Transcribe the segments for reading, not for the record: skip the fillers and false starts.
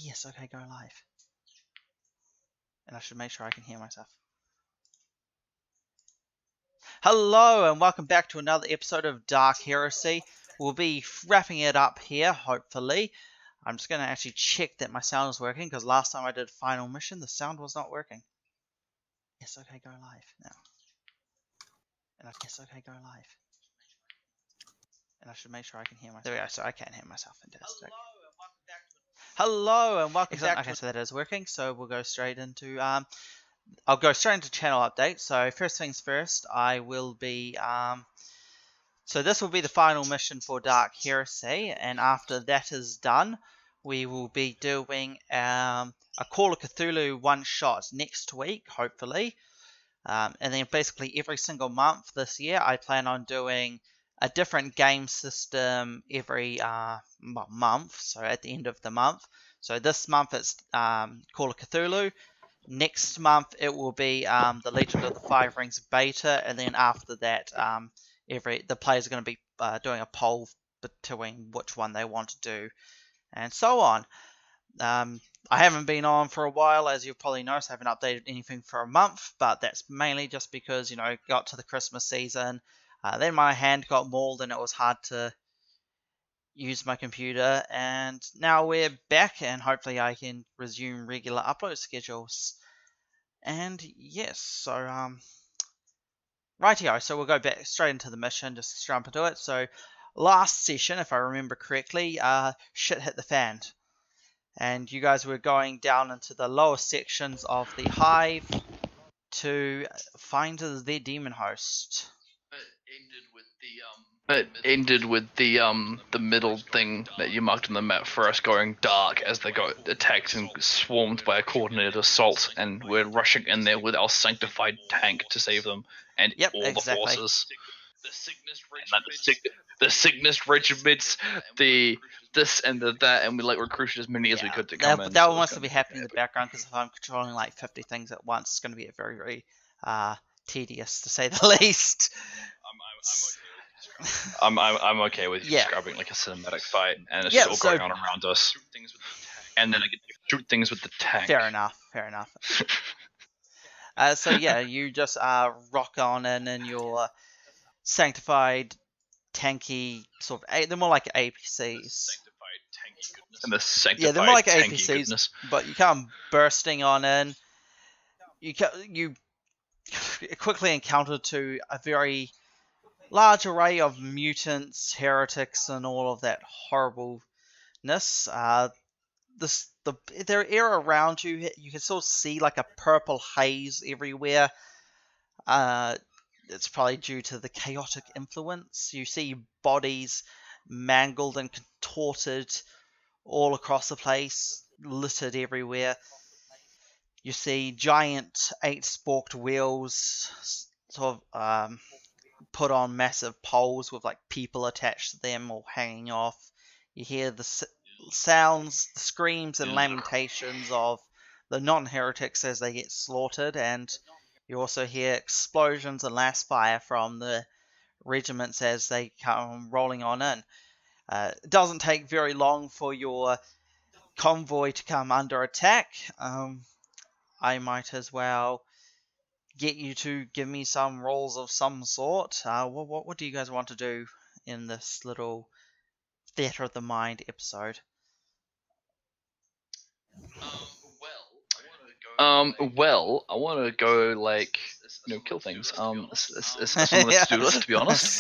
Yes, okay, go live. And I should make sure I can hear myself. Hello, and welcome back to another episode of Dark Heresy. We'll be wrapping it up here, hopefully. I'm just going to actually check that my sound is working, because last time I did Final Mission, the sound was not working. Yes, okay, go live now. And yes, okay, go live. And I should make sure I can hear myself. There we go, so I can hear myself. Fantastic. Hello, and welcome back. Okay, so that is working, so we'll go straight into... I'll go straight into channel update. So first things first, I will be... So this will be the final mission for Dark Heresy, and after that is done, we will be doing a Call of Cthulhu one-shot next week, hopefully. And then basically every single month this year, I plan on doing a different game system every month, so at the end of the month. So this month it's Call of Cthulhu. Next month it will be the Legend of the Five Rings beta, and then after that the players are going to be doing a poll between which one they want to do, and so on. I haven't been on for a while, as you've probably noticed. I haven't updated anything for a month, but that's mainly just because, you know, got to the Christmas season. Then my hand got mauled and it was hard to use my computer, and now we're back and hopefully I can resume regular upload schedules. And yes, so rightio, so we'll go back straight into the mission, just jump into it. So last session, if I remember correctly, shit hit the fan. And you guys were going down into the lower sections of the hive to find their Daemonhost. It ended with the middle thing that you marked on the map for us going dark as they got attacked and swarmed by a coordinated assault, and we're rushing in there with our sanctified tank to save them and all the forces. The sickness regiments, the this and the that, and we recruited as many as we could to come in. That will mostly be happening in the background, because if I'm controlling like 50 things at once, it's going to be very, very tedious, to say the least. I'm okay with you describing like a cinematic fight, and it's just all going on around us. And then I get to shoot things with the tank. Fair enough. So yeah, you just rock on in your sanctified tanky sort of. They're more like APCs. And the sanctified they're more like APCs, goodness. but you come bursting on in. You quickly encounter to a very large array of mutants, heretics, and all of that horribleness. Their air around you, you can sort of see like a purple haze everywhere. It's probably due to the chaotic influence. You see bodies mangled and contorted all across the place, littered everywhere. You see giant 8-sporked wheels sort of put on massive poles with like people attached to them or hanging off. You hear the sounds, the screams and lamentations of the non-heretics as they get slaughtered, and you also hear explosions and last fire from the regiments as they come rolling on in. It doesn't take very long for your convoy to come under attack. I might as well get you to give me some rolls of some sort. What do you guys want to do in this little Theatre of the Mind episode? Well, I want to go like, kill things. It's on the to-do list, to be honest.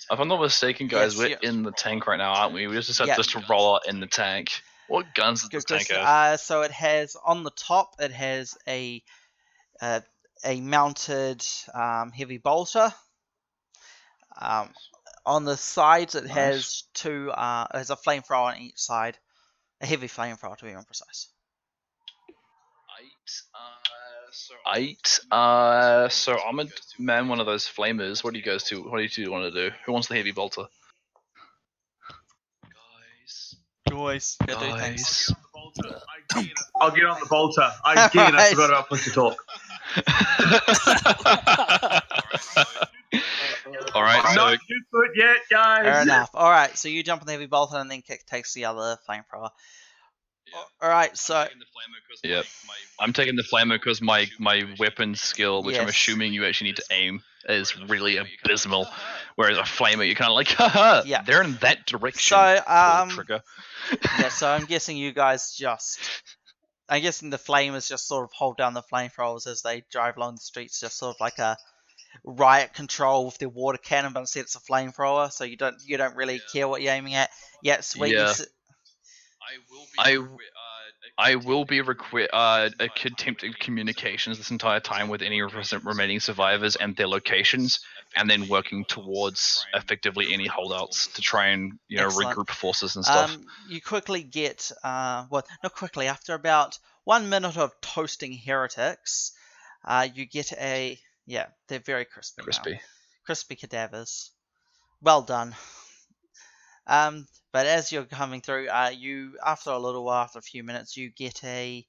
If I'm not mistaken, guys, we're in the tank right now, aren't we? We just decided just to roll out in the tank. What guns does this tank have? So it has, on the top, it has a mounted heavy bolter. On the sides, it has two. It has a flamethrower on each side, a heavy flamethrower to be more precise. So I'm a man, one of those flamers. What do you guys do? What do you two want to do? Who wants the heavy bolter? Guys. I'll get on the bolter. I forgot about push to talk. Alright, I'm so not used to it yet, guys. Fair enough. Alright, so you jump on the heavy bolter and then Kick takes the other flamethrower. Alright, so... Yep. I'm taking the flamer because my weapon skill, which I'm Yes. assuming you actually need to aim, is really abysmal. Whereas a flamer, you're kind of like, haha, Yeah. they're in that direction. So, pull trigger. yeah, so I'm guessing you guys just... I'm guessing the flamers just sort of hold down the flamethrowers as they drive along the streets, just sort of like a riot control with their water cannon, but instead it's a flamethrower, so you don't really care what you're aiming at. Yeah, sweet. Yeah. I will be attempting communications this entire time with any remaining survivors and their locations, and then working towards effectively any holdouts to try and Excellent. regroup forces and stuff. You quickly get well, not quickly. After about 1 minute of toasting heretics, you get a they're very crispy. Now. Crispy cadavers. Well done. But as you're coming through, you after a little while, after a few minutes, you get a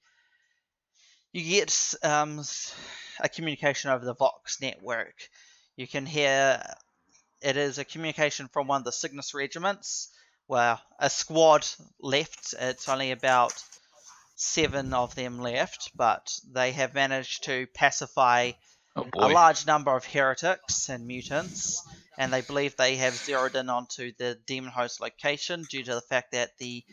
communication over the Vox network. You can hear it is a communication from one of the Cygnus regiments. Well, a squad left. It's only about 7 of them left, but they have managed to pacify a large number of heretics and mutants, and they believe they have zeroed in onto the Daemonhost location due to the fact that the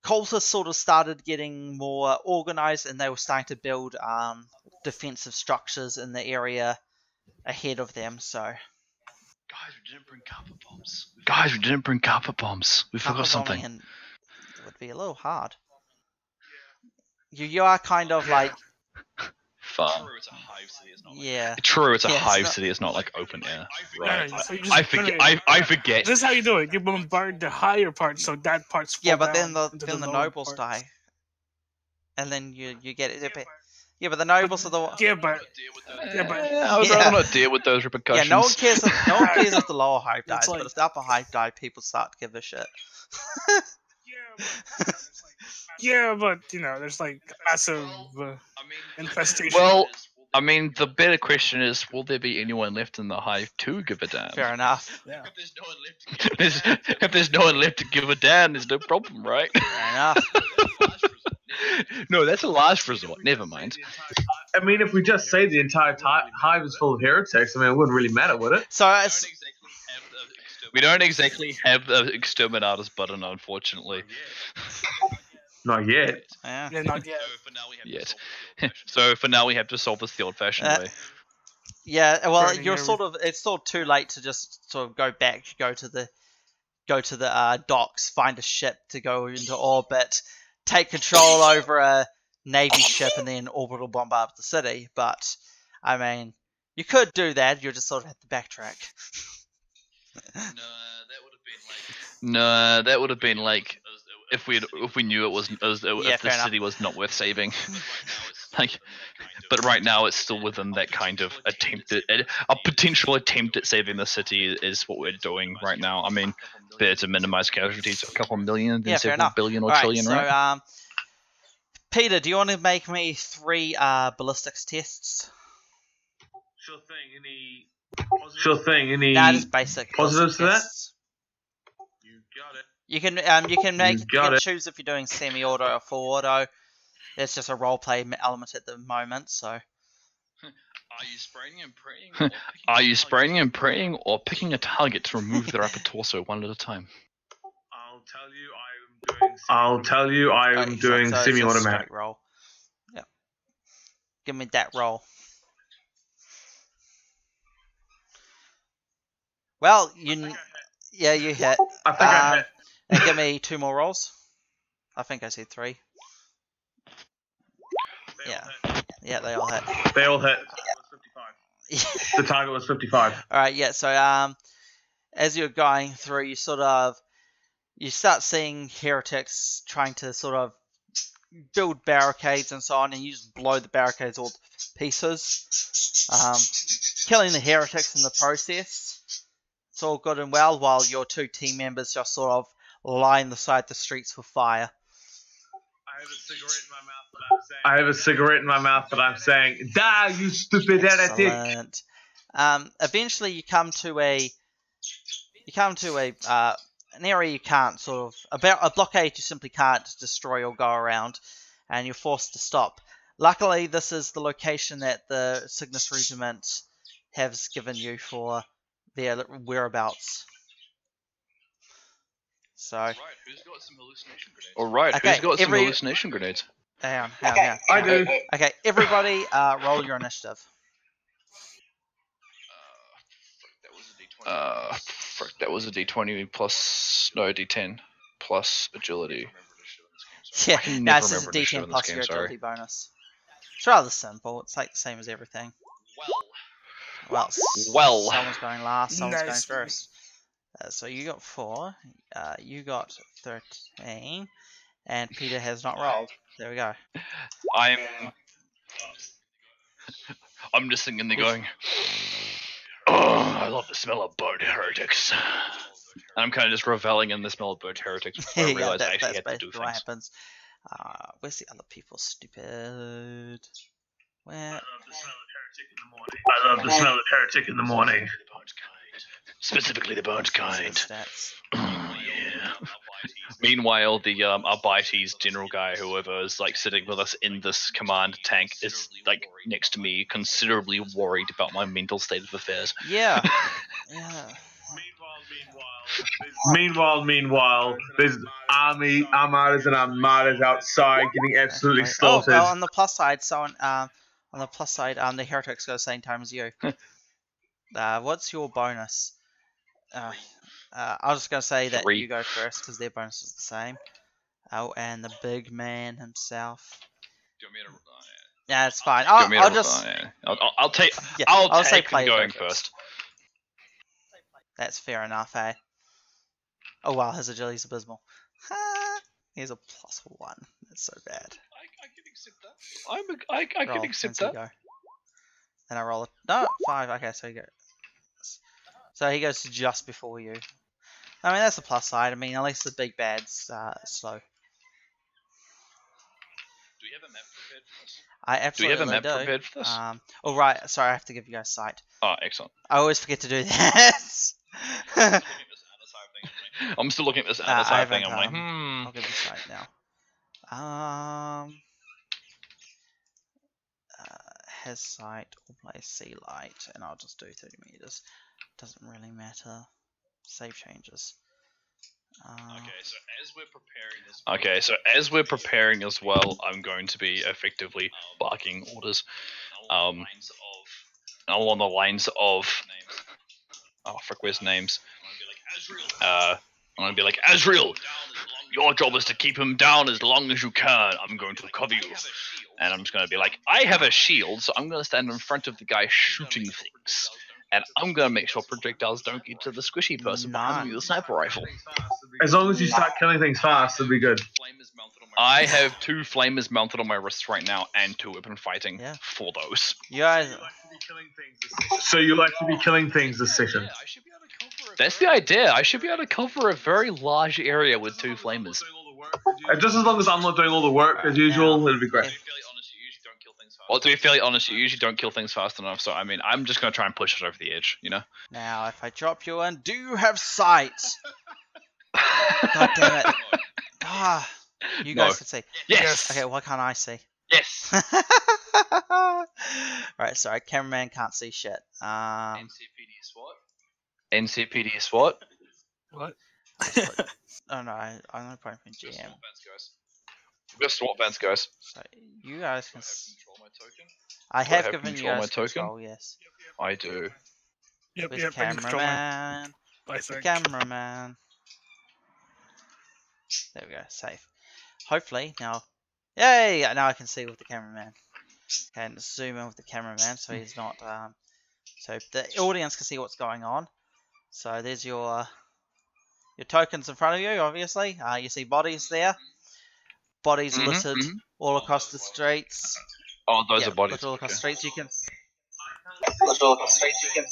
cultists sort of started getting more organized, and they were starting to build defensive structures in the area ahead of them. So, guys, we didn't bring carpet bombs. We forgot something. It would be a little hard. You are kind of like. Fun. True, it's a hive city. It's not like Yeah. True, it's a hive not... city. It's not like open air. Right. No, so you I forget. This is how you do it. You bombard the higher part, so that part's Yeah, fall but then down the into then the lower nobles parts. die, and then you get it. Yeah, but the nobles are the Yeah, but I would rather not deal with those repercussions. yeah. No one cares. No one cares if the lower hive dies, It's like- but if the upper hive die, people start to give a shit. yeah, but there's like massive infestation. Well, I mean, the better question is, will there be anyone left in the hive to give a damn? Fair enough. yeah. If there's no one left to give a damn, there's no problem, right? Fair enough. No, that's a last resort. Never mind. I mean, if we just say the entire hive is full of heretics, I mean, it wouldn't really matter, would it? So it's, We don't exactly have the exterminator's button, unfortunately. Not yet. yeah. Yeah, not yet. Yet. So for now, we have to solve this the old-fashioned way. Yeah, well, Burning you're every- sort of. It's sort of too late to just sort of go back, go to the docks, find a ship to go into orbit, take control over a navy ship, and then orbital bombard the city. But I mean, you could do that. You just sort of have to backtrack. No, that would have been like if we knew if the fair enough. city was not worth saving. Like, but right now it's still within that kind of a potential attempt at saving the city is what we're doing right now. I mean, better to minimize casualties to a couple million than Yeah, fair several enough. billion or Alright, trillion, so, right? Peter, do you want to make me 3 ballistics tests? Sure thing. Any Nah, just basic positives ballistic to that? tests. You got it. You can choose if you're doing semi-auto or full auto. It's just a roleplay element at the moment, so. Are you spraying and praying? Are you spraying and praying or picking a target to remove their upper torso one at a time? I'll tell you I am doing so it's just semi-automatic. straight roll. Yeah. Give me that roll. Well, you hit. I think I hit. And give me 2 more rolls. I think I said 3. Yeah, they all hit. They all hit. The target was 55. Alright, yeah, so as you're going through, you start seeing heretics trying to sort of build barricades and so on, and you just blow the barricades all to pieces, killing the heretics in the process. It's all good and well, while your 2 team members just sort of line the side of the streets with fire. I have a cigarette in my mouth, but I'm saying, die, you stupid heretic! Excellent. Eventually, you come to an area you can't sort of about a blockade you simply can't destroy or go around, and you're forced to stop. Luckily, this is the location that the Cygnus Regiment has given you for their whereabouts. So, Right, who's got some hallucination grenades? Alright, Okay, who's got some every- hallucination grenades? hang on. I do. Okay, everybody, roll your initiative. Frick, that was a D20 plus, no, D10 plus agility. Yeah, can no, never it's just a remember initiative D10 in this plus game, your sorry. agility bonus. It's rather simple. It's like the same as everything. Well, Well. someone's going last, someone's Nice. going first. So you got 4, you got 13, and Peter has not rolled. There we go. I'm just sitting there going, oh, I love the smell of burnt heretics. And I'm kind of just reveling in the smell of burnt heretics before I realize I actually that's had to do basically what things. happens. Where's the other people? Stupid. Where? I love the smell of heretic in the morning. Specifically the burnt kind. Stats. Yeah. Meanwhile, the Arbites general guy, whoever is like sitting with us in this command tank, is like next to me, considerably worried about my mental state of affairs. Yeah. Yeah. Meanwhile, there's armadas and armadas outside getting absolutely Wait, slaughtered. Oh, on the plus side, the heretics go the same time as you. What's your bonus? I was just gonna say that 3. you go first because their bonus is the same. Oh, and the big man himself. Do you want me to? Yeah, it's fine. Do you want me to- I'll just. yeah. I'll take. Yeah, I'll say take player going go first. That's fair enough, eh? Oh wow, his agility's abysmal. Here's a +1. That's so bad. I can accept that. I can Roll, accept since you that. go. Then I roll it. No, 5. Okay, so he goes. So he goes just before you. I mean, that's the plus side. I mean, at least the big bad's slow. Do we have a map prepared for this? I Do we absolutely have a map do. prepared for this? Oh right, sorry, I have to give you guys sight. Oh, excellent. I always forget to do that. I'm still looking at this I annotator thing. haven't, I'm like, I'll give you sight now. Has sight or play sea light, and I'll just do 30 meters. Doesn't really matter. Save changes. Okay, so as we're preparing as well, I'm going to be effectively barking orders. Along the lines of, oh frick, where's names? I'm gonna be like, Azrael, your job is to keep him down as long as you can. I'm going to cover you. And I'm just going to be like, I have a shield, so I'm going to stand in front of the guy shooting things. And I'm going to make sure projectiles don't get to the squishy person behind me with a sniper rifle. As long as you start killing things fast, it'll be good. I have 2 flamers mounted on my wrists right now and 2 weapon fighting for those. You guys, So you'll actually be killing things this session. That's the idea. I should be able to cover a very large area with 2 flamers. And just as long as I'm not doing all the work as usual, it'll be great. Well, to be fairly honest, you usually don't kill things fast enough, so I mean, I'm just going to try and push it over the edge, you know? now if I drop you in, do you have sight? God damn it. You No. guys can see. Yes! Okay, why can't I see? Yes! Right, sorry, cameraman can't see shit. NCPD SWAT. NCPD SWAT? What? Oh no, I'm gonna put him in GM. We're SWAT vans, guys. So you guys can. Control my token. I Do I have have given you control my guys token? control. Yes. I do. Yep, With yep, I can control mine. cameraman. I The think. cameraman. There we go. Safe. Hopefully now. Yay! Now I can see with the cameraman. Okay, and zoom in with the cameraman so he's not. So the audience can see what's going on. So there's your tokens in front of you. Obviously, you see bodies there. Bodies littered all across the streets. Oh, those are bodies. Littered all across the streets. You can.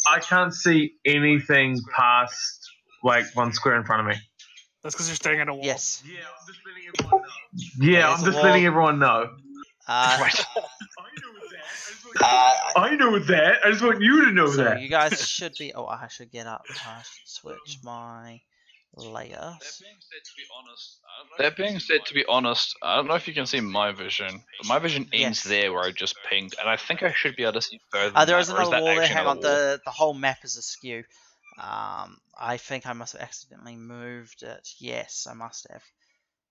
I can't see anything past like 1 square in front of me. That's because you're staying at a wall. Yes. Yeah, There's I'm a just wall. letting everyone know. Right. I know that. I just want you to know So that. you guys should be. Oh, I should get up. I should switch my layers. That being said, to be honest, I don't know if you can see my vision, but my vision ends Yes. there where I just pinged, and I think I should be able to see further than There that, is or is another that wall there. actually Hang on. another wall? The whole map is askew. I think I must have accidentally moved it. Yes, I must have.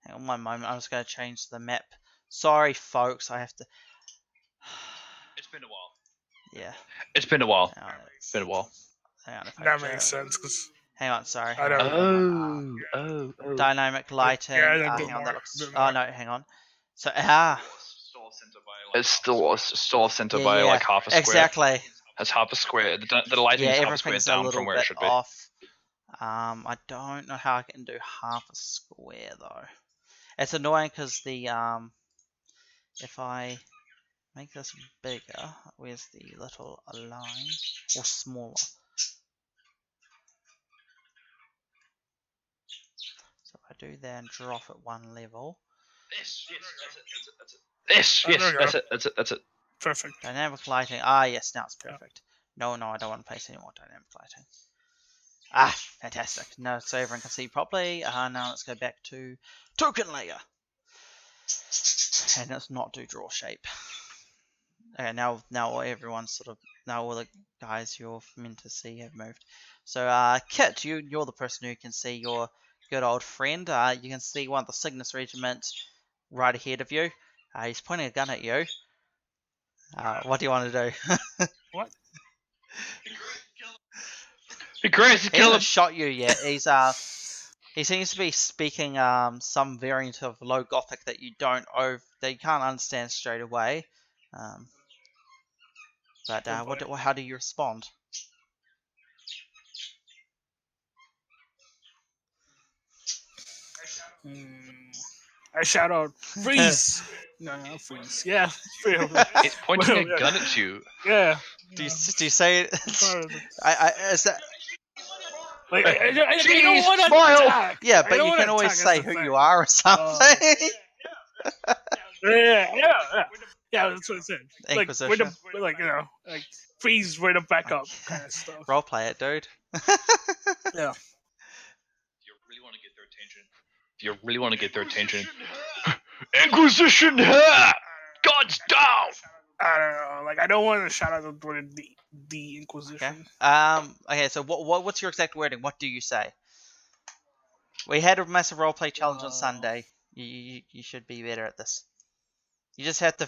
Hang on one moment. I'm just going to change the map. Sorry, folks. I have to. It's been a while. Yeah. It's been a while. Hang on. It's been a while. Hang on. If I That go- makes sense because Hang on. Sorry. I Hang don't- on. Oh. Dynamic lighting. Yeah, a bit hang on. more, That looks. bit Oh more. no. Hang on. So It's still off center Yeah, by yeah, like half a square. exactly. It's half a square. The lighting Yeah, is half a square everything's a down little from where it bit should be. off. I don't know how I can do half a square though. It's annoying because the if I make this bigger, where's the little line or smaller? So if I do that and drop it one level. Yes, Oh, there we go. that's it. Perfect. Dynamic lighting. Ah, yes, now it's perfect. No, I don't want to place any more dynamic lighting. Ah, fantastic. No, so everyone can see properly. Now let's go back to token layer. And let's not do draw shape. Okay, now everyone's sort of, now all the guys you're meant to see have moved. So, Kit, you're the person who can see your good old friend. You can see one of the Cygnus regiment right ahead of you. He's pointing a gun at you. What do you want to do? What? Be crazy, He kill him. hasn't shot you yet. He seems to be speaking some variant of low Gothic that you can't understand straight away. But how do you respond? I shout out, freeze! No, freeze. Yeah, freeze. He's pointing a gun at you. Yeah. Do you say it? Is that? Like, I don't Jeez, want to smile. attack. Yeah, I but don't you wanna can always attack, say that's the who thing. you are or something. Yeah, that's what I said. Inquisition. Like, like freeze, way to back up, kind of stuff. Roleplay it, dude. Yeah. If you really want to get their attention. Inquisition here! God's down! I don't know. Like, I don't want to shout out the word the Inquisition. Okay. Okay. So what's your exact wording? What do you say? We had a massive roleplay challenge on Sunday. You should be better at this. You just have to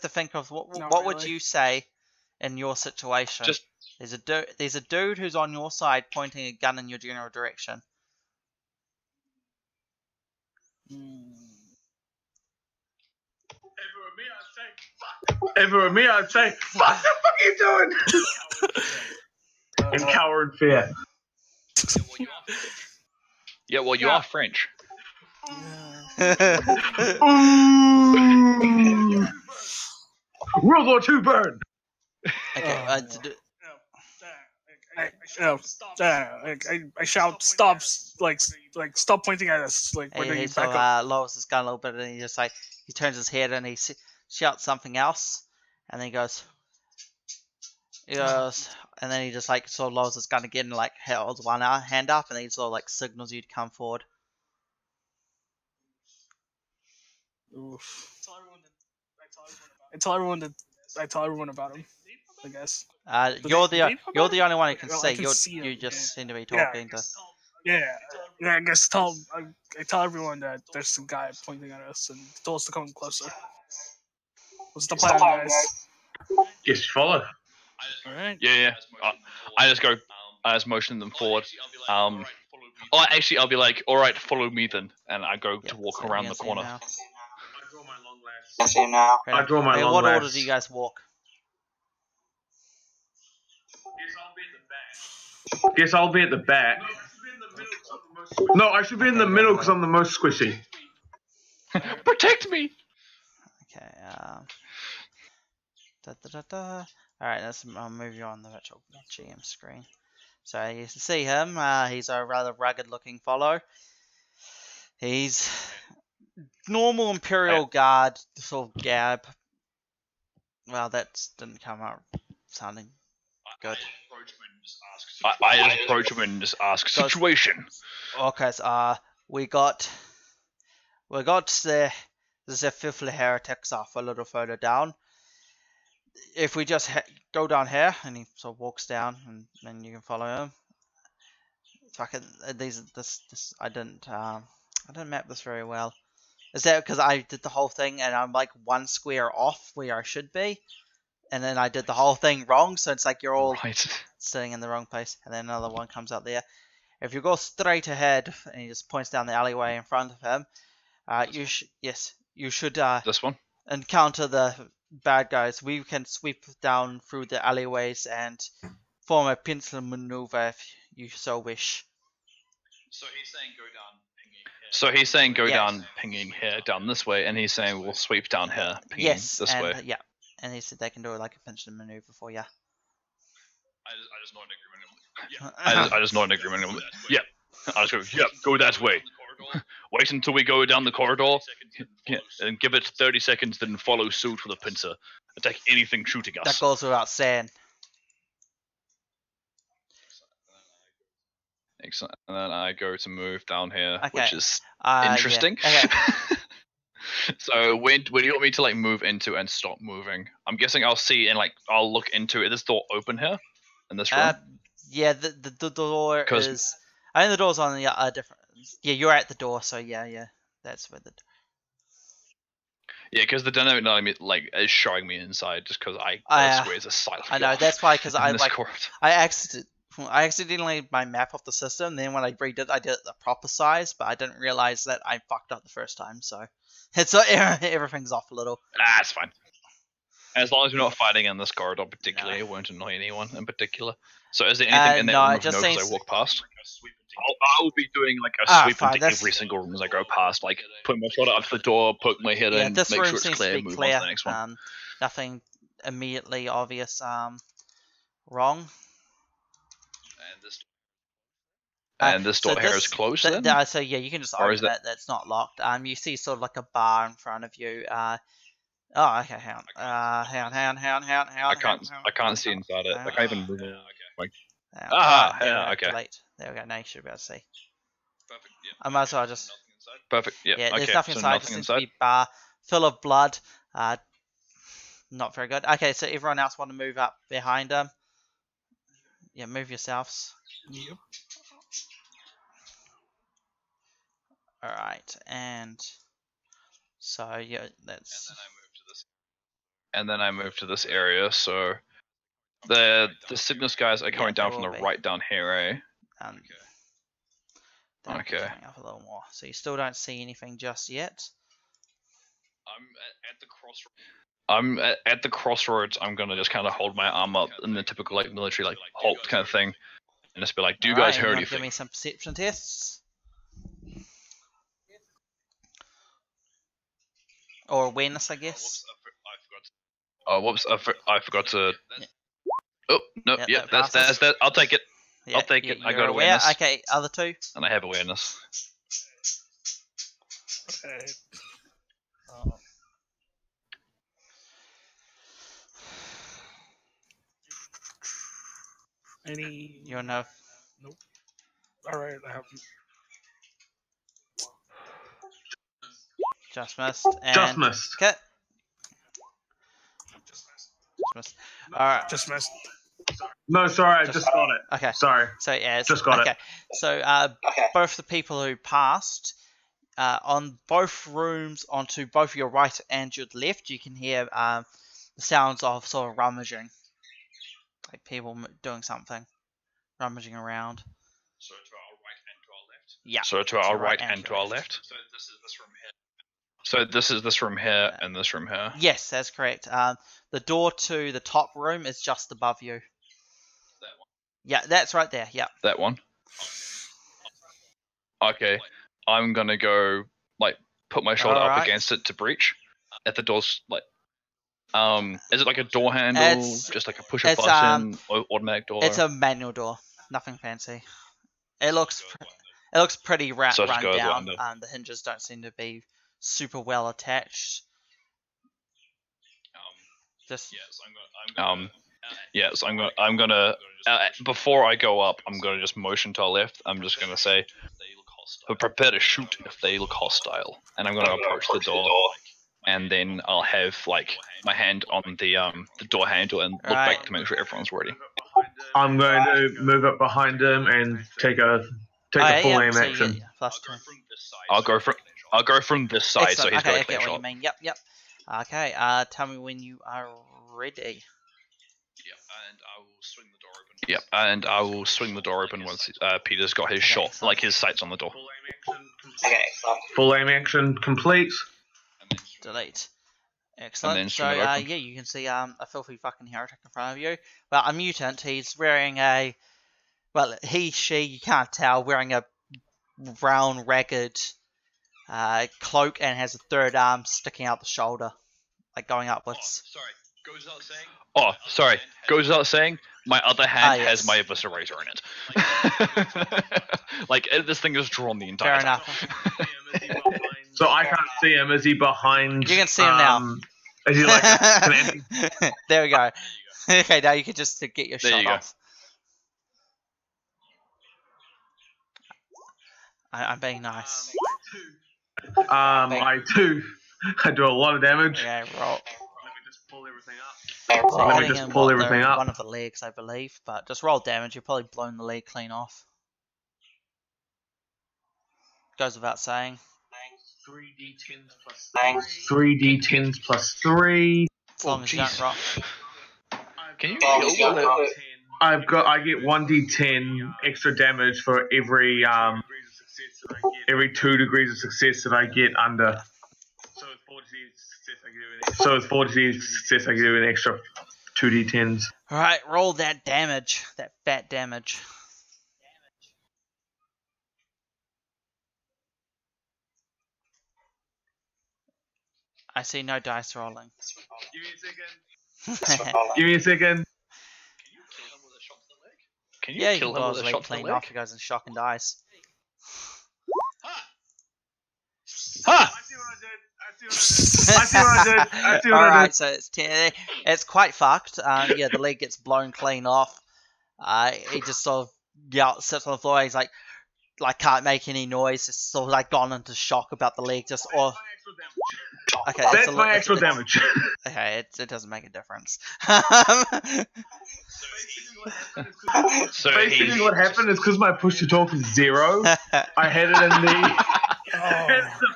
think of what would really. you say in your situation. Just there's a dude who's on your side pointing a gun in your general direction. If it were me, I'd say, "What the fuck are you doing?" In coward fear. yeah, well, you are French. Ooh. World War II burn. Okay. I shout, stop! Like, stop pointing at us! Like, we're doing He back up. lowers his gun a little bit, and he turns his head and he shouts something else, and then he goes, and then he just like sort of lowers his gun again, and like holds one hand up, and then he sort of like signals you to come forward. Oof. I tell everyone about him, I guess. You're the only one who can Well, I see. can see You him, just seem to be Yeah. talking to. Yeah, I guess I tell everyone that there's a guy pointing at us and told us to come closer. What's the plan, guys? Just follow. Alright. Yeah. I just motion them forward. Actually, I'll be like, all right, follow me then, and I go to walk around the corner. I draw my long last. I draw my long What last. order do you guys walk? Guess I'll be at the back. No, I should be in the middle because I'm the most squishy. Protect me! Okay. Alright, I'll move you on the virtual GM screen. So you can see him. He's a rather rugged-looking fellow. He's normal Imperial Guard sort of gab. Well, that didn't come out sounding good. I just approach him and just ask, situation. Okay, so we got the filthy heretics off a little further down. If we just go down here, and he sort of walks down, and then you can follow him. Fucking I didn't map this very well. Is that because I did the whole thing and I'm like one square off where I should be, and then I did the whole thing wrong, so it's like you're all sitting in the wrong place, and then another one comes out there. If you go straight ahead and he just points down the alleyway in front of him, you should This one? encounter the bad guys. We can sweep down through the alleyways and form a pencil maneuver if you so wish. So he's saying go down pinging here. So he's saying go down pinging here, down this way, and he's saying we'll sweep down here, pinging this way. Yeah. And he said they can do like a pencil maneuver for you. I just know an agreement. I just know an agreement. Yeah. I just go, go that way. Wait until we go down the corridor, and give it 30 seconds, then follow suit with a pincer. Attack anything shooting us. That goes without saying. Excellent. And then I go to move down here, Okay. which is Yeah. interesting. Okay. So when do you want me to like move into and stop moving? I'm guessing I'll see and like I'll look into it. Is this door open here in this room? Yeah, the door is. I think the door's on the different. Yeah, you're at the door, so yeah, that's where the. Yeah, because the dynamic like is showing me inside, just because I swear it's a silent. I know that's why, because I like corridor. I accidentally my map off the system. Then when I redid, I did it the proper size, but I didn't realize that I fucked up the first time. So it's everything's off a little. That's fine. As long as we're not fighting in this corridor, particularly, it won't annoy anyone in particular. So is there anything in that room? No, because I walk past. I will be doing like a sweep into every single room as I go past, like put my shoulder up to the door, poke my head in, make sure it's clear, move on to the next one. Nothing immediately obvious wrong. And this door here is closed then? So yeah, you can just open it. That's not locked. You see sort of like a bar in front of you. Oh, okay, hang on. I can't see inside it. I can't even move it. Like, okay. Late. There we go. Now you should be able to see. Perfect. Yeah. I might as well just. Perfect. Yeah. Yeah. Okay. There's nothing So inside. nothing Just inside. seems to be bar full of blood. Not very good. Okay, so everyone else want to move up behind them. Yeah, move yourselves. Yep. All right, and so yeah, that's. And then I move to this area. So the Cygnus guys are coming down from the right down here, eh? Okay. Coming up a little more. So you still don't see anything just yet. I'm at the crossroads. I'm gonna just kind of hold my arm up in the typical like military like halt kind of thing, and just be like, "Do you guys hear anything?" Give me some perception tests. Or awareness, I guess. Oh, whoops! I forgot to. Yeah. Oh no! Yeah, that's that. I'll take it. Yeah, I'll take it. I got awareness. Okay, other two. And I have awareness. Okay. Any? You know. Nope. All right, I have. Just missed. And Just missed. Okay. Just missed. All right. Just missed. No, sorry, I just got it. Okay. Sorry. So yeah, Just got it. So both the people who passed on both rooms, onto both your right and your left, you can hear the sounds of sort of rummaging, like people doing something, rummaging around. So to our right and to our left. Yeah. So to our right and to our left. So this is this room here. So this is this room here and this room here. Yes, that's correct. The door to the top room is just above you. That one. Yeah, that's right there. Yeah. That one. Okay, I'm gonna go like put my shoulder up against it to breach. At the door's like, is it like a door handle? Just like a push a button, automatic door? It's a manual door. Nothing fancy. It looks pretty run down. The hinges don't seem to be super well attached. Just Yes, I'm Yes, I'm gonna before I go up, I'm gonna just motion to the left. I'm just gonna say, prepare to shoot if they look hostile, and I'm gonna approach the door, and then I'll have like my hand on the door handle and look Right. back to make sure everyone's ready. I'm going to move up behind him and take a full aim so you action. get plus 2. I'll go from this side, so Excellent. he's Okay, got I a clear get what you shot. mean. Yep. Okay. Tell me when you are ready. and I will swing the door open. Yep, and I will swing the door open once Peter's got his shot, excellent. like his sights on the door. Full aim action complete. Delete. And Excellent. then So swing it open. yeah, you can see a filthy fucking heretic in front of you. Well, a mutant. He's wearing a she, you can't tell, wearing a brown ragged cloak and has a third arm sticking out the shoulder, like going upwards. Goes without saying. Oh, sorry. Goes without saying, my other hand yes. has my eviscerator in it. Like, this thing is drawn the entire Fair time. enough. So I can't see him. Is he behind? You can see him now. Is he like a There we go. Okay, now you can just get your There shot you go. off. I'm being nice. I do a lot of damage. Okay, roll. Let me just pull everything up. So Let me hitting just him pull what, everything up. one of the legs, I believe, but just roll damage. You've probably blown the leg clean off. Goes without saying. 3d10s plus 3. As long as you don't roll. Can you heal with it? I get 1d10 extra damage for every 2 degrees of success that I get under. So it's 40 success I give an extra 2d10s. Alright, roll that damage. That fat damage. I see no dice rolling. Give me a second. Can you Yeah, you kill can him blow with his a leg shot to the clean leg? off. He goes in shock and dies. Ha! I see what I did. Alright, so it's 10. It's quite fucked. Yeah, the leg gets blown clean off. He just sort of sits on the floor. He's like can't make any noise. Just sort of like gone into shock about the leg. Just or okay, That's my actual damage. Okay, it doesn't make a difference. So Basically, what happened is because my push to talk is 0, I had it in the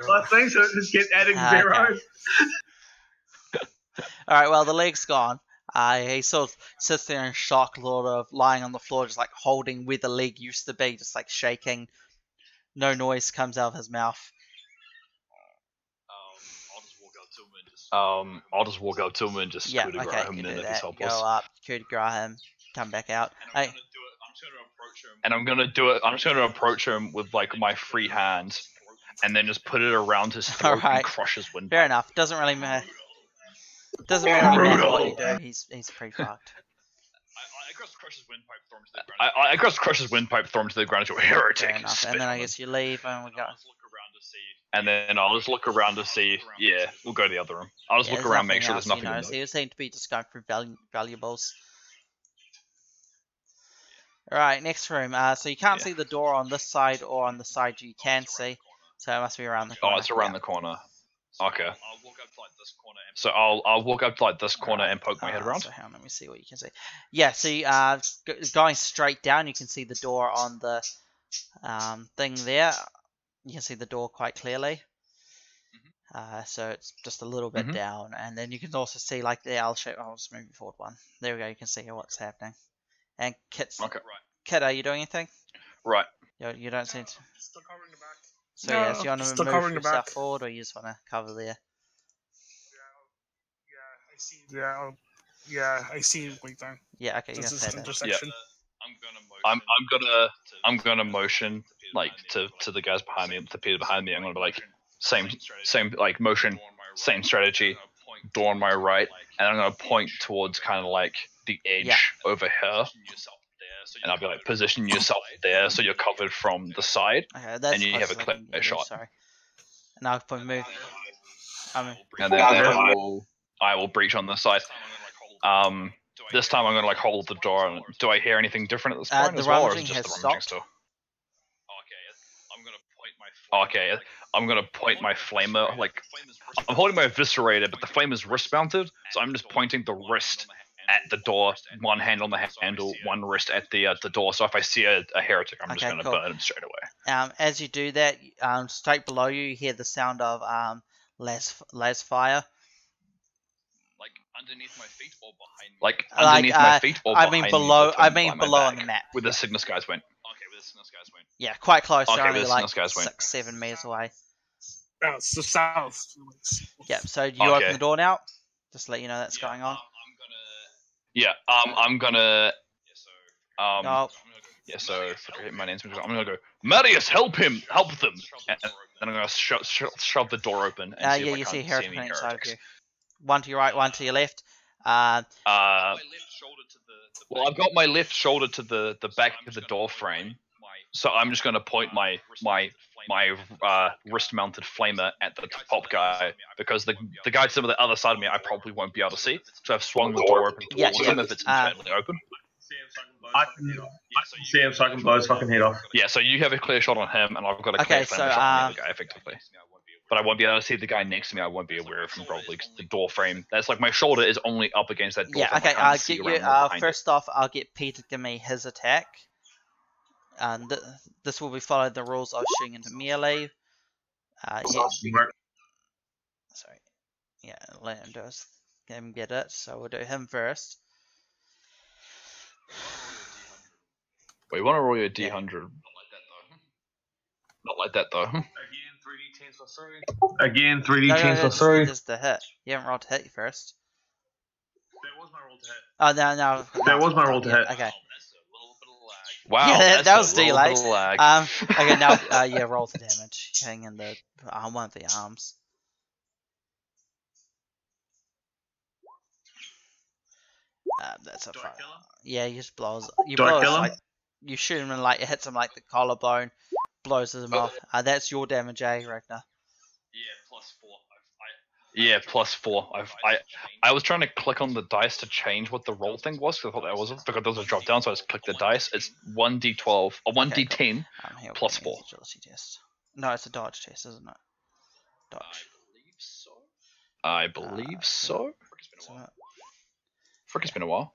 plus thing, so it just kept adding zeros. Alright, well, the leg's gone. He sort of sits there in shock, sort of lying on the floor, just like holding where the leg used to be, just like shaking. No noise comes out of his mouth. I'll just walk up to him and just Yeah, coup de okay, grace you him can then do if he's that. helpless. Go up, coup de grace him, come back out. Hey, And I'm gonna do it. I'm just gonna approach him with like my free hand, and then just put it around his throat Alright. and crush his windpipe. fair enough. Doesn't really matter. Doesn't really matter what you Brutal. do. He's pretty fucked. I cross Crush's windpipe, throw him to the ground. I cross crush his windpipe, throw him to the ground. You're a heretic. Fair enough. spit And then on I him. guess you leave and we go. And then I'll just look around to see. Yeah, we'll go to the other room. I'll just Yeah, look there's around, make sure else there's you nothing. notice. He seemed to be just going through valuables. Alright, next room. So you can't Yeah. see the door on this side or on the side you can see. So it must be around the corner. Oh, it's around Yeah. the corner. Okay. I'll walk up to like this corner and So I'll walk up to like this corner Alright, and poke my head around. So hang on, let me see what you can see. Yeah, so you, going straight down, you can see the door on the thing there. You can see the door quite clearly. So it's just a little bit Mhm. down, and then you can also see like the L shape. I'll just move you forward one. There we go. You can see what's happening. And Kit's Okay. Kit, are you doing anything? Right. You don't seem to. Still covering the back. So No, yeah, so you want to still move covering the yourself back. forward, or you just want to cover there? I see. Yeah, I see everything. Yeah, okay, you This can is say that. intersection. I'm gonna motion like to the guys behind me, to Peter behind me. I'm gonna be like same like motion, same strategy. Door on my right, and I'm gonna point towards kind of like the edge Yeah. over here, and I'll be like position yourself there so you're covered from the side, Okay, that's and you have a close as I clear can get you, shot. Sorry. And I'll probably move. I mean, and then I will breach on the side. This time I'm gonna like hold the door. And do I hear anything different at this point The as well, or is it rummaging just has the rummaging stopped. still? I'm gonna point my. Okay, I'm gonna point my flamer. Like I'm holding my eviscerator, but the flame is wrist mounted, so I'm just pointing the wrist at the door, one hand on the handle, one wrist at the door. So if I see a heretic, I'm just gonna cool. burn him straight away. As you do that, straight below you, you hear the sound of las fire. Like underneath my feet or behind me? Like underneath my feet or behind me. Below. I behind mean my below back, on the map. where the signal skies went. Okay, where the signal skies went. Yeah, quite close. Okay, They're only where the like signal skies went. 6-7 meters away. No, it's the south. Yeah. So you open the door now. Just to let you know that's going on. I'm gonna. Oh. Yeah, so forget my name's. I'm gonna go. Marius, help him, help them, and then I'm gonna shove the door open. And see if I you can't see a see heretic any on each side of heretics. you. One to your right, one to your left. My left shoulder to the Well, I've got my left shoulder to the back of the door frame, so I'm just gonna point my wrist-mounted flamer at the top guy, because the guy to the other side of me I probably won't be able to see. So I've swung the door open towards him if it's internally open. I can see him so I can blow his fucking head off. Yeah, so you have a clear shot on him, and I've got a clear flame shot on the other guy, effectively. But I won't be able to see the guy next to me. I won't be aware of him probably, because the door frame. That's like my shoulder is only up against that door frame. Okay. I I'll can't see get around you. behind First off, I'll get Peter to give me his attack. And this will be followed the rules of shooting into melee. Sorry. Yeah, let him do it. Let him get it. So we'll do him first. Wait, you want to roll your D100? Not like that though. Again, 3D No, chains plus 3. just the hit. You haven't rolled to hit first. That was my roll to hit. Oh, no. That was my roll to hit. Okay. Wow, Yeah, that was a little delayed. bit of lag. Okay, now, roll the damage. Hitting in the one of the arms. That's a fire. Yeah, he just blows. You Do I blow kill him? like you shoot him and like it hits him like the collarbone, blows him off. That's your damage, Ragnar. Yeah, +4. I was trying to click on the dice to change what the roll thing was, because I thought that wasn't, because there was a drop down, so I just clicked the dice. It's 1d12 or 1d10 plus 4. Agility test. No, it's a dodge test, isn't it? Dodge. I believe so. Frick, it's been a while.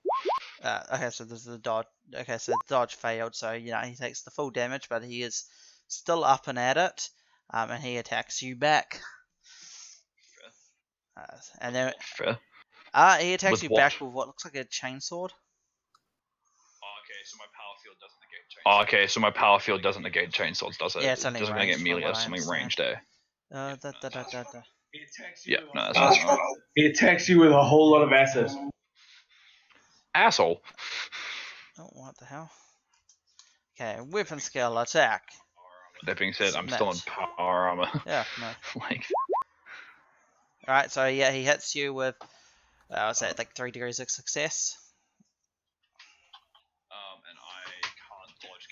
Okay, so there's the dodge. Okay, so the dodge failed, so he takes the full damage, but he is still up and at it, and he attacks you back. And then Fair. he attacks you back with what looks like a chainsword. Okay, so my power field doesn't negate chainsaws, does it? Yeah, it's only it doesn't ranged negate melee from or what I something ranged, Yeah, no, that's fine. He attacks you with a whole lot of acid. Asshole. Oh, what the hell? Okay, weapon skill attack. That being said, I'm still in power armor. Yeah, no. Like. Alright, so yeah, he hits you with, what's that, like 3 degrees of success.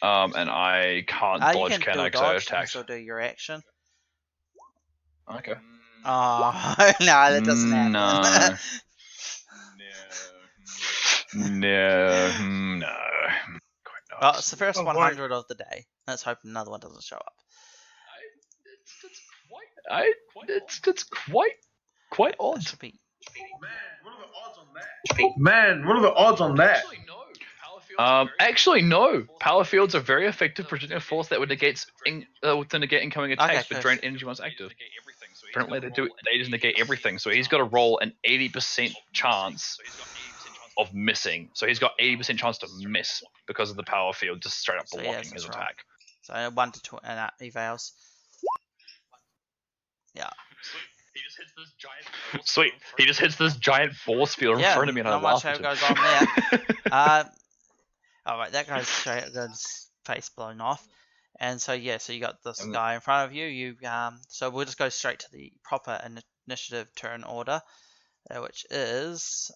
And I can't dodge, can I? Because I attacked. You can still do your action. Okay. Oh, no, that doesn't happen. No. Well, it's the first 100 of the day. Let's hope another one doesn't show up. It's quite odd. That should be... Man, what are the odds on that? Actually, no. Power fields are very effective projecting a force that would negate incoming attacks, but drain energy once active. Apparently, they just negate everything. So he's got to roll an 80% chance of missing. So he's got 80% chance to miss because of the power field just straight up blocking his attack. So 1 to 20, and he fails. Yeah. Sweet. He just hits this giant force field in front of me, and I laugh at him. Not much goes on there. Alright, that guy's straight got his face blown off. And so you got this guy in front of you. So we'll just go straight to the proper initiative turn order, which is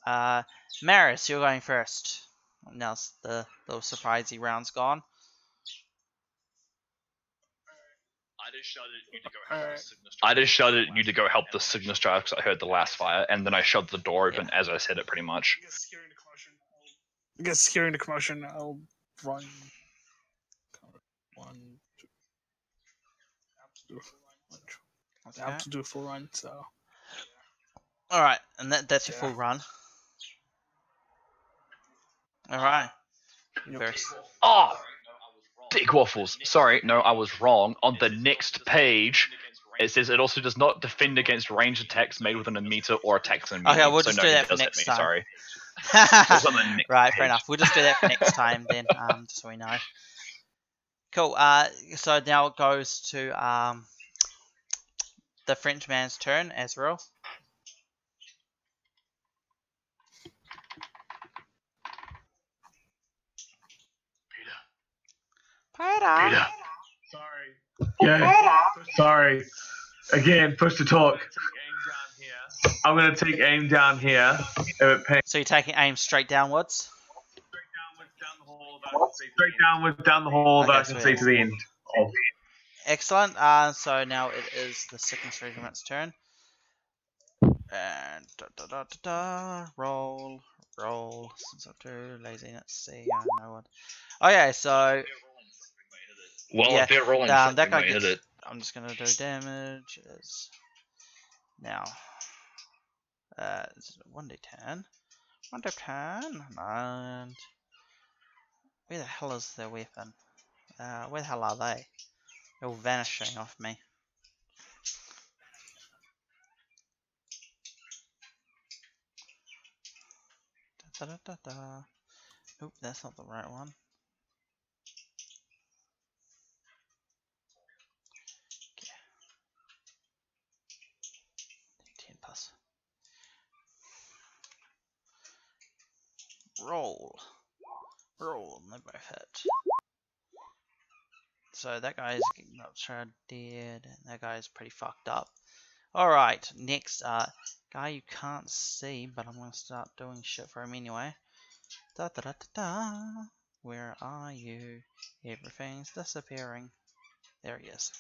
Maris, you're going first. Now the little surprisey round's gone. I just shouted at you to go help the Cygnus drive because I heard the last fire, and then I shoved the door open as I said it, pretty much. I guess hearing the commotion, I'll run. 1, 2. I have to do a full run, so. Alright, and that's your full run. Alright. Oh! Dick waffles. Sorry, no, I was wrong. On the next page, it says it also does not defend against ranged attacks made within a meter or attacks in melee. Okay, we'll just do that for next time. Sorry. Right, fair enough. We'll just do that for next time then, just so we know. Cool. So now it goes to the Frenchman's turn, Azrael. Peter. Sorry. Yeah. Sorry. Again, push to talk. I'm gonna take aim down here. So you're taking aim straight downwards? Straight downwards down the hall that I can see to the end. Excellent. So now it is the second regiment's turn. And roll. Since I'm too lazy, let's see. I don't know what. Okay, so. Well, if they're rolling, that guy gets. I'm just gonna do damage. Now. 1d10. 1d10. And. Where the hell is their weapon? Where the hell are they? They're all vanishing off me. Nope, that's not the right one. Okay. 10 plus. Roll, and they both hit. So that guy's not sure dead, and that guy's pretty fucked up. Alright, next, guy you can't see, but I'm gonna start doing shit for him anyway. Where are you? Everything's disappearing. There he is.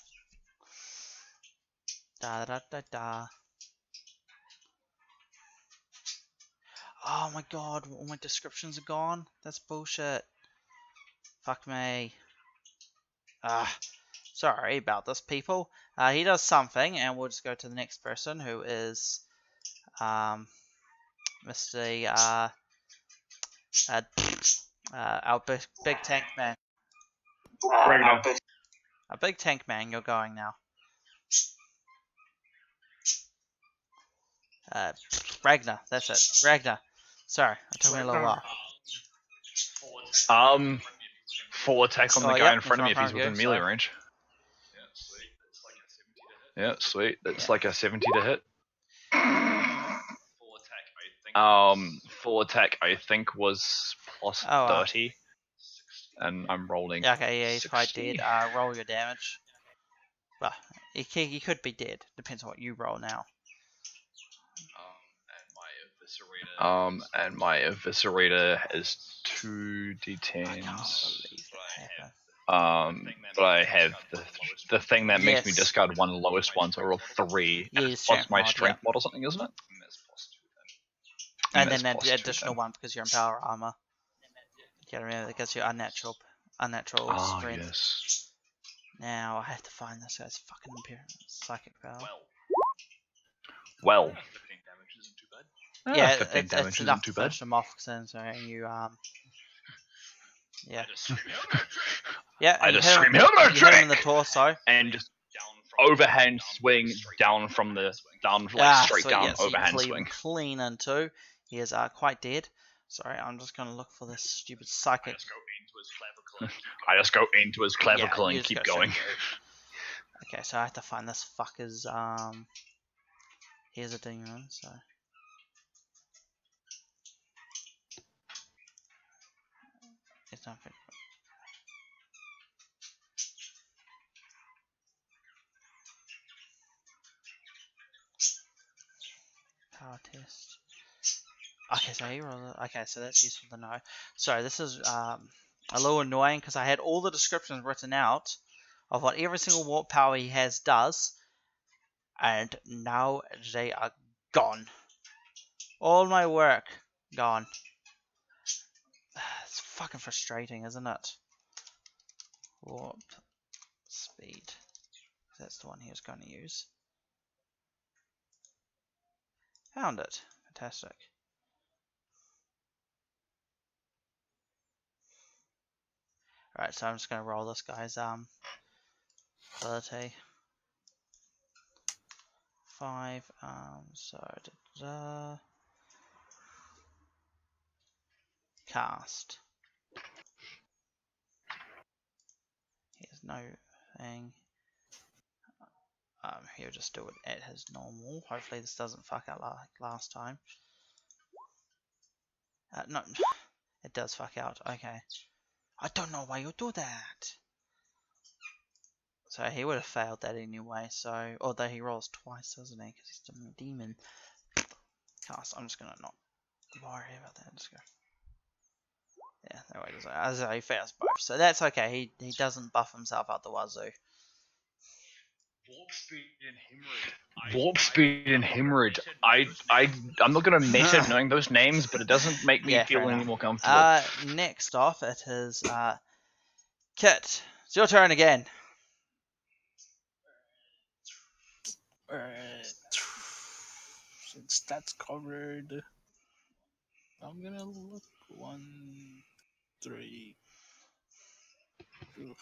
Oh my god, all my descriptions are gone? That's bullshit. Fuck me. Sorry about this, people. He does something, and we'll just go to the next person, who is Mr. Our big tank man. A big tank man, you're going now. Ragnar, that's it. Ragnar. Sorry, it took me a little while. Full attack on the guy in front of me if he's within melee range. Yeah, sweet. That's like a 70 to hit. Full attack I think was plus 30. And I'm rolling. Okay, yeah, he's 60. quite dead. Roll your damage. Well, he could be dead. Depends on what you roll now. And my eviscerator is 2d10s. But I have the thing that makes me discard one lowest one, so I roll 3. And it's plus my strength mod or something, isn't it? And then that additional one because you're in power armor. You gotta remember that gives you unnatural strength. Yes. Now I have to find this guy's fucking psychic power. Well. Yeah, 15 damage it's isn't enough too to bad. finish him off, since you yeah. Yeah, I just you scream, hit him in the torso, and just overhand swing down from the straight so, down yeah, so overhand swing. Clean into. He is quite dead. Sorry, I'm just gonna look for this stupid psychic. I just go into his clavicle and keep going. Okay, so I have to find this fucker's here's a demon, so it's nothing. Power test. Okay, so he rolled. Okay, so that's useful to know. So this is a little annoying because I had all the descriptions written out of what every single warp power he has does, and now they are gone. All my work gone. It's fucking frustrating, isn't it? Warp speed. That's the one he was going to use. Found it. Fantastic. Alright, so I'm just going to roll this guy's ability. 5, cast. Here's no thing. He'll just do it at his normal. Hopefully this doesn't fuck out like last time. No, it does fuck out. Okay. I don't know why you do that. So he would have failed that anyway. So, although he rolls twice, doesn't he? Because he's a demon. Cast. I'm just gonna not worry about that. Just go. Yeah, no way. As he fails both, so that's okay. He doesn't buff himself out the wazoo. Warp speed and hemorrhage. I'm not gonna meta knowing those names, but it doesn't make me feel any more comfortable. Next off, it is Kit. It's your turn again. Alright. Since that's covered, I'm gonna look 1, 3. Oof.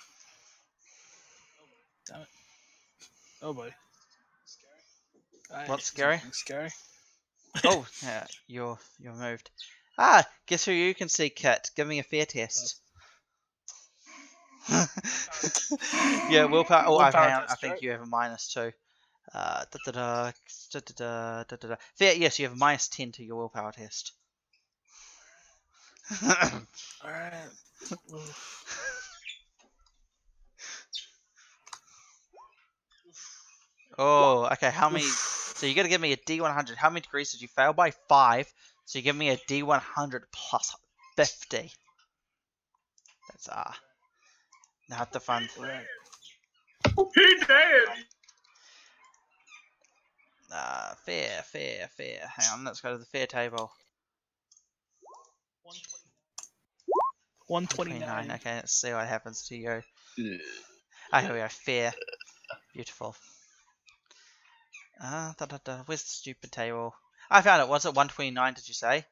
Damn it. Oh boy. What's scary? Scary. Oh, yeah, you're moved. Guess who you can see, Kit? Give me a fear test. Yeah, willpower. Oh, Willpower I test, think right? you have a -2. Fear. Yes, you have a -10 to your willpower test. Alright. Oh, okay. How many? So you got to give me a D100. How many degrees did you fail by? 5. So you give me a D100 plus 50. That's now have the fun. Right. He did. Fair. Hang on, let's go to the fair table. 129. Okay, let's see what happens to you. Ugh. Here we go. Fair. Beautiful. Where's the stupid table? I found it. Was it 129? Did you say?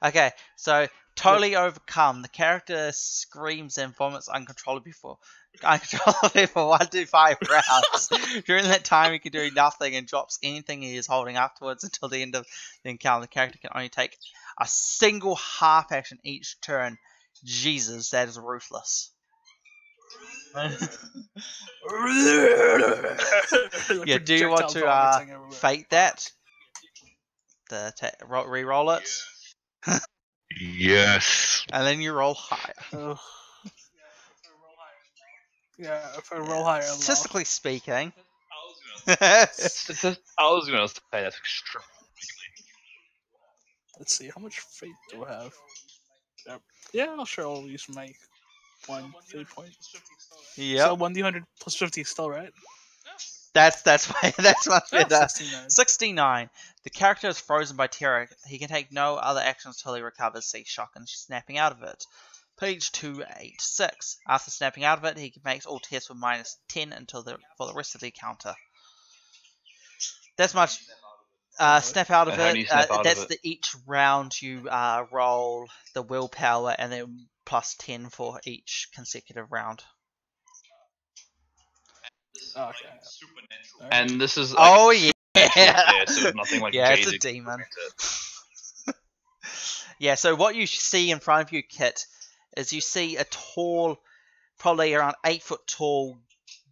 Okay, so totally overcome. The character screams and vomits uncontrollably for 1 to 5 rounds. During that time, he can do nothing and drops anything he is holding afterwards until the end of the encounter. The character can only take a single half action each turn. Jesus, that is ruthless. Yeah, do you want to fate that? Re-roll it? Yes. And then you roll higher. Ugh. Yeah, if I roll higher, I'm lost. Statistically speaking. I was gonna say that's extreme. Let's see, how much fate do I have? Yep. Yeah, I'll use my 1 fate point. Yep. So 1d100 plus 50 is still right? That's much better. 69. 69. The character is frozen by terror. He can take no other actions till he recovers. See shock and snapping out of it. Page 286. After snapping out of it, he makes all tests with -10 for the rest of the encounter. That's much. Snap out of And how do you it. snap out of That's it? each round you roll the willpower and then +10 for each consecutive round. Okay. And this is like, Oh yeah. there, so nothing like Yeah, it's a jaded. demon. Yeah, so what you see in front of you, Kit, is you see a tall, probably around 8 foot tall,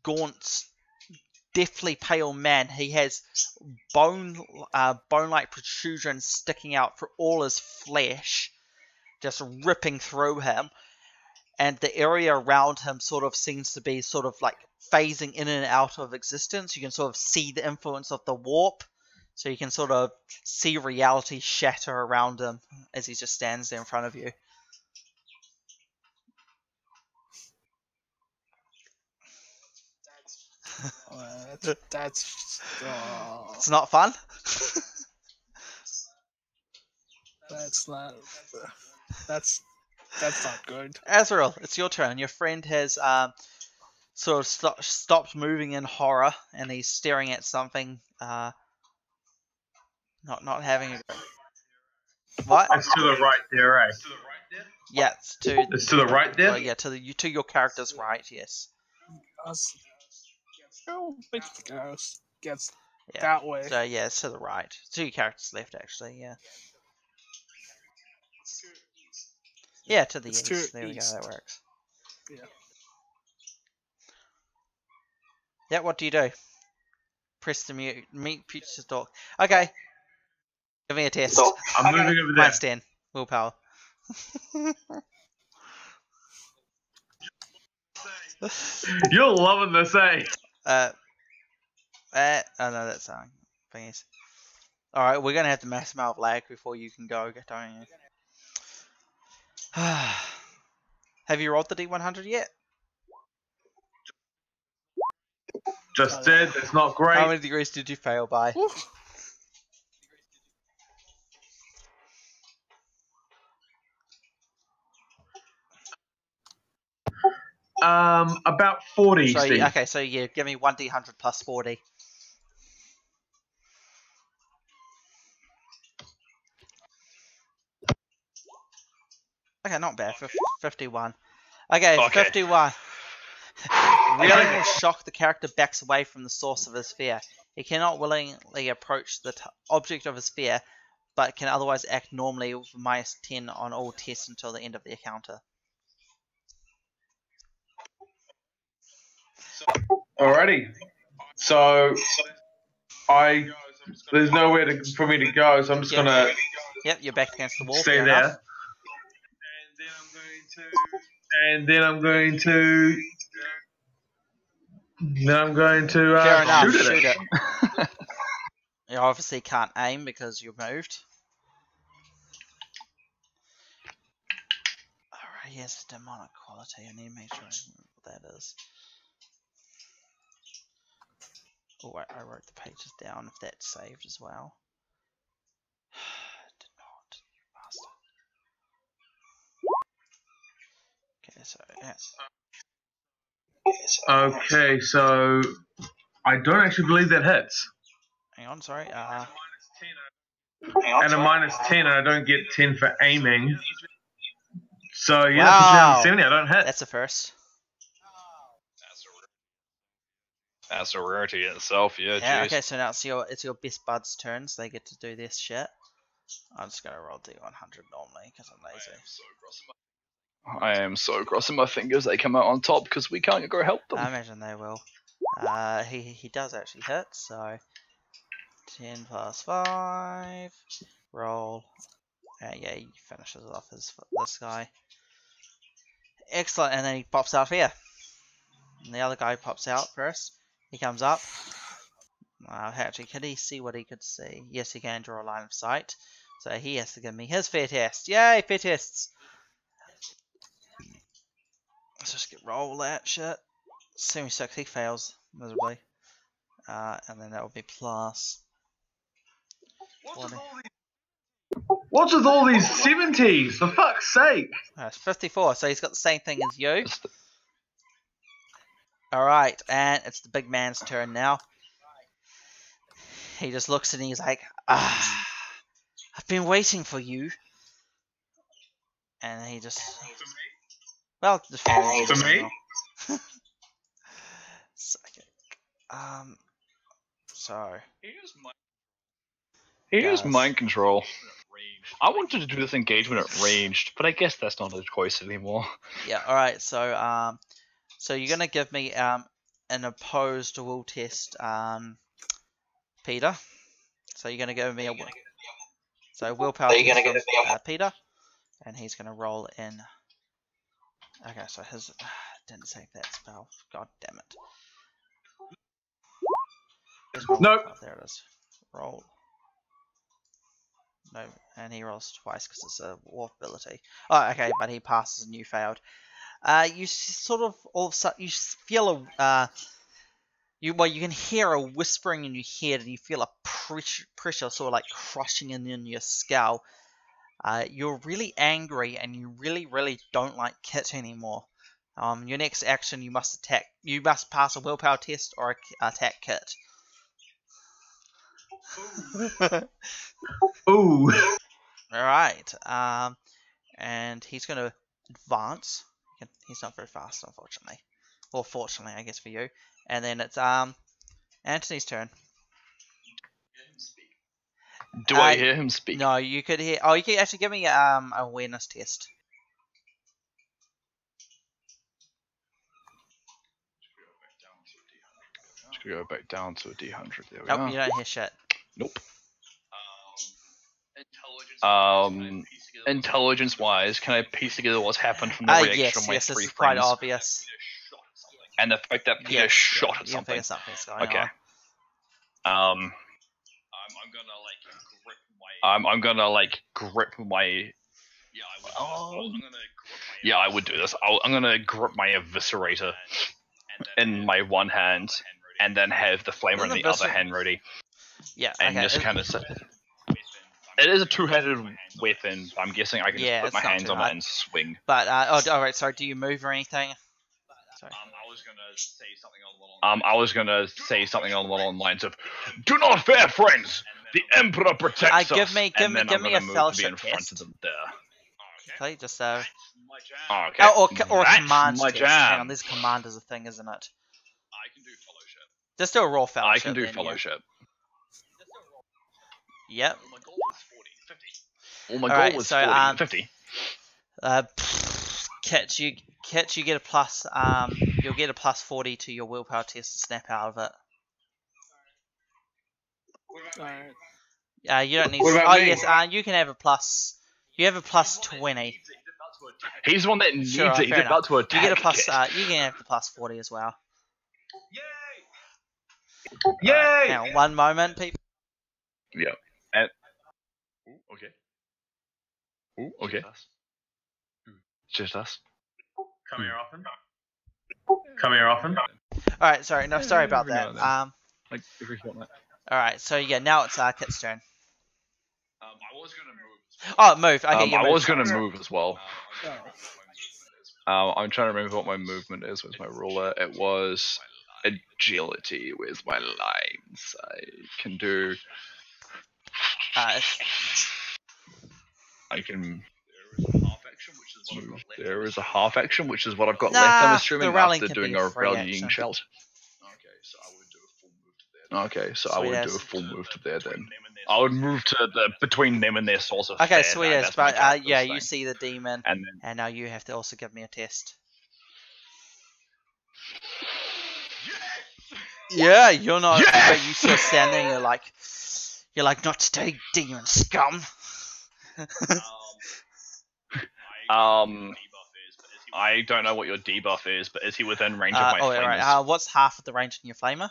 gaunt, deathly pale man. He has bone-like protrusions sticking out for all his flesh, just ripping through him. And the area around him sort of seems to be sort of like phasing in and out of existence. You can sort of see the influence of the warp. So you can sort of see reality shatter around him as he just stands there in front of you. That's It's not fun. that's not that's not good. Azrael, it's your turn. Your friend has sort of stopped moving in horror, and he's staring at something. Not having a what? It's to the right there, eh? Yeah, it's to the right there. yeah, to your character's right. Yes. Us. Oh, basically, gets Yeah. that way. So yeah, it's to the right. To your character's left, actually. Yeah. Yeah, to the It's east. to There we go. east. That works. Yeah. Yeah. What do you do? Press the mute to talk. Okay. Give me a test. I'm moving over there. Minus 10. Willpower. You're loving this, eh? Oh no, that's thingies. Alright, we're gonna have to max amount of lag before you can go, don't you? Have you rolled the D100 yet? Just did. It's not great. How many degrees did you fail by? About 40. So, Steve. okay, so yeah, give me 1D100 plus 40. Okay, not bad. 51. Okay, 51. Reeling will shock the character backs away from the source of his fear. He cannot willingly approach the object of his fear, but can otherwise act normally with minus 10 on all tests until the end of the encounter. Alrighty. So there's nowhere for me to go, so I'm just gonna Yep, you're back against the wall. stay fair there. enough. And then I'm going to Fair enough, shoot it. You obviously can't aim because you moved. Alright, yes, demonic quality. I need to make sure I remember what that is. Oh, I wrote the pages down if that's saved as well. Did not, you bastard. Okay, so yeah. Okay, so I don't actually believe that hits. Hang on, sorry. And a minus 10, and I don't get 10 for aiming. So yeah, Wow. puts me down to 70. I don't hit. That's a first. That's a rarity in itself, yeah, Yeah, jeez. okay, so now it's your best buds' turns. They get to do this shit. I'm just gonna roll D100 normally because I'm lazy. I am so crossing my fingers they come out on top because we can't go help them. I imagine they will. He does actually hit, so 10 plus 5. Roll. Yeah, he finishes off this guy. Excellent, and then he pops out here. And the other guy pops out first. He comes up. Actually, can he see what he could see? Yes, he can draw a line of sight. So he has to give me his fair test. Yay, fair tests! Let's just roll that shit. 76, he fails miserably. And then that will be plus 40. What's with all these 70s? For fuck's sake! It's 54, so he's got the same thing as you. Alright, and it's the big man's turn now. He just looks and he's like, I've been waiting for you. And he just... Well, just For me? Psychic. So... Here's Guys. mind control. I wanted to do this engagement at ranged, but I guess that's not a choice anymore. Yeah, alright, so so you're gonna give me an opposed will test Peter. So you're gonna give me a willpower test from Peter, and he's gonna roll in. Okay, so his didn't save that spell. God damn it. Nope. Oh, there it is. Roll. No, and he rolls twice because it's a warp ability. Oh, okay, but he passes and you failed. You sort of all of a sudden you feel You can hear a whispering in your head, and you feel a pressure sort of like crushing in your skull. You're really angry, and you really don't like Kit anymore. Your next action, you must attack. You must pass a willpower test or attack Kit. Ooh. All right. And he's going to advance. He's not very fast, unfortunately. Or fortunately, I guess for you. And then it's Anthony's turn. Do I hear him speak? No, you could hear. Oh, you could actually give me an awareness test. Just gonna go back down to a D100. There we Nope, are. you don't hear shit. Nope. Intelligence-wise, can I piece together what's happened from the reaction of my yes, three this is quite friends? obvious. And the fact that Peter shot at you can something. figure something's going Okay. on. I'm gonna like grip my. Yeah, I would do this. I'm gonna grip my eviscerator in my one hand, and then have the flamer in the other hand ready. Yeah, and okay. just kind of. It is a two-handed weapon. I'm guessing I can just put my hands on it and swing. But alright. Sorry. Do you move or anything? Sorry. I was gonna say something along the lines of, "Do not fear, friends. The Emperor protects us." Give me a fellowship in front of them there. Okay, just Okay. or That's command my test. jam. Hang on, this command is a thing, isn't it? I can do fellowship. Just do a raw fellowship. I can do then, fellowship. Yeah. Yep. My goal was 40, 50. Well, my goal was 40, 50. Kit, you get a plus. You'll get a plus 40 to your willpower test to snap out of it. Alright. You don't need. What about me? Yes. You can have a plus. You have a plus 20. He's the one that needs Sure, it. He's fair about to attack. You get a plus. Kit. You can have the plus 40 as well. Yay! Hang on, one moment, people. Yeah. And okay. Ooh, okay. Just us. Come here often. Come here often. All right. Sorry. No. Sorry about that. Like every fortnight. All right. So yeah, now it's Kit's turn. I was gonna move. Oh, move. Okay. you I move. was gonna move as well. Oh. I'm trying to remember what my movement is with my ruler. It was agility with my lines. I can do. I can. There is a half action, which is what I've got left. I'm assuming after doing a rallying shout. Okay, so I would do a full move to there then. I would move to between them and their source of. Okay, fare, sweet that's as. my But character's yeah, thing. you see the demon, And then and now you have to also give me a test. Yeah, you're not. Yes! But you still standing. You're like, not today, demon scum. I don't know what your debuff is, but is he within range of my flamers? Right. What's half of the range in your flamer?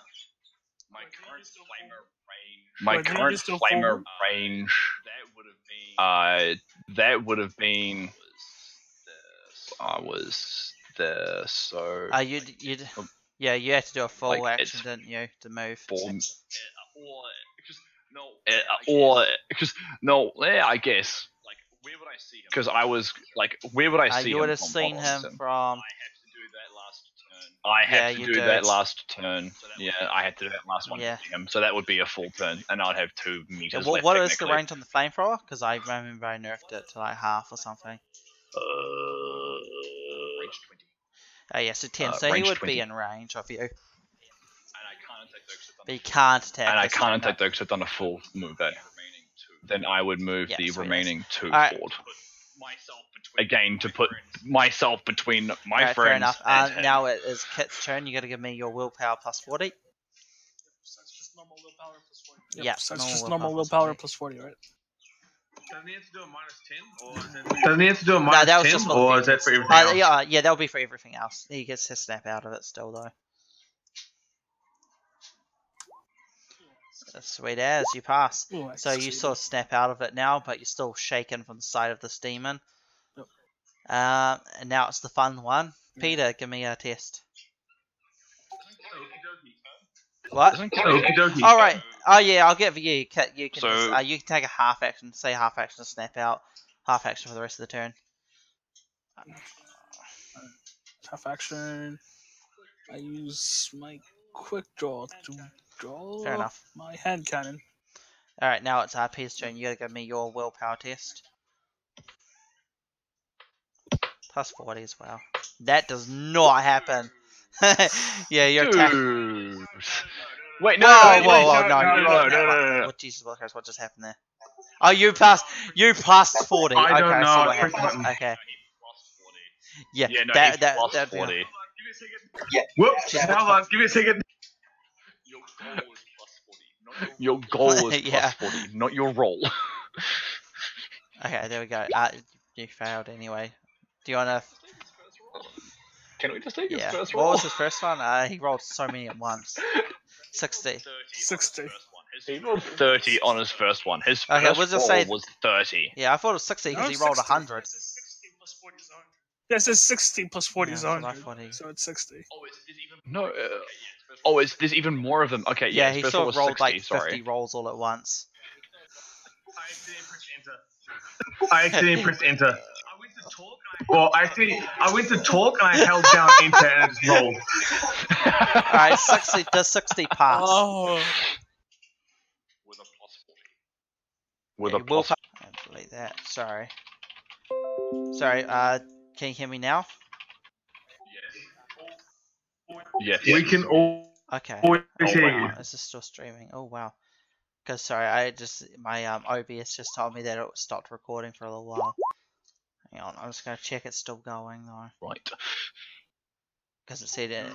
My current flamer range. My Wait, didn't current you still flamer fall? range. That would have been. I was there, so Yeah, you had to do a full Like, action, it's didn't you, to move? I guess. Like, where would I see him? Because I was like, where would I see him? You would have from? seen him from. I had you to do did. that last turn. Yeah, I had to do that last one Yeah. to see him. So that would be a full turn, and I'd have 2 meters What left. is the technically. range on the flamethrower? Because I remember I nerfed it to like half or something. Range 20. Oh yeah, so 10. So he range would 20. be in range of you. And I can't attack those But he can't attack. And I this can't thing, attack those because I've done a full move there. Then I would move Yeah, the sweet remaining 2 Alright. forward. Myself between Again, to put myself between my Alright, friends fair enough. and him. Now it is Kit's turn. You got to give me your willpower plus 40. So it's just normal willpower plus 40. Yeah, So it's normal just willpower normal plus willpower 40. plus 40, right? Doesn't he have to do a minus 10? Or doesn't he have to do a No, minus that was 10? just for the Or is that things. for everything else? Yeah, that'll be for everything else. He gets to snap out of it still though. Sweet as you pass. Ooh, I So you succeeded. sort of snap out of it now, but you're still shaken from the sight of this demon. Yep. And now it's the fun one. Peter, give me a test. What? Doesn't Okie dokie. All right. Oh yeah, I'll give you. You can So- just, you can take a half action. Say half action, snap out. Half action for the rest of the turn. Half action. I use my quick draw to draw Fair enough. my hand cannon. All right, now it's RP's turn. You gotta give me your willpower test. Plus 40 as well. That does not happen. Yeah, your attack. Dude. Wait, no, Whoa, no, whoa, wait, whoa! no, No, no, you no, rolled no, no, no, no. What Jesus Christ? What just happened there? Oh, you passed 40. I Okay, don't I know, see I what pressed the happened. button. Okay. Yeah, Yeah, no, that he's that plus that'd be 40. Whoops, hold on, give me a second. Your goal is plus Yeah. 40, not your roll. Okay, there we go. You failed anyway. Do you wanna? Can we just take his Yeah. first What roll? was his first one? He rolled so many at once. 60. 60. He rolled 30 on his first one. His Okay, first we'll just roll say- was 30. Yeah, I thought it was 60 because No, he rolled 60. 100. Yeah, it says 60 plus 40 is Yeah, so like 100. 40. So it's 60. No. There's even more of them. Okay, Yeah, his he first sort roll of was rolled 60, like 50 sorry. rolls all at once. I accidentally pressed enter. Well, I went to talk and I held down enter and it just rolled. Alright, 60 does 60 pass. Oh. With Yeah, a plus. delete that. Sorry. Sorry, can you hear me now? Yes. We can all Okay. always Oh, hear wow. you. Is this still streaming? Oh wow. Cause sorry, I just my OBS just told me that it stopped recording for a little while. Hang on, I'm just gonna check it's still going though, Right. because it said it.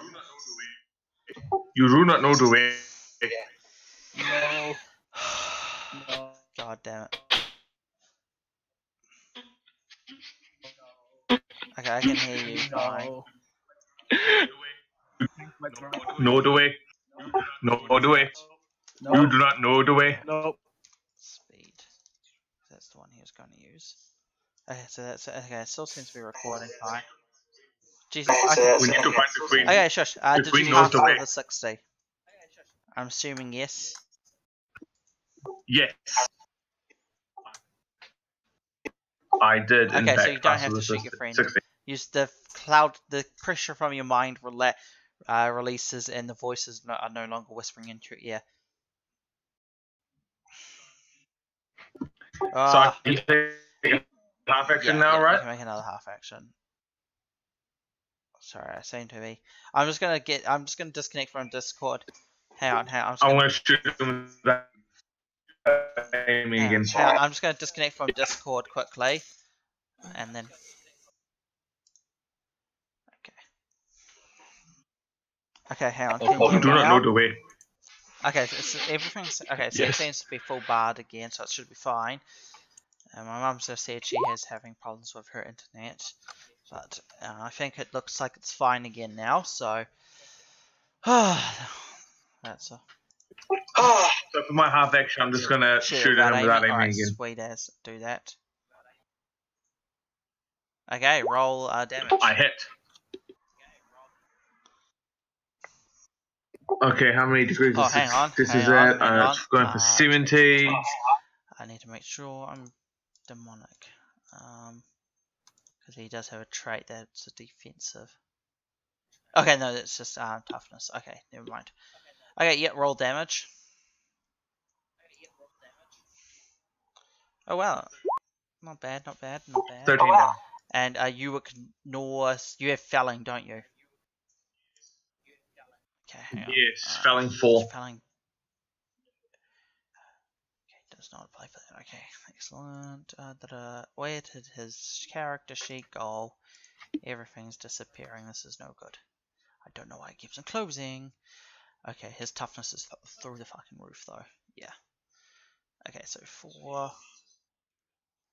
You do not know the way. No. No. God damn it. Okay, I can hear you fine. No. My throat. Know the way. Know the way. You Nope. do not know the way. Nope. Speed. That's the one he was going to use. Okay, so that's okay. It still seems to be recording fine. Jesus. Okay. We need to find the queen. Okay, shush. Did Queen you knows pass the all way. the 60? I'm assuming yes. Yes. I did. in Okay, so fact, you don't pass have the to shoot your friend. 60. Use the pressure from your mind releases, and the voices are no longer whispering into your ear. So I can take a half action now, You right? can make another half action. Sorry, I seem to be. I'm just gonna disconnect from Discord. Hang on. I'm just I gonna, want to shoot him that aiming again. hang on, I'm just gonna disconnect from Discord quickly, and then. Okay, hang on. Can you hear You me do not now? know the way. Okay, so everything's okay. So it Yes. seems to be full barred again, so it should be fine. My mum's just said she is having problems with her internet, but I think it looks like it's fine again now. So that's a So for my half action, I'm just gonna shoot at him without aiming Alright, again. sweet as do that. Okay, roll damage. I hit. Okay, how many degrees Oh, is hang on, this? hang Is on, at hang on. going for 70. I need to make sure I'm demonic, because he does have a trait that's a defensive. Okay, no, that's just toughness. Okay, never mind. Okay, yeah, roll damage. Oh wow, not bad. 13 down. And you ignore. You have felling, don't you? Okay, hang on. Yes, felling 4. Felling. Okay, does not apply for that. Okay, excellent. Where did his character sheet go? Everything's disappearing. This is no good. I don't know why it keeps on closing. Okay, his toughness is through the fucking roof, though. Yeah. Okay, so 4.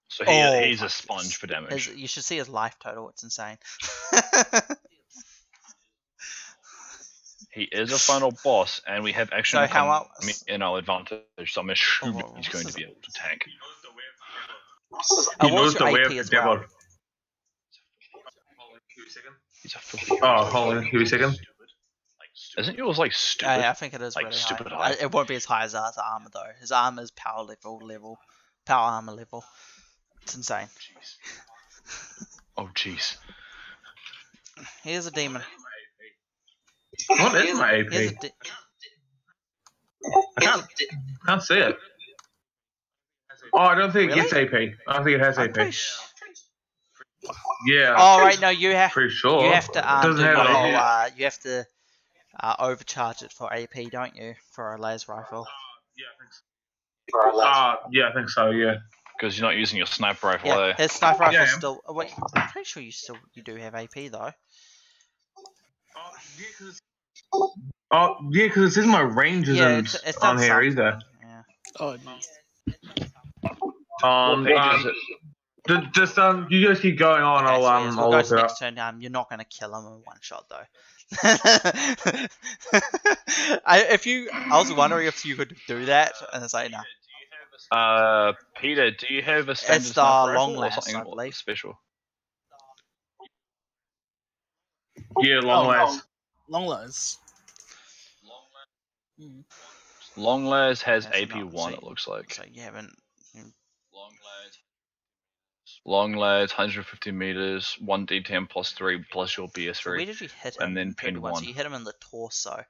So Oh, he's a fuck sponge this. for damage. You should see his life total. It's insane. He is a final boss, and we have action So how in our advantage, so I'm assuming Oh, he's going to be able to tank. He what's knows your the way AP of the as well? devil. He's a filthy Oh, hold on, give me a second. Isn't yours like stupid? Yeah, I think it is Like, really stupid high. high. It won't be as high as his armor though. His armor is power armor level. It's insane. Oh jeez. Here's a demon. What is my AP? Here's a I can't see it. Oh, I don't think Really? it gets AP. I don't think it has I'm AP. pretty Yeah. Oh right, no, you have Pretty sure. you have to Doesn't do have the it whole here. you have to overcharge it for AP, don't you, for a laser rifle? Yeah, I think so. Yeah. Because you're not using your sniper rifle, Yeah, eh? his sniper rifle Yeah. still. Oh, wait, I'm pretty sure you do have AP though. Oh, yeah, because it's in my range Yeah, isn't it's on done here something. either. Yeah. Oh, geez. What page is it? Just you guys keep going on. Okay, so I'll yes, I'll we'll go look to it the up. next turn. You're not going to kill him in one shot though. I was wondering if you could do that, and it's like no. Peter, do you have a standard It's the sniper long rifle or last, something I believe. special? Yeah, long last. Long lives. Hmm. Long Las has Okay, so AP1, so- it looks like. So you haven't. Long Las, 150 meters, 1d10 plus 3 plus your So where BS3. did you hit him? And then in pin 31? So 1. you hit him in the torso.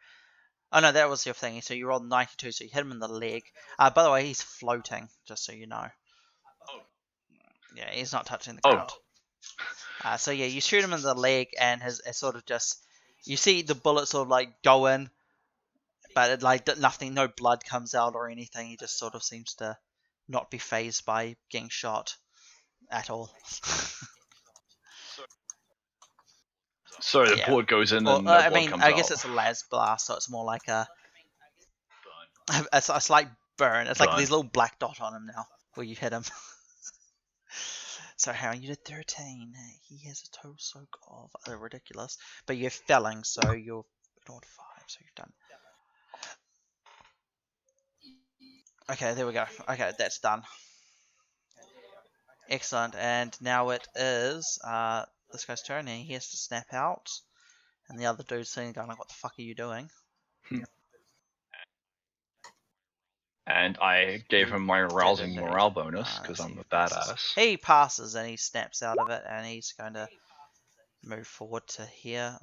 Oh no, that was your thing. So you rolled 92, so you hit him in the leg. By the way, he's floating, just so you know. Yeah, he's not touching the Oh. ground. So yeah, you shoot him in the leg, and it sort of just, you see the bullet sort of like go in, but it like nothing, no blood comes out or anything. He just sort of seems to not be phased by getting shot at all. So the Yeah. bullet goes in Well, and no I blood mean, comes I out. guess it's a las blast, so it's more like a slight burn. It's like Burn. these little black dot on him now, where you hit him. So how you did 13? He has a total soak of ridiculous, but you're felling, so you're not 5, so you've done. Okay, there we go. Okay, that's done. Excellent, and now it is this guy's turn, and he has to snap out, and the other dude's sitting going like, "What the fuck are you doing?" And I gave him my rousing morale bonus because let's I'm see a if he passes. badass. He passes and he snaps out of it, and he's going to move forward to here.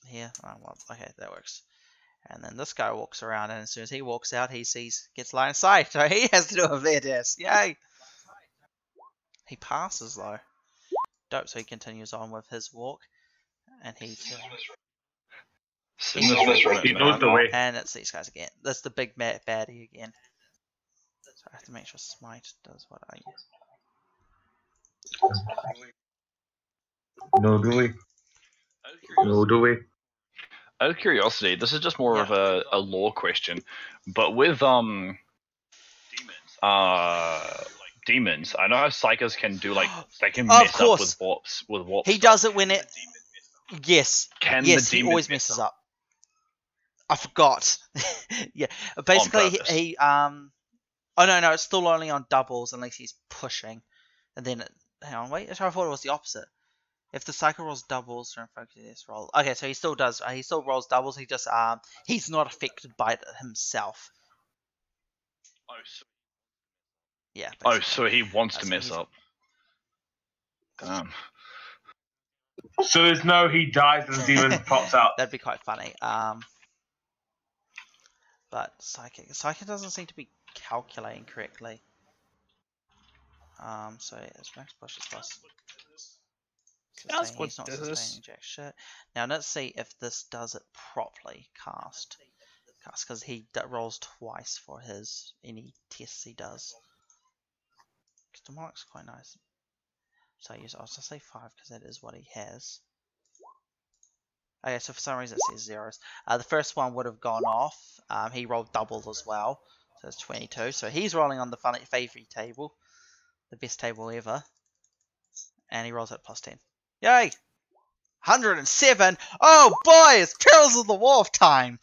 Here. Oh, well, okay, that works. And then this guy walks around, and as soon as he walks out, he gets line of sight. So he has to do a fair test. Yay! He passes though. Dope. So he continues on with his walk, and he He knows the way. and it's these guys again. That's the big baddie again. So I have to make sure smite does what I use. No, do we? No, do we? Out of curiosity, this is just more of a lore question, but with demons, I know how psychers can do like they can Of mess up course. with warp. He does it when it. Yes. Can Yes, the he demon always mess messes up. I forgot. Yeah. Basically, he Oh no, it's still only on doubles unless he's pushing, and then hang on, wait. I thought it was the opposite. If the cycle rolls doubles from focus roll, okay, so he still does. He still rolls doubles. He just he's not affected by it himself. Yeah. Oh, Basically. so he wants to So mess he's- up. Damn. So there's no he dies and the demon pops out. That'd be quite funny. But psychic doesn't seem to be calculating correctly. So it's max push is plus. That's Sustain, what he's not this sustaining is. jack shit. Now let's see if this does it properly. Cast, because he rolls twice for any tests he does. Because Demonic's quite nice. So I'll just say 5 because that is what he has. Okay, so for some reason it says zeros. The first one would have gone off. He rolled double as well, so it's 22. So he's rolling on the favoury table, the best table ever, and he rolls at plus 10. Yay! 107. Oh boy, it's Perils of the Wharf time.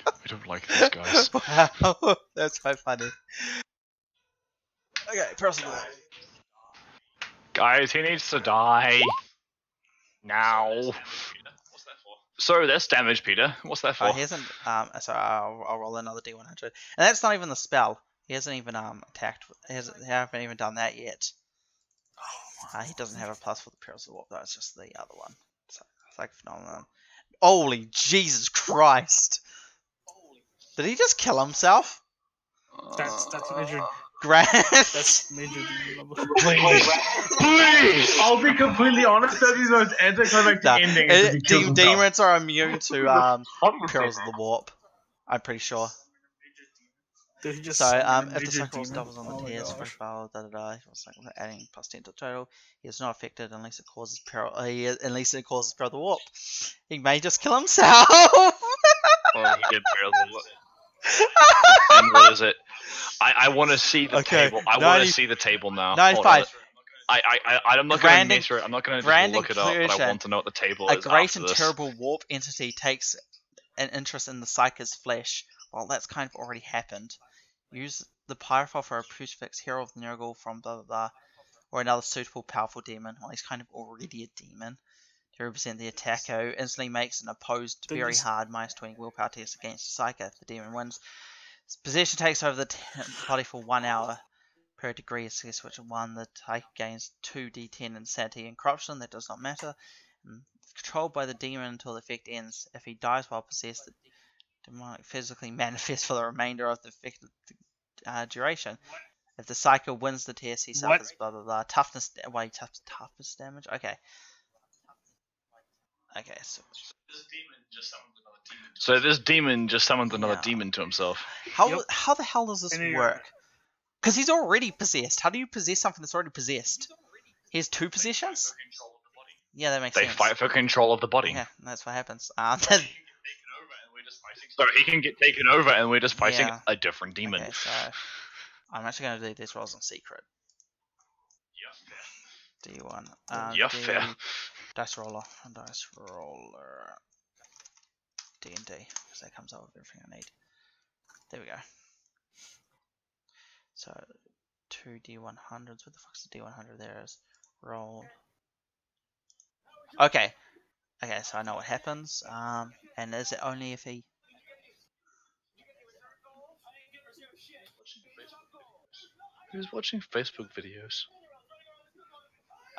We don't like these guys. Wow, that's so funny. Okay, Perils of the Wharf. Guys, he needs to die. Now. What's that for? So that's damage, Peter. What's that for? He hasn't. So I'll roll another D100, and that's not even the spell. He hasn't even attacked. He haven't even done that yet. He doesn't have a plus for the Perils of the Warp, though. It's just the other one. So it's like phenomenon. Holy Jesus Christ! Did he just kill himself? That's major. Grand. That's major demon level. Please. Please. I'll be completely honest. That is the most anticlimactic ending. is if he kills himself. Demons are immune to Perils of the Warp. I'm pretty sure. Did he just So, summon a if the major cycle rolls demon? doubles on Oh the my tears, gosh. profile, adding plus 10 to the total, he is not affected unless it causes peril. Unless it causes peril of the warp. He may just kill himself. Well, he did Perils of the Warp. And what is it? I want to see the Okay, table. I 90 want to see the table now. 95. I'm not going to Grand measure it. I'm not going to grand just look it up, but I inclusion. want to know what the table A is great after and this. terrible warp entity takes an interest in the Psyker's flesh. Well, that's kind of already happened. Use the Pyrophile for a crucifix, Hero of the Nurgle from blah blah blah, or another suitable powerful demon. Well, he's kind of already a demon. To represent the attack, who instantly makes an opposed Then very just- hard -20 willpower test against the Psyker. The demon wins. His possession takes over the body for 1 hour. Per degree of success which 1, the Psyker gains 2d10 insanity and corruption. That does not matter. Controlled by the demon until the effect ends. If he dies while possessed, the demonic physically manifests for the remainder of the effective duration. If the Psyker wins the test, he What? suffers blah blah blah. Toughness, toughness damage. Okay. Okay, so So this demon just summoned another Yeah. demon to himself. how Yep. how the hell does this And work? Because he's already possessed. How do you possess something that's already possessed? He has 2 possessions? Yeah, that makes They sense. fight for control of the body. Yeah, that's what happens. So he can get taken over and we're just fighting Yeah. a different demon. Okay, so I'm actually going to do these rolls in secret. D1. Yeah, D- fair. Dice roller. D&D. Because that comes out with everything I need. There we go. So, 2 D100s. What the fuck's the D100 there is? Roll. Okay. Okay, so I know what happens. And is it only if he... Who's watching Facebook videos?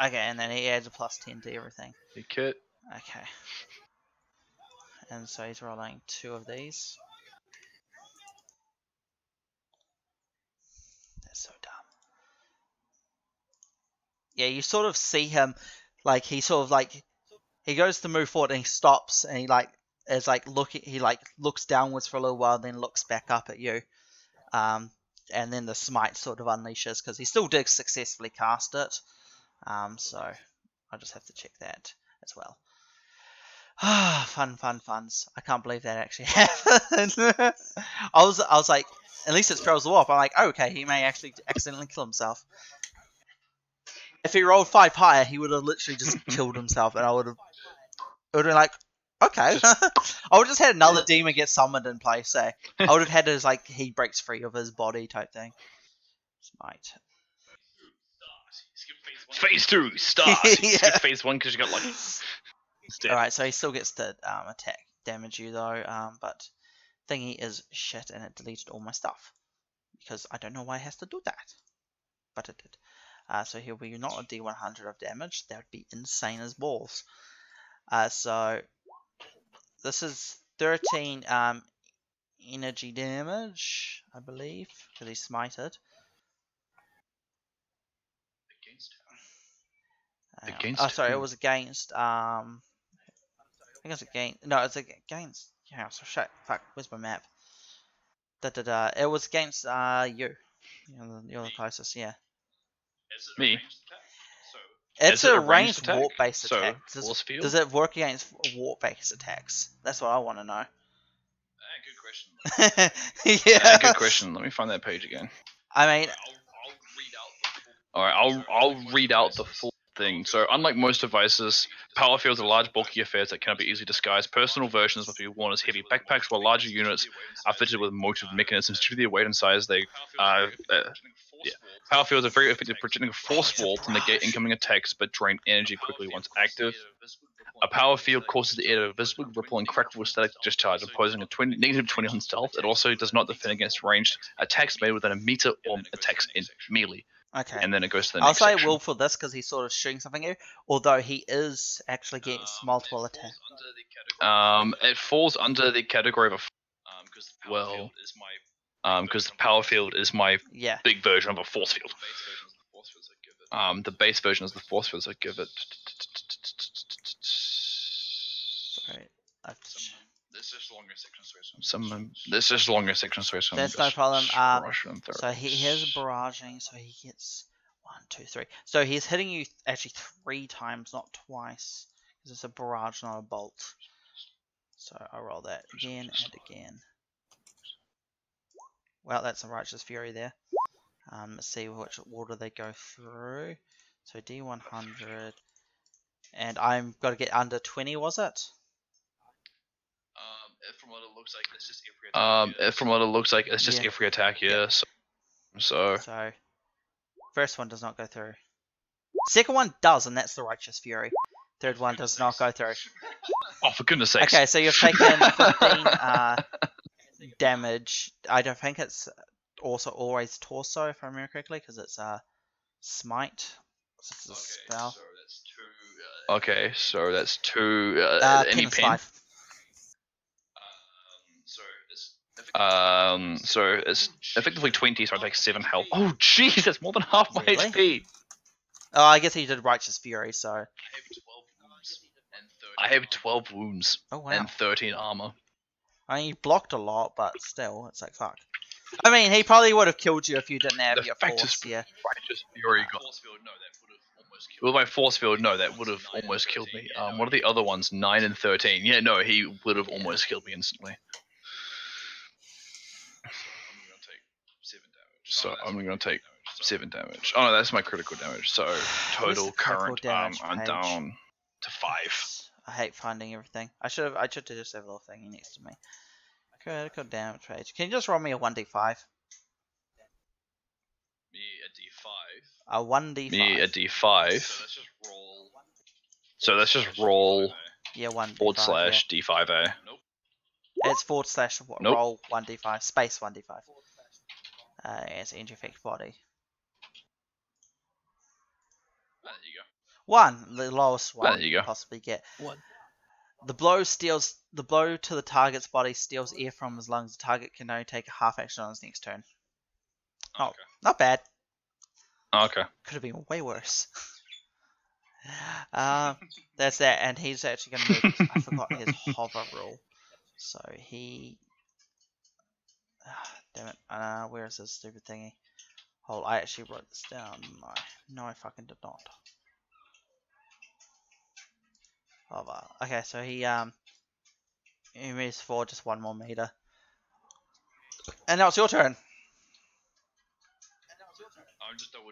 Okay, and then he adds a plus 10 to everything. Hey, kid. Okay. And so he's rolling 2 of these. That's so dumb. Yeah, you sort of see him, like, he sort of, like, he goes to move forward and he stops and he, like, is, like, looks downwards for a little while, then looks back up at you. And then the smite sort of unleashes, because he still did successfully cast it. So I'll just have to check that as well. Funs. I can't believe that actually happened. I was like, at least it's Perils of the Warp. I'm like, oh, okay, he may actually accidentally kill himself. If he rolled 5 higher, he would have literally just killed himself, and it would have been like, okay. I would have just had another demon get summoned in place. Say, I would have had his, like, he breaks free of his body type thing. Smite. Phase 2, stars. You Yeah. skip phase 1 because you got lucky. Alright, so he still gets to attack damage you though, but thingy is shit and it deleted all my stuff. Because I don't know why it has to do that. But it did. So here we not a D100 of damage, that would be insane as balls. So this is 13 energy damage, I believe, because he smited. Against oh, sorry, who? it was against. I think it's against. No, it's against. Yeah, so shit. Fuck. Where's my map? It was against you. You're the closest. Yeah. Me? It's Is it a a ranged ranged attack? warp-based So, attack. force field? Does it work against warp-based attacks? That's what I want to know. Good question. Yeah. Good question. Let me find that page again. I mean, Alright, I'll read out the full thing. So, unlike most devices, power fields are large, bulky affairs that cannot be easily disguised. Personal versions must be worn as heavy backpacks, while larger units are fitted with motive mechanisms. Due to their weight and size, they Power fields are very effective at projecting a force wall to negate incoming attacks, but drain energy quickly once active. A power field causes the air to visibly ripple and crackle with static discharge, imposing a negative 20 on stealth. It also does not defend against ranged attacks made within a meter or attacks in melee. Okay. And then it goes to the I'll next say section. Will for this because he's sort of shooting something here, although he is actually getting multiple attacks. It falls under the category of because the power field is my Yeah. big version of a force field. The base version is the force fields I give it. Sorry. There's just longer sections to it. That's no problem. So he has a barraging, so he gets 1, 2, 3. So he's hitting you actually 3 times, not twice, because it's a barrage, not a bolt. So I'll roll that again and again. Well, that's a Righteous Fury there. Let's see which order they go through. So D100, and I'm got to get under 20. Was it? From what it looks like, it's just every attack. From what it looks like, it's just every attack. Yeah. So. First one does not go through. Second one does, and that's the Righteous Fury. Third one does not go through. Oh, for goodness sakes. Okay, so you've taken 15 damage. I don't think it's also always torso, if I remember correctly, because it's smite. So it's a spell. Okay, so that's 2. Any pain? 5. So it's effectively 20, so I take 7 health. Oh, jeez, that's more than half my Really? HP. Oh, I guess he did Righteous Fury, so. I have 12 wounds Oh, wow. and 13 armor. I mean, you blocked a lot, but still, it's like, fuck. I mean, he probably would have killed you if you didn't have your force, yeah. Righteous Fury got. With my force field, no, that would have almost killed me. What are the other ones? 9 and 13. Yeah, no, he would have almost killed me instantly. So I'm going to take 7 damage. Oh no, that's my critical damage. So total current, damage I'm page? down to 5. I hate finding everything. I should just have a little thingy next to me. Critical damage page. Can you just roll me a 1d5? Me a D5. A 1d5. Me a D5. So let's just roll. Yeah, 1 / D5A. Nope. It's / roll 1d5 space 1d5. It's inch effect body. There you go. 1, the lowest one There you you go. can possibly get. 1. The blow to the target's body steals air from his lungs. The target can only take a half action on his next turn. Oh, Okay. not bad. Okay. Could have been way worse. That's that, and he's actually going to move. I forgot his hover rule. So he. Damn it. Where is this stupid thingy? Hold, I actually wrote this down. No, I fucking did not. Hover. Okay, so he moves forward just 1 more meter. And now it's your turn. I'm just double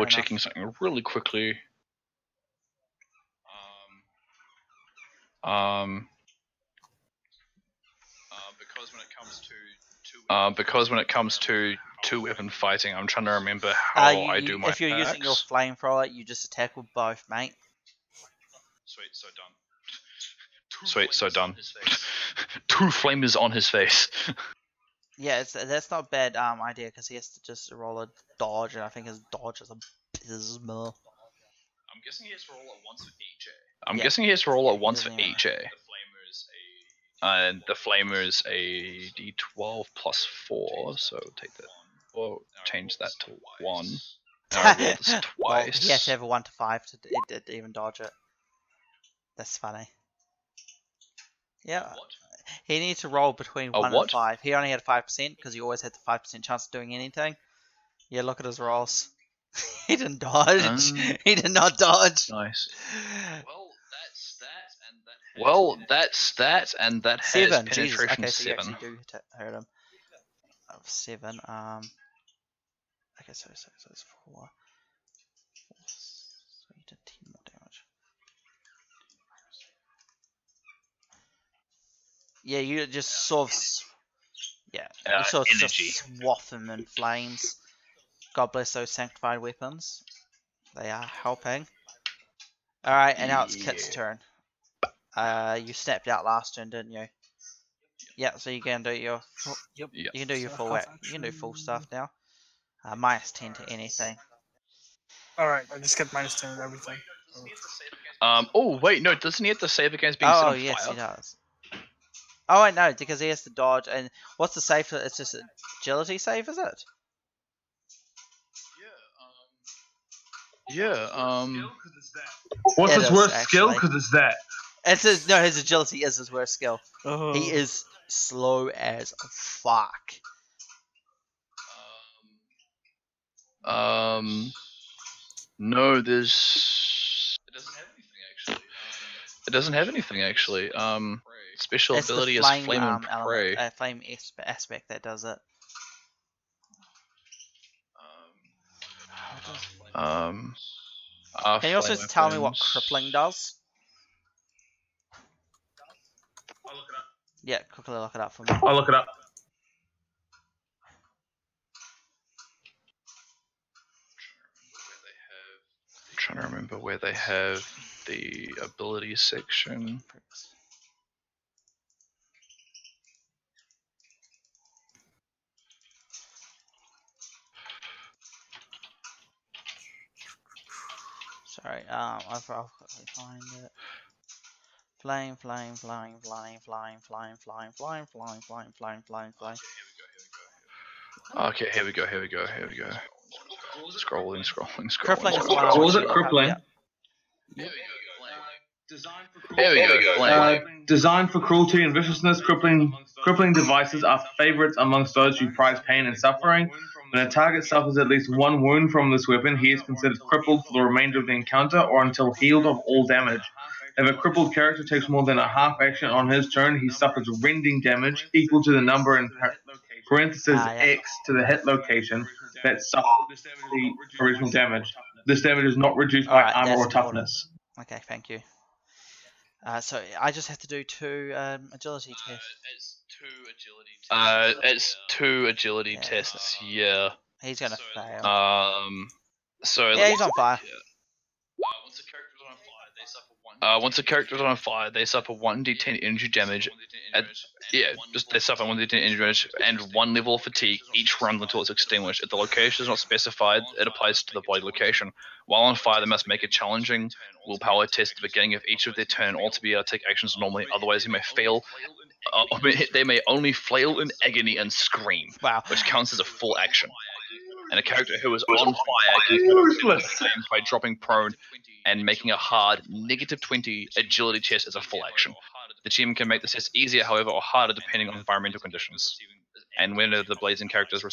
checking something really quickly. Because when it comes to 2-weapon fighting, I'm trying to remember how I do my if you're using your flamethrower, you just attack with both, mate. Sweet, so done. 2 flamers on his face. Yeah, that's not a bad idea because he has to just roll a dodge, and I think his dodge is abysmal. I'm guessing he has to roll it once for each A. Guessing he has to roll it once for each A. And the flamer's a D12 plus 4, so take that. Or change that to 1. And I rolled this twice. Well, he has to have a 1 to 5 to even dodge it. That's funny. Yeah. What? He needs to roll between 1 and 5. He only had 5% because he always had the 5% chance of doing anything. Yeah, look at his rolls. He didn't dodge. He did not dodge. Nice. That's that, and that has 7. penetration Jesus. Okay, so 7. you actually do hurt him. 7. Okay, so it's 4. So you did 10 more damage. Yeah, you just sort of, you sort of energy. just swath him in flames. God bless those sanctified weapons. They are helping. All right, and now it's Kit's turn. You snapped out last turn, didn't you? Yeah. So you can do your Yep. Yeah. you can do your So full half you can do full action. stuff now. -10 to anything. Alright, I just get -10 and everything. Oh wait, no. Doesn't he have to save against being set Oh on yes, fire? he does. Oh wait, no, because he has to dodge. And what's the save? It's just an agility save, is it? Yeah. What's It his is, worst skill? actually. Because it's that. It's his agility is his worst skill. Oh. He is slow as fuck. No, there's. It doesn't have anything actually. Special It's the ability is flame flame and element, prey. flame aspect that does it. Um. Can you also flame tell me what weapons. crippling does? I'll look it up. Yeah, quickly look it up for me. I'll look it up. Trying to remember where they have the ability section. Sorry, I'll quickly find it. Flame. Okay, here we go. Scrolling. Crippling is the one I What want was you it? to look up. Crippling? Yeah. Here we go. Designed for cruelty and viciousness, crippling devices are favorites amongst those who prize pain and suffering. When a target suffers at least one wound from this weapon, he is considered crippled for the remainder of the encounter or until healed of all damage. If a crippled character takes more than a half action on his turn, he suffers rending damage equal to the number in parentheses X to the hit location that suffered the original damage. This damage is not reduced by Alright, armor that's or important. toughness. Okay, thank you. So I just have to do 2 agility tests. It's 2 agility Yeah. tests. Yeah. He's gonna fail. So Yeah, he's on fire. Once a character is on fire, they suffer 1d10 energy damage. They suffer 1d10 energy damage and 1 level of fatigue each round until it's extinguished. If the location is not specified, it applies to the body location. While on fire, they must make a challenging willpower test at the beginning of each of their turn, or to be able to take actions normally. Otherwise, they may fail. They may only flail in agony and scream, Wow. which counts as a full action. And a character who is on fire can by dropping prone and making a hard -20 agility test as a full action. The GM can make the test easier, however, or harder depending on environmental conditions, and whether the blazing character is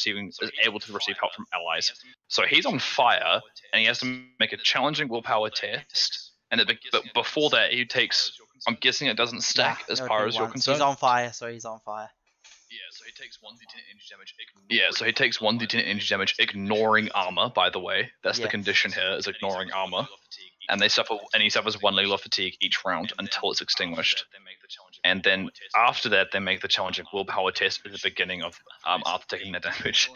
able to receive help from allies. So he's on fire, and he has to make a challenging willpower test. And but before that, he takes. I'm guessing it doesn't stack as far as you're concerned. He's on fire, so he's on fire. Yeah, so he takes 1d10 energy damage. So he takes 1d10 energy damage, ignoring armor. By the way, that's the condition here: is ignoring armor. And he suffers 1 level of fatigue each round until it's extinguished. And then after that, they make the challenging willpower test at the beginning of after taking the damage.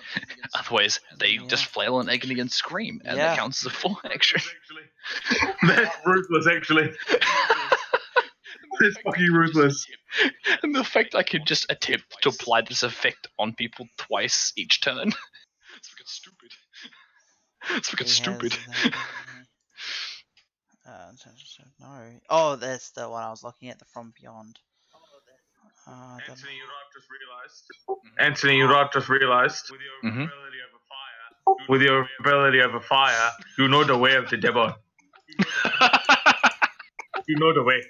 Otherwise, they just flail in agony and scream, and that counts as a full action. That's ruthless, actually. That's fucking ruthless. And the fact I could just attempt to apply this effect on people twice each turn. It's fucking stupid. It's fucking stupid. No. Oh, that's the one I was looking at, the From Beyond. Anthony, you just realized. With your ability over fire, you know the way of the devil. You know the way.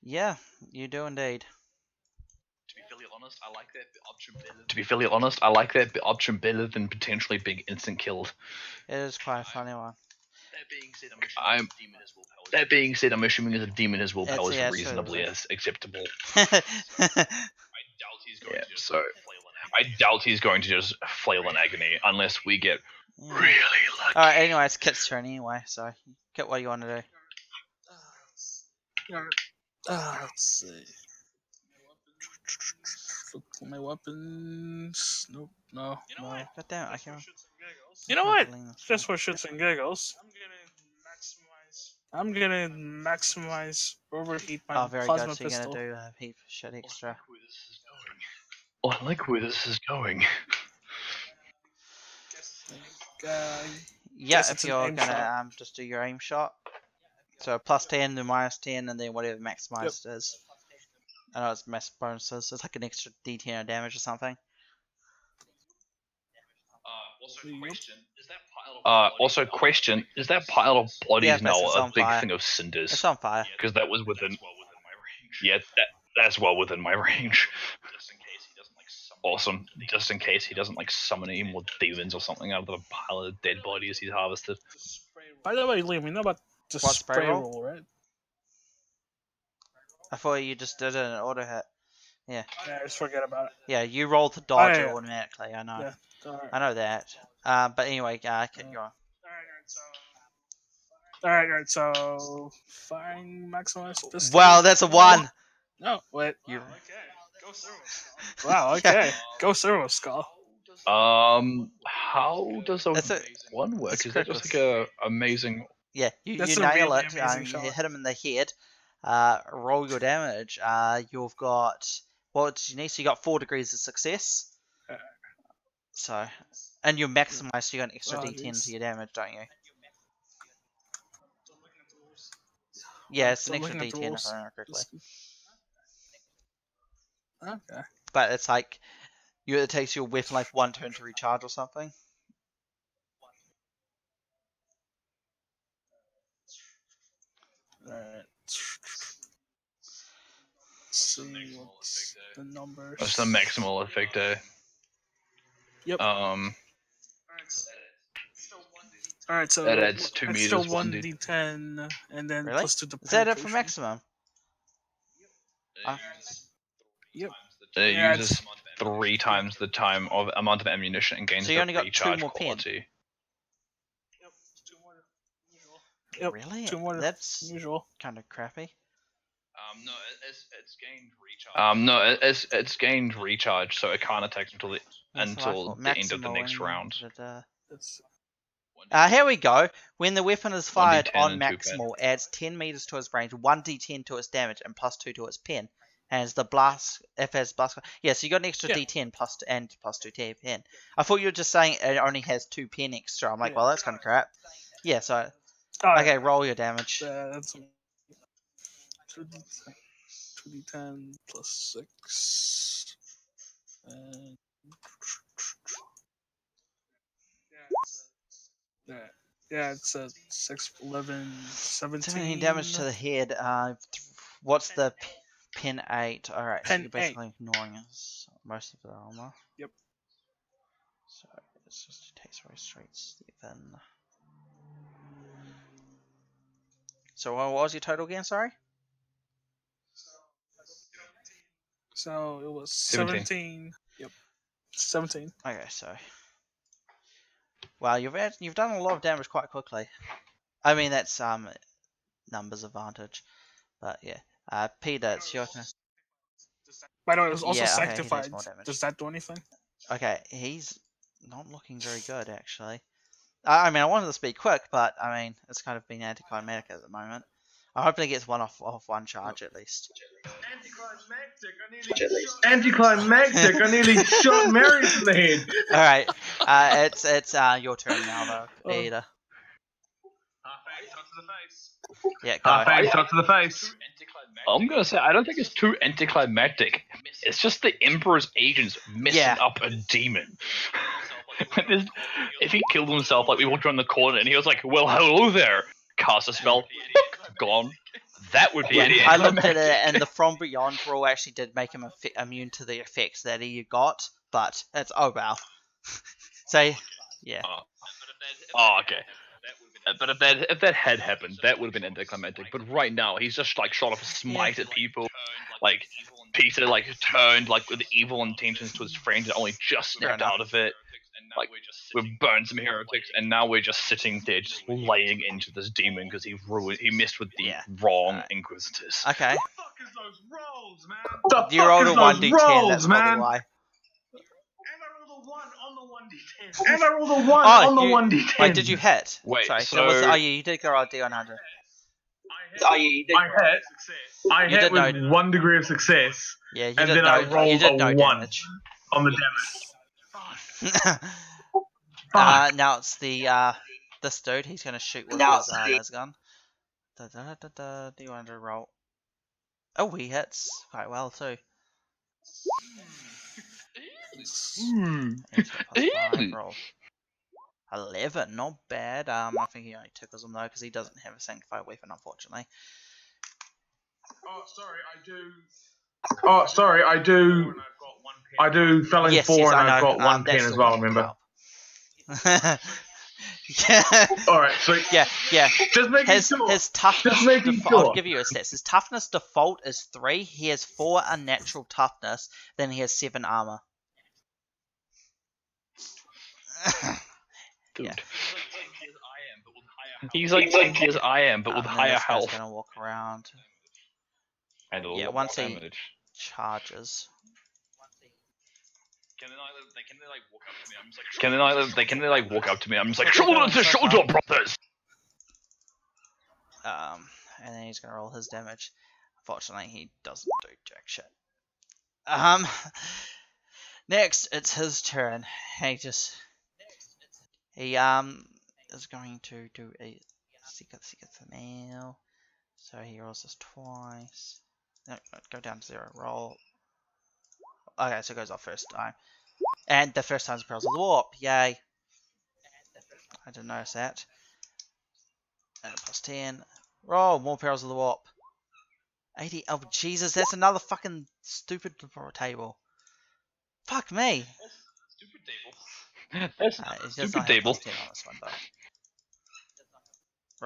Yeah, you do indeed. To be fairly honest, I like that option better than potentially being instant killed. It is quite a funny one. That being said, I'm assuming that a demon his willpower is reasonably acceptable. I doubt he's going to just flail in agony unless we get really lucky. Alright, anyway, it's Kit's turn anyway, so Kit, what do you want to do? Let's see. Look for my weapons. Nope, no. God damn it, I can't. You know what? Handling this Just one. for shits and giggles, I'm gonna maximize overheat my Oh, very plasma good. So you're pistol. gonna do a heap of shit extra. Oh, I like where this is going. Uh, Yeah, Guess if it's an you're aim gonna shot. just do your aim shot. So +10, then -10, and then whatever maximized is. I know it's mass bonuses. So it's like an extra D10 of damage or something. Also, question: is that pile of bodies Yeah, now it's a on big fire. thing of cinders? It's on fire. Because that was within. Yeah, that's well within my range. Awesome. Just in case he doesn't like summon any more demons or something out of the pile of dead bodies he's harvested. By the way, Liam, you know about the What, spray spray roll? roll, right? I thought you just did an auto hit. Yeah, just forget about it. Yeah, you roll to dodge yeah, it yeah. automatically. I know. Yeah. Alright. I know that. But anyway, keep going. Alright, so firing maximize pistol. Wow, that's a 1. No, wait. You. Wow, okay. Go Servo Skull. How does That's a a- one work? that's Is that just critical. like a amazing? Yeah, you That's a nail really it. amazing You shot. hit him in the head. Roll your damage. You've got what did you need? So you got 4 degrees of success. So, and you're maximized. So you got an extra D10 to your damage, don't you? Yeah, it's an extra D10 if I remember correctly. Okay. But it's like it takes your weapon like 1 turn to recharge or something. Alright. See what's the numbers. What's the maximal effect there? Yep. Alright, so That adds 2 extra meters, 1d10 and then Really? plus 2 to Is that it for penetration. maximum? Yep. It Yeah, uses 3 times the time of amount of ammunition and gains So you the only got 2 recharge more pen. quality. Yep. Really? 2 more That's than usual. kind of crappy. No, it's gained recharge. It's gained recharge, so it can't attack until That's what I until thought. the end of the Maximal next and round. It's Here we go. When the weapon is fired 1d10 on and 2 pen. maximal, adds 10 meters to its range, 1d10 to its damage, and +2 to its pen. And as the blast, if it has blast, yeah, so you got an extra D10 plus +2 to pen. I thought you were just saying it only has 2 pen extra. I'm like, well, that's kind of crap. Yeah, so okay, roll your damage. That's 2d10 plus 6. And yeah, it's a 6, 11, 17. 17 damage to the head. What's the pen 8? Alright, so Pen you're basically ignoring most of the armor. Yep. So it's just it takes away straight 7. So what was your total again? Sorry. So it was 17. 17. Yep. 17. Okay, so wow, you've done a lot of damage quite quickly. I mean that's numbers advantage, but yeah. Peter, it's your turn. By the way, it was also Yeah, okay, he sanctified. does more damage. Does that do anything? Okay, he's not looking very good actually. I mean, I wanted this to be quick, but I mean, it's kind of been anticlimactic at the moment. I'm hoping he gets one off one charge at least. Anticlimactic! I nearly shot Mary's in the head. All right, it's your turn now though, Peter. Yeah, go. Face shot to the face. I'm gonna say I don't think it's too anticlimactic. It's just the Emperor's agents messing up a demon. If he killed himself, like we walked around the corner and he was like, "Well, hello there," cast a spell, gone. That would be I looked at it, and the From Beyond rule actually did make him immune to the effects that he got, but it's oh well. So, yeah. Oh, okay. But if that had happened, that would have been anticlimactic. But right now, he's just like shot off a smite at people. Like Peter, like turned like with evil intentions to his friends and only just snapped out of it. Like we've burned some heretics, and now we're just sitting there, just laying into this demon because he messed with the wrong Inquisitors. Okay. The You rolled a fuck is those 1d10. rolls, That's probably man? why. And I rolled a 1 on the 1d10. And I rolled a 1 Oh, on the you- 1d10. Wait, did you hit? Wait, Sorry, so- that was, oh yeah, you did go on D100. I You hit did with know- 1 degree of success, Yeah, you and did then know. I You rolled did a no 1 damage. on the damage. Fuck. Now it's the this dude. He's gonna shoot with his laser gun. D100 roll. Oh, he hits quite well too. Hmm. He's got +5 Ew. roll. 11, not bad. I think he only tickles him though because he doesn't have a sanctified weapon, unfortunately. Oh, sorry, I do. I do felling Yes, 4 yes, and I know. I've got 1 That pen as still well, won't remember? help. Yeah, Alright, sweet. yeah. Just making His sure. toughness. Just making I'll sure. give you his stats. His toughness default is 3. He has 4 unnatural toughness. Then he has 7 armor. Dude. Yeah. He's like tanky as I am, but with And then higher this guy's health. gonna walk around. And a Yeah, lot once more he damage. charges. Can they like walk up to me? I'm just like, Can they like walk up to me? I'm just like, shoulder to shoulder, brothers! And then he's gonna roll his damage. Unfortunately, he doesn't do jack shit. Next, it's his turn. He is going to do a secret now. So he rolls this twice. No, go down to 0. Roll. Okay, so it goes off first time. And the first time's Perils of the Warp. Yay. I didn't notice that. +10. Roll. More Perils of the Warp. 80. Oh, Jesus. That's another fucking stupid table. Fuck me. stupid table. That's It does stupid not have table. +10 on this one, though.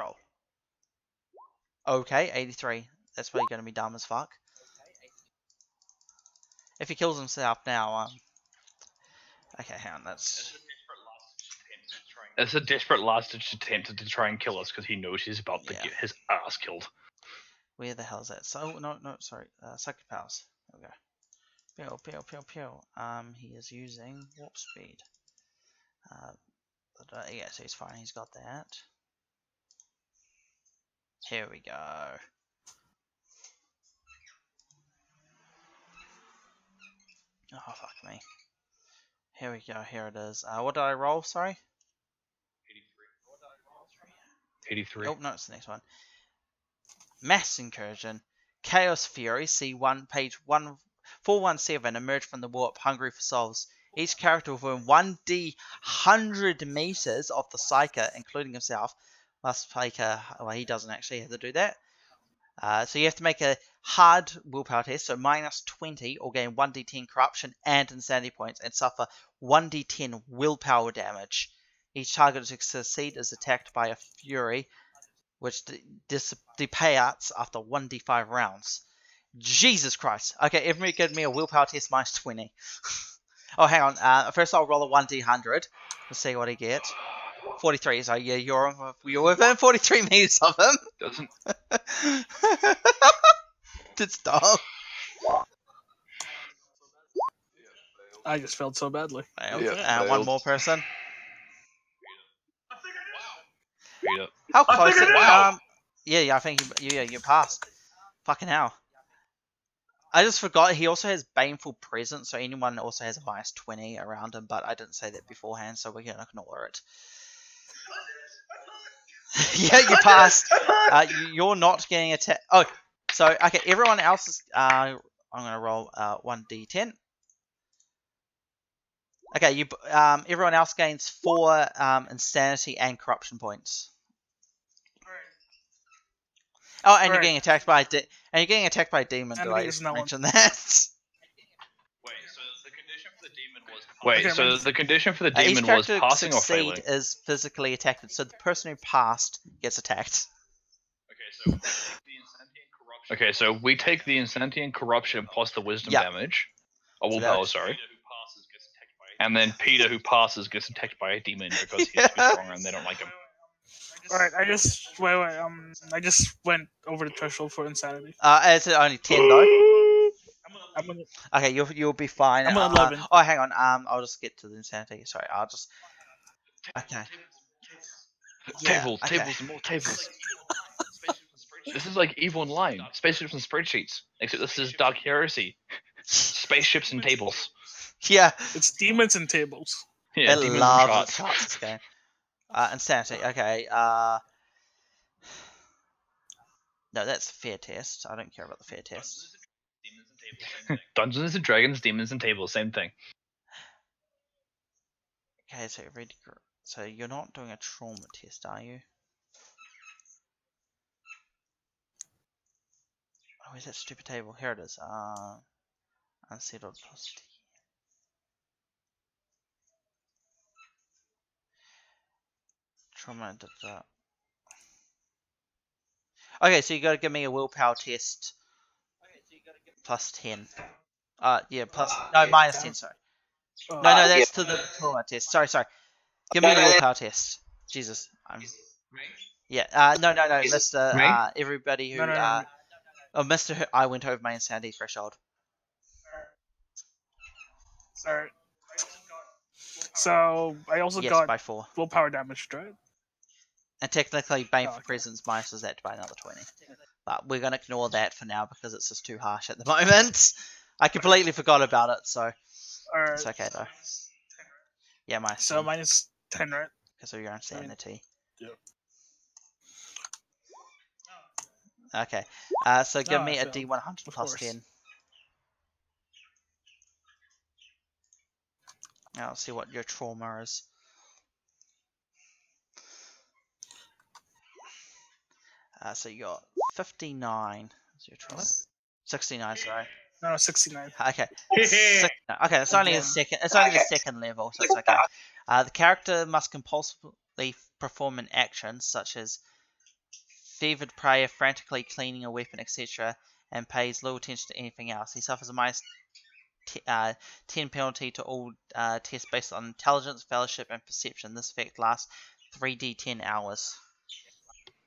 Roll. Okay, 83. That's where you're going to be dumb as fuck. If he kills himself now, okay, hang on, that's... It's a desperate last-ditch attempt to try and kill us because he knows he's about to Yeah. get his ass killed. Where the hell is that? So, no, sorry. Psychic powers. There we go. Pew. He is using warp speed. Yeah, so he's fine. He's got that. Here we go. Oh, fuck me. Here we go. Here it is. What did I roll? Sorry? 83. Oh, no, it's the next one. Mass Incursion. Chaos Fury, C1, page 417, emerge from the warp, hungry for souls. Each character within 1d100 meters of the Psyker, including himself, must make a... Well, he doesn't actually have to do that. So you have to make a hard willpower test, so -20, or gain 1d10 corruption and insanity points, and suffer 1d10 willpower damage. Each target to succeed is attacked by a fury, which dissipates after 1d5 rounds. Jesus Christ. Okay, everybody give me a willpower test -20. Oh, hang on. First I'll roll a 1d100 to see what he gets. 43, so yeah, you're within 43 meters of him. Doesn't. Did stop. I just failed so badly. Yeah, One more person. Beat up. How close? figured it out. Yeah, I think you passed. Fucking hell. I just forgot he also has Baneful Presence, so anyone also has a -20 around him, but I didn't say that beforehand, so we're gonna ignore it. Yeah, you passed. You're not getting attacked. Oh, so okay, everyone else is. I'm gonna roll 1d10. Okay, you. Everyone else gains 4 insanity and corruption points. Oh, and you're getting attacked by a demon. Did I Enemy is no one. mention that? Wait, so the condition for the demon was. Wait, Okay, so but- the condition for the Each demon was character passing or succeed failing? is physically attacked, so the person who passed gets attacked. Okay, so we take the insanity and corruption. Okay, so we take the insanity and corruption plus the wisdom Yeah. damage. Oh, So willpower, that's- sorry. Peter who passes gets attacked by a And then Peter, who passes, gets attacked by a demon because he's too strong and they don't like him. Alright, I just I just went over the threshold for insanity. It's only 10 though. I'm gonna. Okay, you'll be fine. I'm on 11. Oh, hang on. I'll just get to the insanity. Sorry, I'll just. Okay. Yeah, Tables, okay. tables, and more tables. This is like EVE Online, spaceships and spreadsheets. Except this is Dark Heresy, spaceships and tables. Yeah. It's demons and tables. Yeah, It demons and loves charts. charts this game. Insanity. Okay. No, that's fair test. I don't care about the fair test. Dungeons and Dragons, demons and tables, same thing. Okay, so you're not doing a trauma test, are you? Oh, where's that stupid table? Here it is. Unsettled plus T. Trauma. Okay, so you got to give me a willpower test. Plus 10. Yeah, no, minus 10. Sorry. No, that's to the trauma test. Sorry. Give me a willpower test. Jesus, yeah. No, Mister. Me? Everybody who. No. Oh, Mister. I went over my insanity threshold. Alright. So I also Yes, got by 4. willpower damage, right? And technically, Baneful okay. Presence minuses that by another 20. But we're gonna ignore that for now because it's just too harsh at the moment. I completely forgot about it, so Alright. it's okay though. Yeah, minus So 10 minus 10, right? because of your insanity. Yep. Okay. So give No, me I a failed. D100 Of plus course. 10. Now let's see what your trauma is. So you got 59. Is your trauma? 69, sorry. No, 69. Okay. Okay, it's only a Again. second. It's only a second level, so it's okay. The character must compulsively perform an action such as fevered prayer, frantically cleaning a weapon, etc., and pays little attention to anything else. He suffers a minus 10 penalty to all tests based on intelligence, fellowship, and perception. This effect lasts 3d10 hours.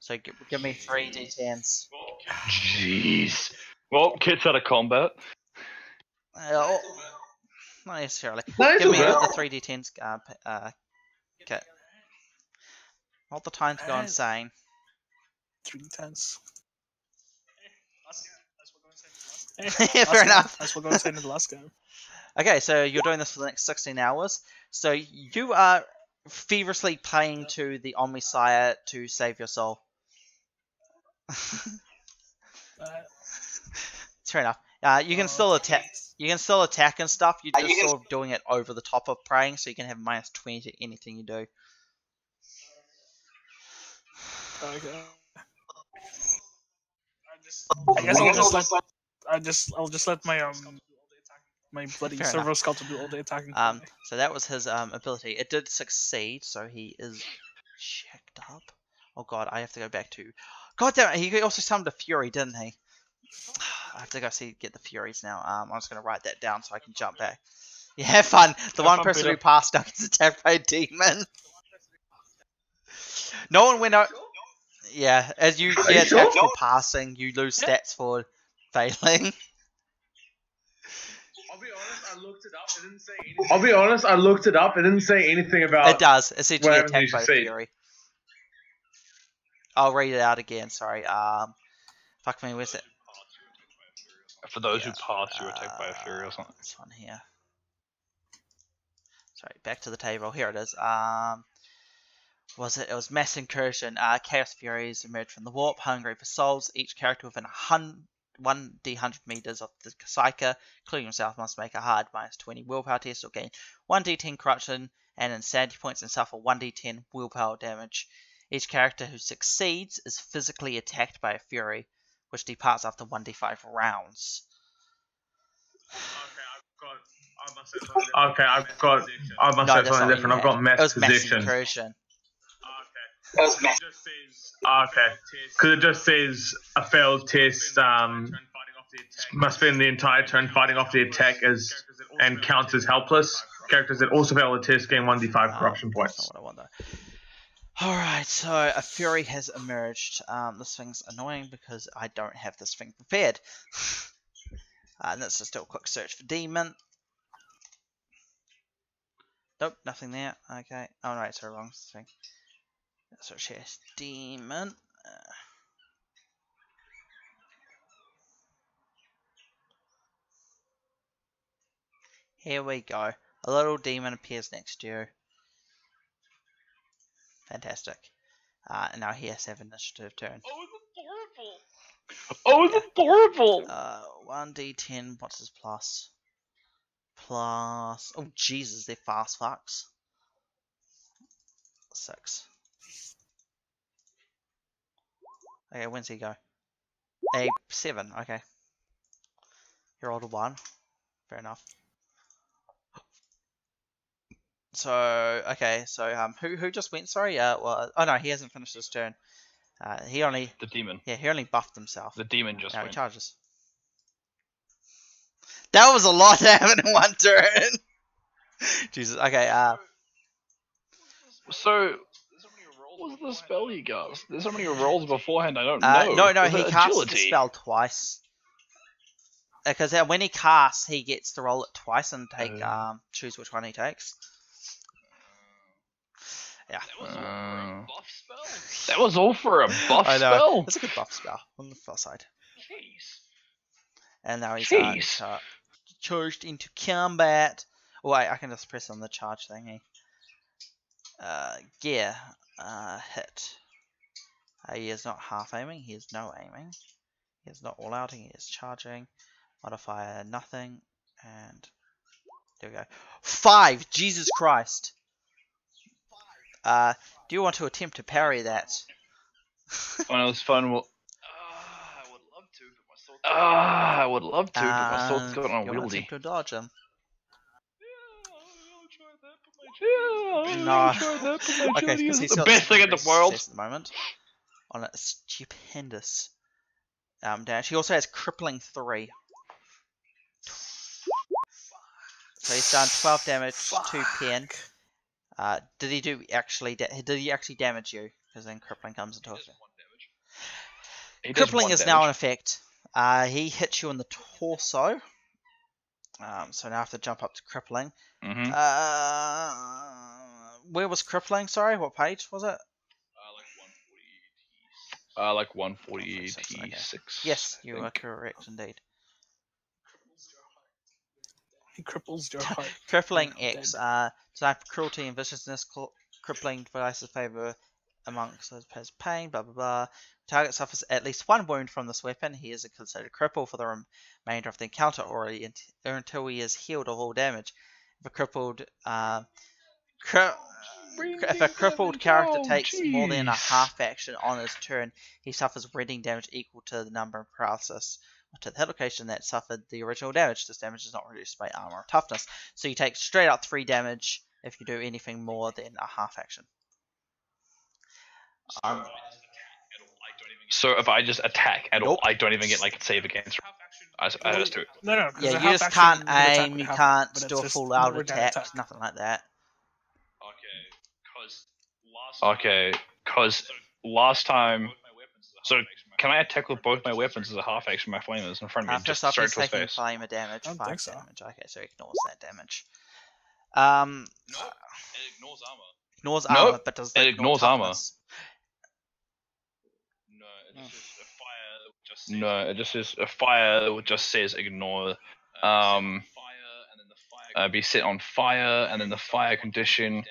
So give me 3d10s. Jeez. Well, kit's out of combat. Not necessarily. No, it's Give me all the good. 3d10s. Okay. Not the time to go insane. 3 tenths. Fair enough. That's what goes into the last game. Okay, so you're doing this for the next 16 hours. So you are feverishly playing to the Omnisire to save your soul. Fair enough. You can still attack. You can still attack and stuff. You're just sort of doing it over the top of praying, so you can have minus 20 to anything you do. Okay. I guess I'll just let my bloody Fair servo enough. skeleton do all the attacking. For me. So that was his ability. It did succeed, so he is checked up. Oh god, I have to go back to. God damn it! He also summoned a fury, didn't he? I have to go get the furies now. I'm just gonna write that down so I can jump back. Yeah, have fun. The one person who passed out gets attacked by a demon. No one went out. Yeah, as you get attacked for passing, you lose stats for failing. I'll be honest, I looked it up. It didn't say anything about. It does. It's said you get whatever you attacked by a succeed. fury. I'll read it out again. Sorry. Fuck me. Where's it? For those who pass, you were attacked by a fury or something. This one here. Sorry, back to the table. Here it is. It was mass incursion. Chaos Furies emerged from the warp, hungry for souls. Each character within 1d100 meters of the Psyker, including himself, must make a hard minus 20 willpower test or gain 1d10 corruption and insanity points and suffer 1d10 willpower damage. Each character who succeeds is physically attacked by a fury, which departs after 1d5 rounds. Okay, I must say something different. I've got It mass was mass possession. incursion. Okay, because it just says a failed test must spend the entire turn fighting off the attack and counts as helpless. Characters that also fail the test gain 1d5 corruption points. That's not what I want though. Alright, so a fury has emerged. This thing's annoying because I don't have this thing prepared. And let's just do a quick search for demon. Nope, nothing there. Okay. Oh no, sorry, wrong thing. Search here. Demon. Here we go. A little demon appears next to you. Fantastic. And now he has to have initiative turn. Oh, it's adorable! 1d10, what's his plus? Plus... Oh, Jesus, they're fast fucks. 6. Okay, when's he go? A 7, okay. He rolled a 1. Fair enough. So, okay, so, who just went, sorry? Well, oh no, he hasn't finished his turn. He only... The demon. Yeah, he only buffed himself. The demon just Now he went. charges. That was a lot to have in one turn! Jesus, okay, So, what was the spell he cast? There's so many rolls beforehand, I don't know. No, Was he it casts the agility? spell twice. Because when he casts, he gets to roll it twice and take choose which one he takes. Yeah. That was all for a buff I know. spell? It's a good buff spell on the far side. Jeez. And now he's Jeez. charged into combat. Oh, wait, I can just press on the charge thingy. Gear. Hit. He is not half aiming, he is no aiming. He is not all outing, he is charging. Modifier nothing. And there we go. 5! Jesus Christ! Do you want to attempt to parry that? When it was fun, I would love to, but my sword. I would love to, but my sword's got You want to unwieldy. attempt to dodge him? No. Okay, because he's the got best thing in the world. at the moment. On a stupendous damage. He also has crippling 3. So he's done 12 damage, 2 pen. Did he actually damage you? Because then crippling comes into effect. Crippling is now in effect. He hits you in the torso. So now I have to jump up to crippling. Mm-hmm. Where was crippling? Sorry, what page was it? Like 146. Okay. Yes, you are correct indeed. He cripples your heart. Crippling You're X. dead. Designed for cruelty and viciousness. Crippling devices favor amongst those who has pain. Blah blah blah. Target suffers at least 1 wound from this weapon. He is considered crippled for the remainder of the encounter, or until he is healed of all damage. If a crippled character takes more than a half action on his turn, he suffers reading damage equal to the number of paralysis to the hit location that suffered the original damage. This damage is not reduced by armor or toughness, so you take straight up 3 damage if you do anything more than a half action. So if I just attack at all, Nope. I don't even get like save against. I just do it. No. Yeah, a you half just action, can't you can attack aim, with you half, can't but it's do a just full out lower down attack, nothing like that. Okay, cause last time. So can I attack with both my weapons as a half action? My flame is in front of me, First just off, straight he's to his taking face. flame of damage, I don't 5 think so. damage. Okay, so he ignores that damage. No, it ignores armor. Ignores Nope, armor, but does it ignores armor. toughness. No, it just says a fire that would just. No, it just says a fire that just says ignore. Fire, and then the fire. Be set on fire, and then the fire condition.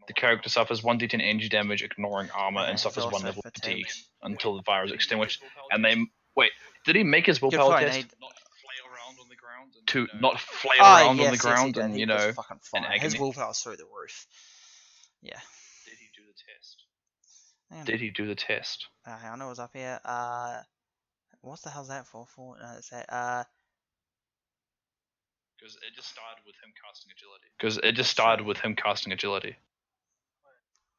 The character suffers 1d10 energy damage, ignoring armor, Yeah, and he's suffers 1 also level fatigue fatigued. until the fire is extinguished. And they wait. Did he make his Good willpower point, test he- Not flail around on the ground. And, to you know, not flail Oh, around yes, on the yes, ground he did. and He you was know? fucking in fine. His agony? willpower's through the roof. Yeah. Did he do the test? Man. Did he do the test? Okay, I know what's up here. What the hell's that for? It's that, Because it just started with him casting agility. Because it just started with him casting agility.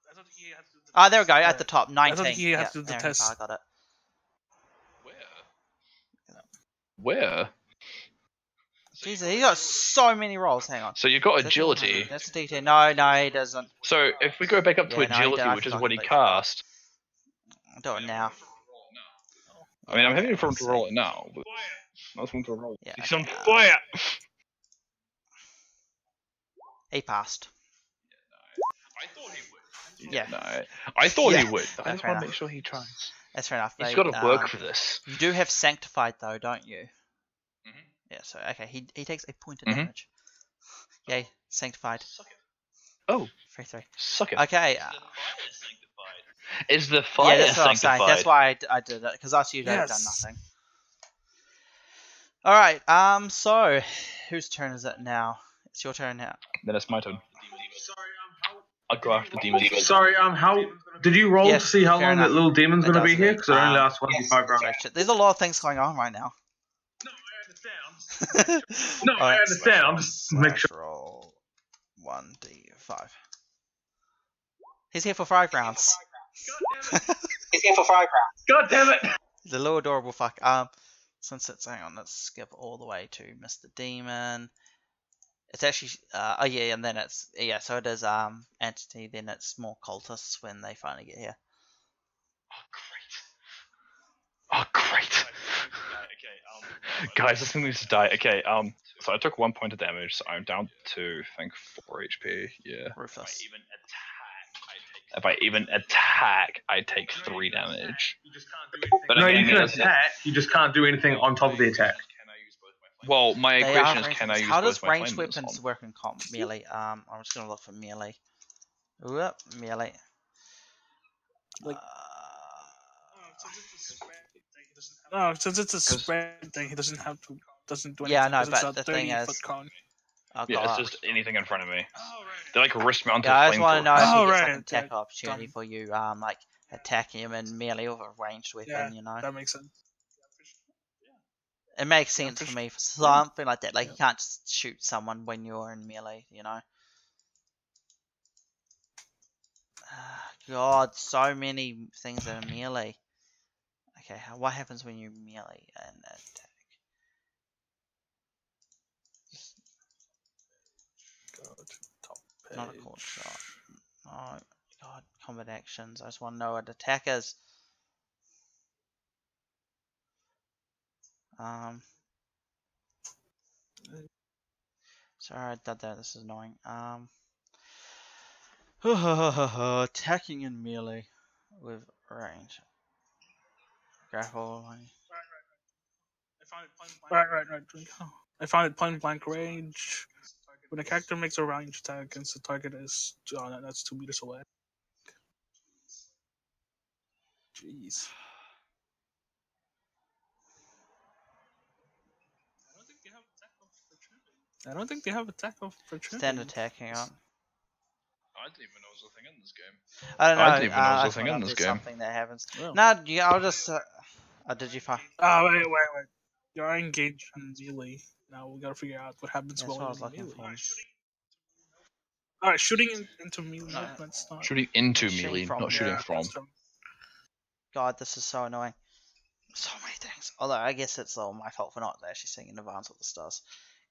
I thought he had to do the there we go, at the top, 19. I thought he had to do the there, test. I got it. Where? Jesus, he got so many rolls. Hang on. So you've got Is that the 100? agility. That's a D10. No, he doesn't. So if we go back up to Yeah, no, he agility, did. I which is forgot what he about cast. I'll do it now. I mean, I'm having a problem to roll it now. But Nice one to roll. Yeah, He's okay, on fire! he passed. I thought he would. Yeah. No, I thought Yeah. he would, but I just Fair want to enough. make sure he tries. That's fair enough. He's They, got to work for this. You do have Sanctified though, don't you? Mhm. Yeah, so okay, he takes a point of Mhm. damage. Yay, Sanctified. Suck it. Oh, 3-3. suck it. Okay. Is the fire sanctified? Is the fire Yeah, that's what I'm saying. sanctified? That's why I did it, because last year they've done Yes. nothing. Alright, so whose turn is it now? It's your turn now. Then it's my turn. Sorry, I'll go after the demon. Sorry, how did you roll Yes, to see how fair long enough. that little demon's It going to does be here? indeed. Because it only lasts 1d5 rounds. Sorry, shit, there's a lot of things going on right now. No, I understand. No, I Alright. understand. I'm just make sure. Roll 1d5. He's here for 5 rounds. God damn it! He's a little adorable fuck. Since it's, hang on, let's skip all the way to Mr. Demon. It's actually, oh yeah, and then it's, yeah, so it is, entity, then it's more cultists when they finally get here. Oh, great. Guys, this thing needs to die. Okay, so I took 1 point of damage, so I'm down to, I think, 4 HP, yeah. Ruthless. If I even attack, I take 3 damage. But No, again, you can that's- attack. You just can't do anything on top of the attack. Well, my They equation are is ranged can I use How does both my ranged flames weapons on? work in melee? I'm just gonna look for melee. Whoop, melee. Like- Uh, Since it's a spread thing, he doesn't have to. Doesn't do anything. Yeah, I know, 'cause it's but a the thing 30-foot is- cone. oh, Yeah, it's God. just anything in front of me. They're like wrist-mounted Yeah, I just want to know flamethrowers. if Oh, he gets like right, an attack yeah, opportunity done. for you, like attacking him in melee with a ranged weapon, Yeah, you know. that makes sense. It makes Yeah, sense for for sure. me for something like that. Like Yeah. you can't just shoot someone when you're in melee, you know. God, so many things that are melee. Okay, what happens when you melee and attack? Go to top Not a page. cold shot. Oh God, combat actions. I just want to know what attack is. Sorry, I did that. This is annoying. Attacking in melee with range. Grapple. Right. I found it point blank range. When a character makes a range attack against the target is that's 2 meters away. Jeez. I don't think they have attack of opportunity. Stand attack. Hang on. I didn't even know it was a thing in this game. I don't know. I didn't even know it was a I thing thought in this there's game. something that happens. Oh. No, yeah, I'll just. Did you find? Oh, wait. You're engaged in melee. Now we gotta figure out what happens That's while what I was you're in looking melee. for. Alright, shooting into melee. No. That's not. Shooting into Shooting melee, from- not shooting Yeah, from. that's from- God, this is so annoying. So many things. Although I guess it's all my fault for not actually seeing in advance what this does,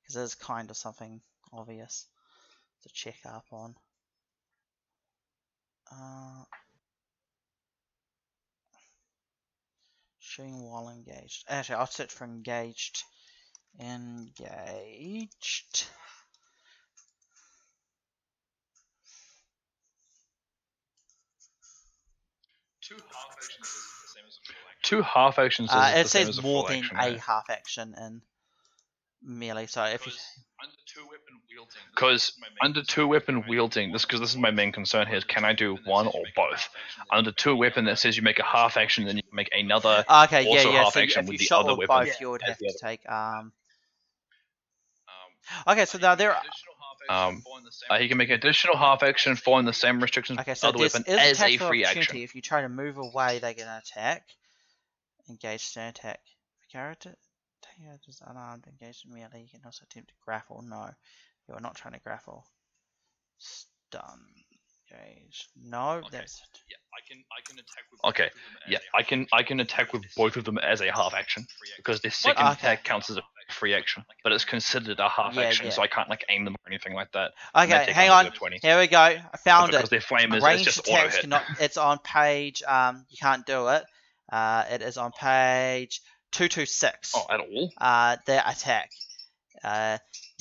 because there's kind of something obvious to check up on. Shooting while engaged. Actually, I'll search for engaged. Engaged. Two half actions is the same as a full action. Two half actions is the It same as says a more full than action. a half action in melee. So if you Under two weapon wielding. Because under two weapon wielding, this is my main concern here, is can I do one or both? Under two weapon that says you make a half action, then you make another okay, also yeah. half So action if with you the shot other with weapon. both, you would as have the to take Um, Okay, so now there are. He can make additional half action following the same restrictions Okay, with so the other this weapon is as attack a of free opportunity. action. If you try to move away, they get an attack. Engage, stand attack. If character is unarmed, engaged in melee, you can also attempt to grapple. No, you are not trying to grapple. Stun. Engage. No, Okay. that's. Yeah, I can attack with Okay, both of them as yeah, a half I can attack with both of them as a half action because the second Okay. attack counts as a free action, but it's considered a half Yeah, action, yeah. so I can't like aim them or anything like that. And they Okay, take hang under on. the 20. Here we go. I found Because it. their flame is it's Ranged just auto attacks hit. cannot. It's on page. You can't do it. It is on page 226. Oh, at all? Their attack.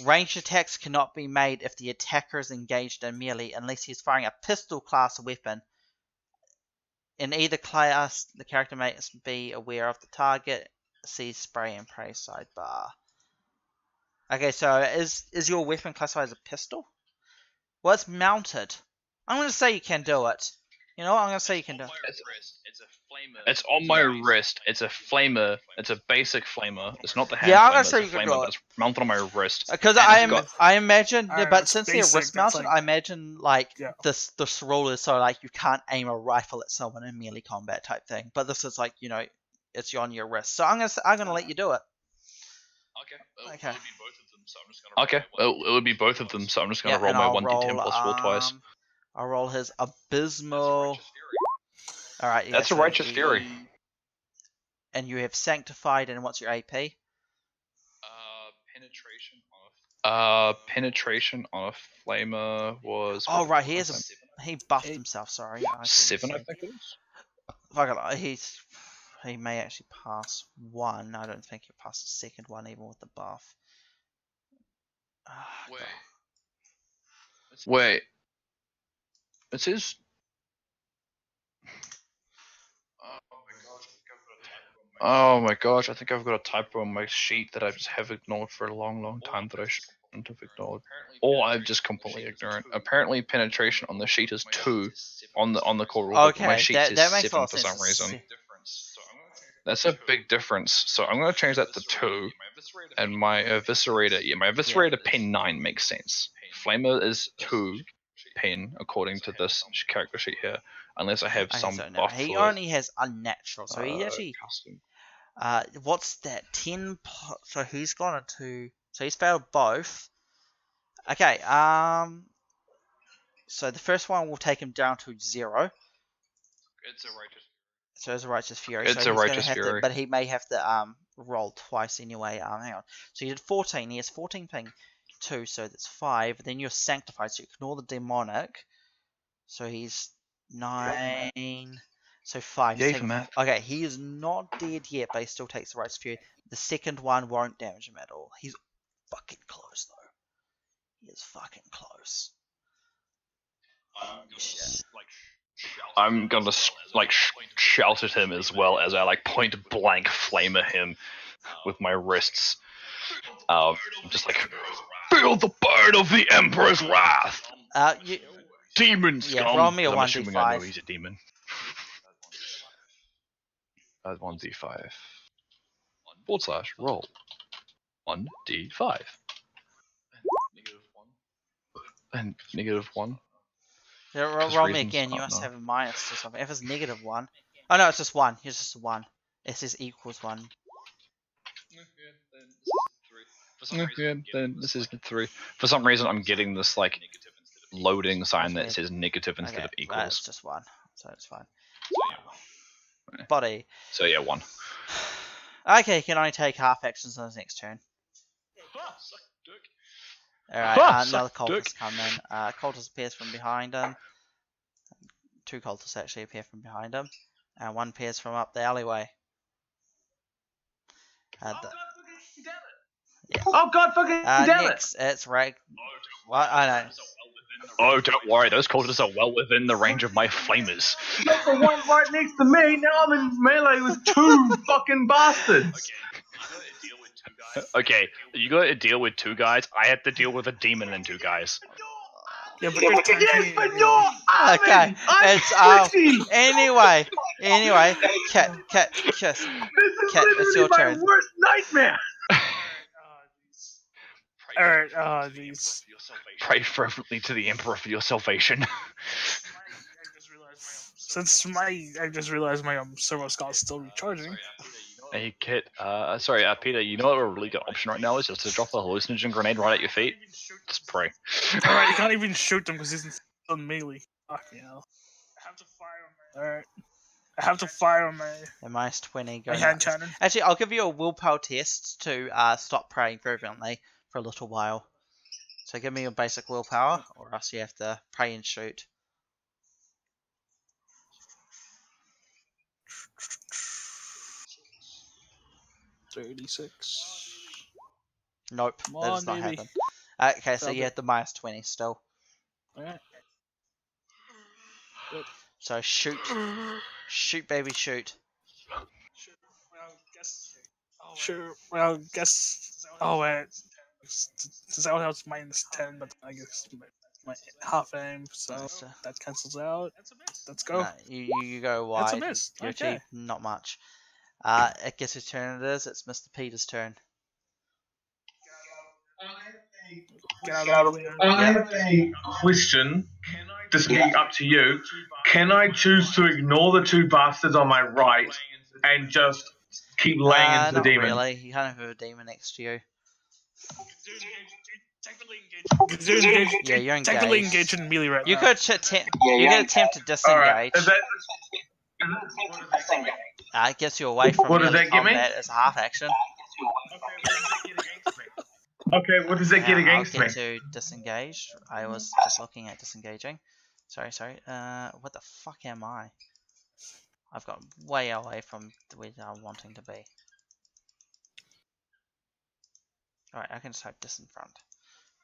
Ranged attacks cannot be made if the attacker is engaged in melee unless he's firing a pistol class weapon. In either class, the character must be aware of the target. See spray and pray sidebar. Okay, so is your weapon classified as a pistol? Well, it's mounted. I'm going to say you can do it. You know what? I'm going to say you can do it. It's on my wrist. It's a flamer. It's a basic flamer. It's not the hand Yeah, I'm flamer. gonna say It's you a can flamer, do but it. it's mounted on my wrist. Because And it's I imagine, Alright, but it's since they're basic, wrist mounted, it's like- I imagine like Yeah. this rule is so like you can't aim a rifle at someone in melee combat type thing. But this is like it's on your wrist. So I'm gonna let you do it. Okay. Okay, it would be both of them, so I'm just gonna Yeah, roll and my I'll 1d10 plus 4 twice. I'll roll his abysmal. All right, yeah, That's a so righteous fury. And you have sanctified, and what's your AP? Penetration on a flamer was. Oh what right, was that? he buffed himself. Sorry, I see 7, I what think it is. you're saying. He may actually pass one. I don't think he'll pass the second one even with the buff. Wait. It says. Oh my gosh, I think I've got a typo on my sheet that I just have ignored for a long time that I shouldn't have ignored. Or I'm just completely ignorant. Apparently penetration on the sheet is 2 on the core rule, but my Okay, sheet that says makes a 7 lot for of some sense. reason. That's a big difference. So I'm gonna change that to 2. And my Eviscerator, my Eviscerator pen 9 makes sense. Flamer is 2 pen according to this character sheet here. Unless I have some So no, buff he for only has unnatural. So he actually custom. what's that? 10. So he's gone into. So he's failed both. Okay. So the first one will take him down to 0. It's a righteous. So it's a righteous fury. It's so a he's righteous gonna have fury. To, but he may have to roll twice anyway. Hang on. So you did 14. He has 14 ping 2, so that's 5. Then you're sanctified, so you ignore the demonic. So he's 9. So 5. Yay He's for taking- math. Okay, he is not dead yet, but he still takes the righteous fury. The second one won't damage him at all. He's fucking close though. He is fucking close. Shit. I'm gonna shout at him as well as I point blank flame at him with my wrists. Just like feel the burn of the Emperor's wrath. You, Demon scum. Yeah, roll me a I'm assuming I know 1d5. he's a demon. That's 1d5. / roll 1d5 and -1. Yeah, Because roll me reasons again. You aren't must known. have a minus to something. If it's -1. Oh no, it's just 1. It's just a 1. It says equals 1. Yeah, then this is 3. For some reason, I'm getting this loading sign that Okay. says negative instead Okay, of it's equals. just 1, so it's fine. Body. So yeah, 1. Okay, he can only take half actions on his next turn. Alright, another suck dick. cultist come in. Cultist appears from behind him. 2 cultists actually appear from behind him. And 1 appears from up the alleyway. Oh god fucking damn it! Next, it's Rag. What? I know. Oh, don't worry, those cultists are well within the range of my flamers. That's the one right next to me. Now I'm in melee with 2 fucking bastards. Okay, you got to deal with 2 guys. I have to deal with a demon and 2 guys. Yeah, but Yes, but you're Okay, I'm it's pretty. anyway, Cat, kiss. This is Cat, it's your literally my turn. worst nightmare. Alright, these. Pray fervently to the Emperor for your salvation. I just realized my servo scout's still recharging. Hey, Kit. Sorry, Peter. You know what a really good option right now is just to drop a hallucinogen grenade right at your feet. Just pray. Alright, you can't even shoot them because he's on melee. Fucking hell. I have to fire on my. Alright. I have to fire on my The minus 20 my going hand up. cannon. Actually, I'll give you a willpower test to stop praying fervently for a little while. So give me your basic willpower, or else you have to pray and shoot. 36. Nope, Come that does on, not baby. happen. Okay, so Failed you it. had the minus 20 still. Alright. So shoot. Shoot, baby, shoot. Sure. Well, guess. Oh wait. Since I was minus 10, but I guess my half aim, so So, that cancels out. Let's go. no, you go That's a wide. miss. You Okay. achieve not much. I guess whose turn it is? It's Mr. Peter's turn. Get out of the way. I have a question. This will be up to you. Can I choose to ignore the two bastards on my right and just keep laying into the Not demon? really. You kind of have a demon next to you. Yeah, you're technically engaged. engaged in melee right You now. could attempt. You could attempt to Alright. disengage. I guess you're away from What does melee that give me? combat as a half action. Okay, what does that get against I'll me? get to disengage. I was just looking at disengaging. Sorry. What the fuck am I? I've got way away from where I'm wanting to be. Alright, I can just type this in front.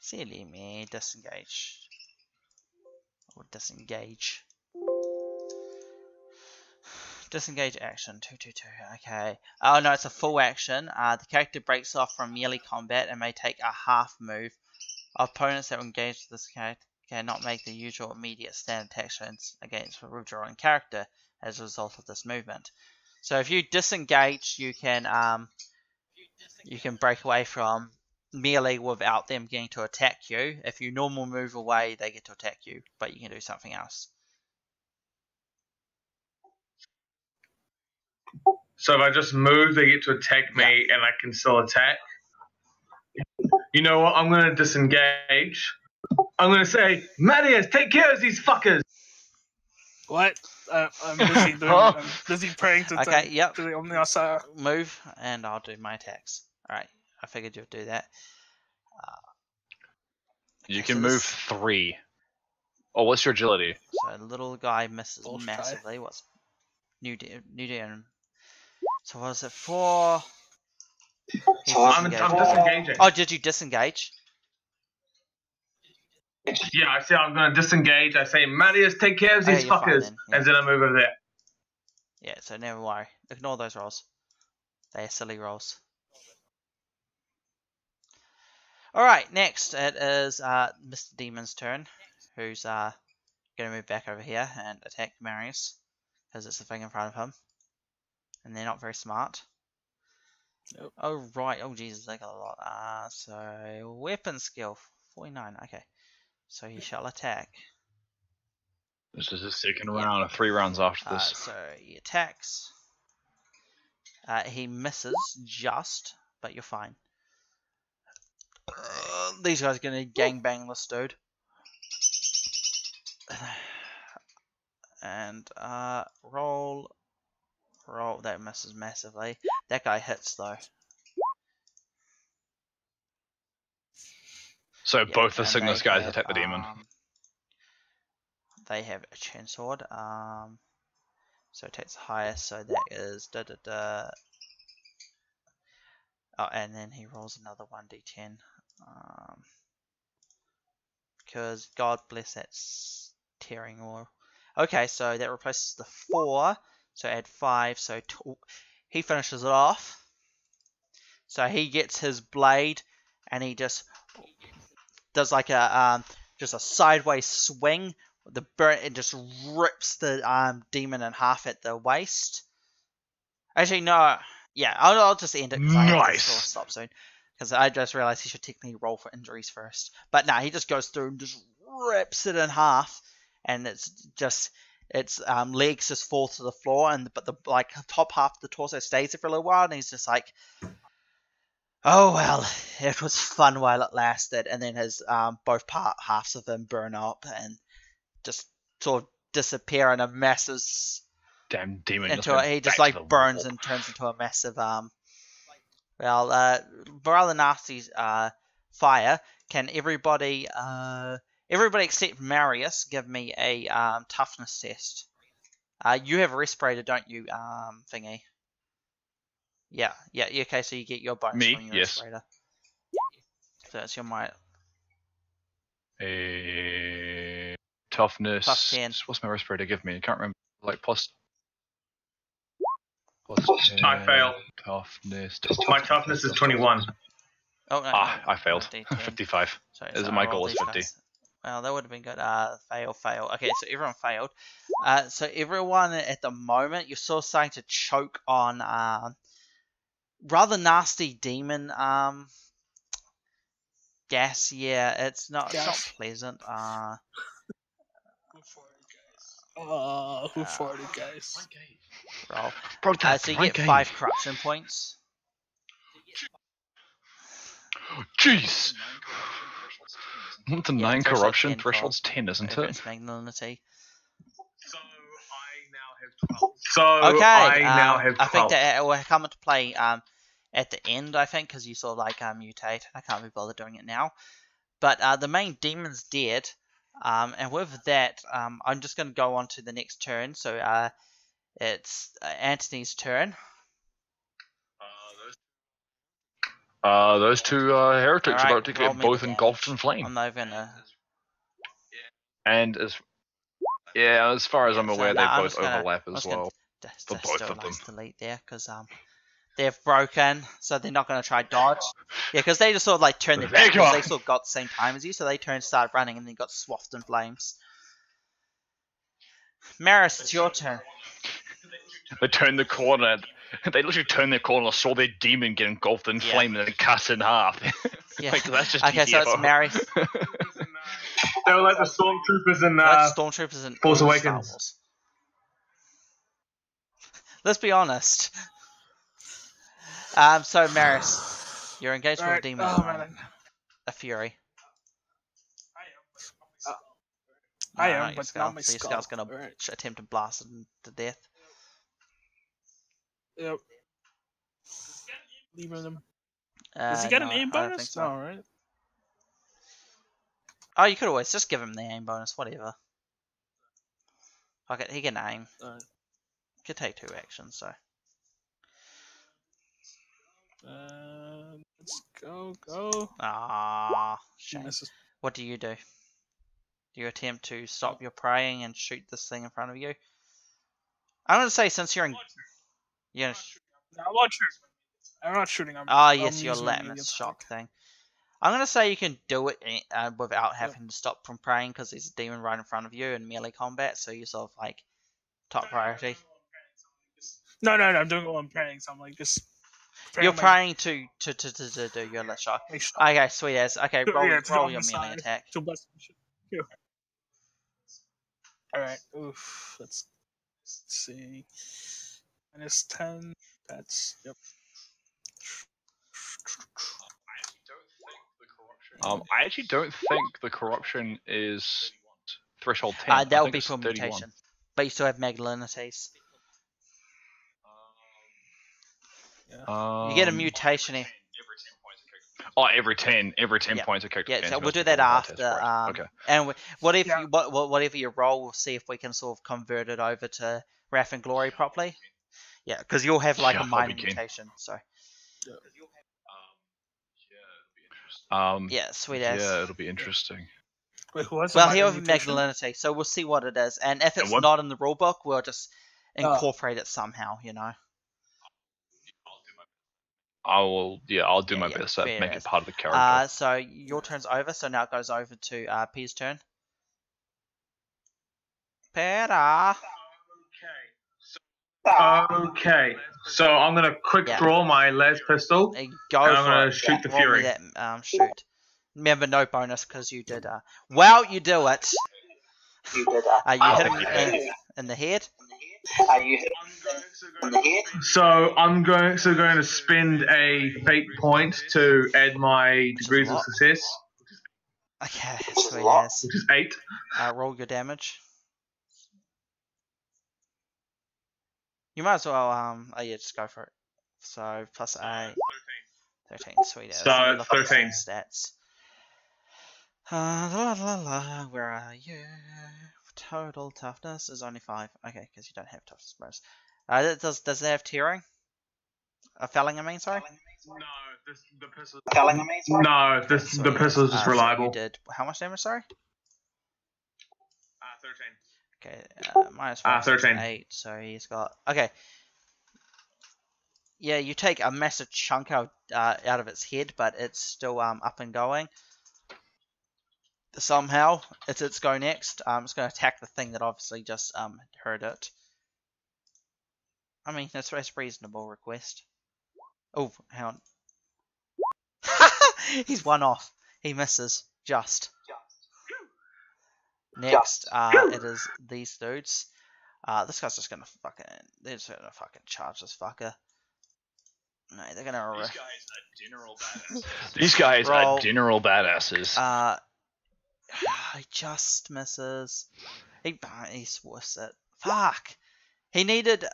Silly me, disengage. Or disengage. Disengage action, 222, okay. Oh no, it's a full action. The character breaks off from melee combat and may take a half move. Opponents that are engaged with this character cannot make the usual immediate standard actions against a withdrawing character as a result of this movement. So if you disengage, you can break away from melee without them getting to attack you. If you normal move away, they get to attack you, but you can do something else. So if I just move, they get to attack me and I can still attack? You know what? I'm going to disengage. I'm going to say, Marius, take care of these fuckers! What? I'm busy doing. I'm busy praying to Okay, the, yep. to the Omniasa. Move, and I'll do my attacks. Alright, I figured you'd do that. You Okay, can so move this- 3. Oh, what's your agility? So the little guy misses Bullshit. massively. What's new down? So what is it for? I'm disengaging. Oh, did you disengage? Yeah, I say I'm going to disengage. I say, Marius, take care of these you're fine fuckers. then, yeah. And then I move over there. Yeah, so never worry. Ignore those rolls. They are silly rolls. Alright, next it is Mr. Demon's turn, who's going to move back over here and attack Marius, because it's the thing in front of him. And they're not very smart. Nope. Oh, right. Oh, Jesus, they got a lot. So, weapon skill, 49. Okay. So he shall attack. This is the second round of 3 rounds after this. So he attacks. He misses just, but you're fine. These guys are going to gangbang this dude. And roll. That misses massively. That guy hits though. So Yeah, both the and Cygnus they guys have, attack the demon. They have a chainsword. So it takes the highest. So that is Oh, and then he rolls another 1d10. Because God bless that tearing oil. Okay, so that replaces the 4. So add 5. So he finishes it off. So he gets his blade, and he just does like a just a sideways swing. The burn it just rips the demon in half at the waist. Actually, no. Yeah, I'll just end it because I have to sort of stop soon. Because I just realized he should technically roll for injuries first. But nah, he just goes through and just rips it in half, and it's just its legs just fall to the floor, but the like top half of the torso stays there for a little while, and he's just like, oh well, it was fun while it lasted. And then his both halves of him burn up and just sort of disappear in a massive. Damn demon. He just like burns and turns into a massive rather nasty fire. Can everybody except Marius give me a toughness test? You have a respirator, don't you, Thingy? Yeah. Okay, so you get your bonus Me? from your Yes. inspirator. So that's your might. A toughness. Plus 10. What's my respirator give me? I can't remember. Like plus. I fail. Toughness. My toughness is 21. Oh, no. I failed. no, D10. 55. Sorry, Is so my I roll goal is these 50. guys. Well, that would have been good. Fail. Okay, so everyone failed. So everyone at the moment, you're sort of starting to choke on rather nasty demon gas. Yeah, it's not Gas. pleasant. Who farted, guys? Roll. Bro, that's So you my get game. 5 corruption points. Jeez. What's the Yeah, 9 threshold's corruption? 10 for Threshold's 10, isn't over it? its magnanimity. So Okay, I now have 12. I think that it will come into play at the end, I think, because you sort of like mutate. I can't be bothered doing it now. But the main demon's dead, and with that, I'm just going to go on to the next turn. So it's Anthony's turn. Those two heretics Alright, about to roll get me the both engulfed damage. in flame. I'm not gonna. And as far as I'm so aware, no, they I'm both just gonna- overlap I'm as just gonna well. just For both do a of them. nice delete there because they've broken, so they're not gonna try dodge. Yeah, because they just sort of like turned their There you back because go. they sort of got the same time as you, so they turned, started running, and then got swathed in flames. Maris, it's your turn. They turned the corner. They literally turned their corner, saw their demon get engulfed in Yeah. flame, and then cut in half. Yeah. Like, that's just Okay, so it's GTFO. Maris. They were like the stormtroopers in Like Stormtroopers in Force all Awakens. Star Wars. Let's be honest. So Maris, you're engaged with a Alright, demon, oh, at the moment. man. A fury. I No, am, not your but skull. not my So your skull. skull's gonna Alright. attempt to blast it to death. Yep. Leaving him. Does he get an aim I don't bonus? think so. No, right? Oh, you could always just give him the aim bonus, whatever. Okay, he can aim. Alright. Could take 2 actions, so. Let's go. Ah, shame. Misses. What do? Do you attempt to stop your praying and shoot this thing in front of you? I'm gonna say since you're in, I'm not shooting. Ah, yes, your using my Latin immediate shock attack. thing. I'm gonna say you can do it without having to stop from praying because there's a demon right in front of you in melee combat, so you're sort of like top priority. No, I'm doing it while I'm praying, so I'm like just. You're my- praying to do your left shock. my shot. Okay, sweet as. Okay, Yeah, roll, to roll on your the melee side. attack. To bless me. Alright, oof. Let's see. -10. That's. Yep. I actually don't think the corruption is threshold 10. I That think would be it's for 31. mutation, but you still have magnanimities. You get a mutation here. Oh, every 10 Yeah. points of character. Yeah, so gains we'll do benefit that from the test, after. right. Okay. And whatever Yeah. whatever you roll, we'll see if we can sort of convert it over to Wrath and Glory properly. Yeah, because you'll have like Yeah, a I'll minor be keen. mutation. So Yeah, yeah, sweet as. Yeah, it'll be interesting. Wait, who has Well, a he'll have mutation? magnanimity, so we'll see what it is. And if it's what? not in the rulebook, we'll just Oh. incorporate it somehow. You know. I'll do my best to fair make as. it part of the character. So your turn's over. So now it goes over to P's turn. Pera. Okay, so I'm gonna quick draw my las pistol. Go And for I'm gonna it. shoot the Roll me fury. that shoot. Remember, no bonus because you did. Well, you do it. You hit him in the head. So I'm going to spend a fate point to add my degrees of lot. success, Okay, sweet as. which is 8. Roll your damage. You might as well. Just go for it. So plus 8, 13. Sweet as. So Let me it's look at 13. the stats. Where are you? Total toughness is only 5. Okay, because you don't have toughness bonus. Does it have tearing? Felling, I mean, sorry. The pistol. No, the pistol is just So reliable. you did how much damage? Sorry. 13. Okay, minus 5, 6, 13. 8. So he's got okay. Yeah, you take a massive chunk out of its head, but it's still up and going. Somehow, it's its go next. It's going to attack the thing that obviously just hurt it. I mean, that's a reasonable request. Oh, hang on. He's one off. He misses just. Next, it is these dudes. This guy's just gonna fucking. They're just gonna fucking charge this fucker. No, they're gonna. These guys are general badasses. These guys Roll. are general badasses. He just misses. He swiffs it. Fuck. He needed.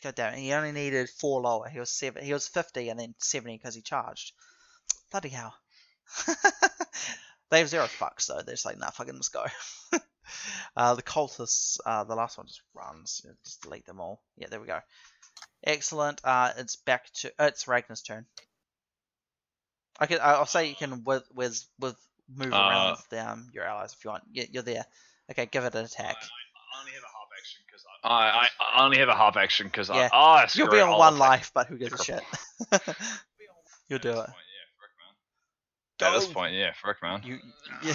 God damn it! He only needed 4 lower. He was 7. He was 50 and then 70 because he charged. Bloody hell. They have 0 fucks though. They're just like, nah, fucking let's go. The cultists, the last one just runs. Just delete them all. Yeah, there we go. Excellent. It's back to it's Ragnar's turn. Okay, I'll say you can with move around your allies if you want. Yeah, you're there. Okay, give it an attack. I only have a half action because I only have a half action because Yeah. screw You'll be it, on I'll 1 attack. life, but who gives a shit? You'll do it. At this point, yeah, frick, man. You, yeah.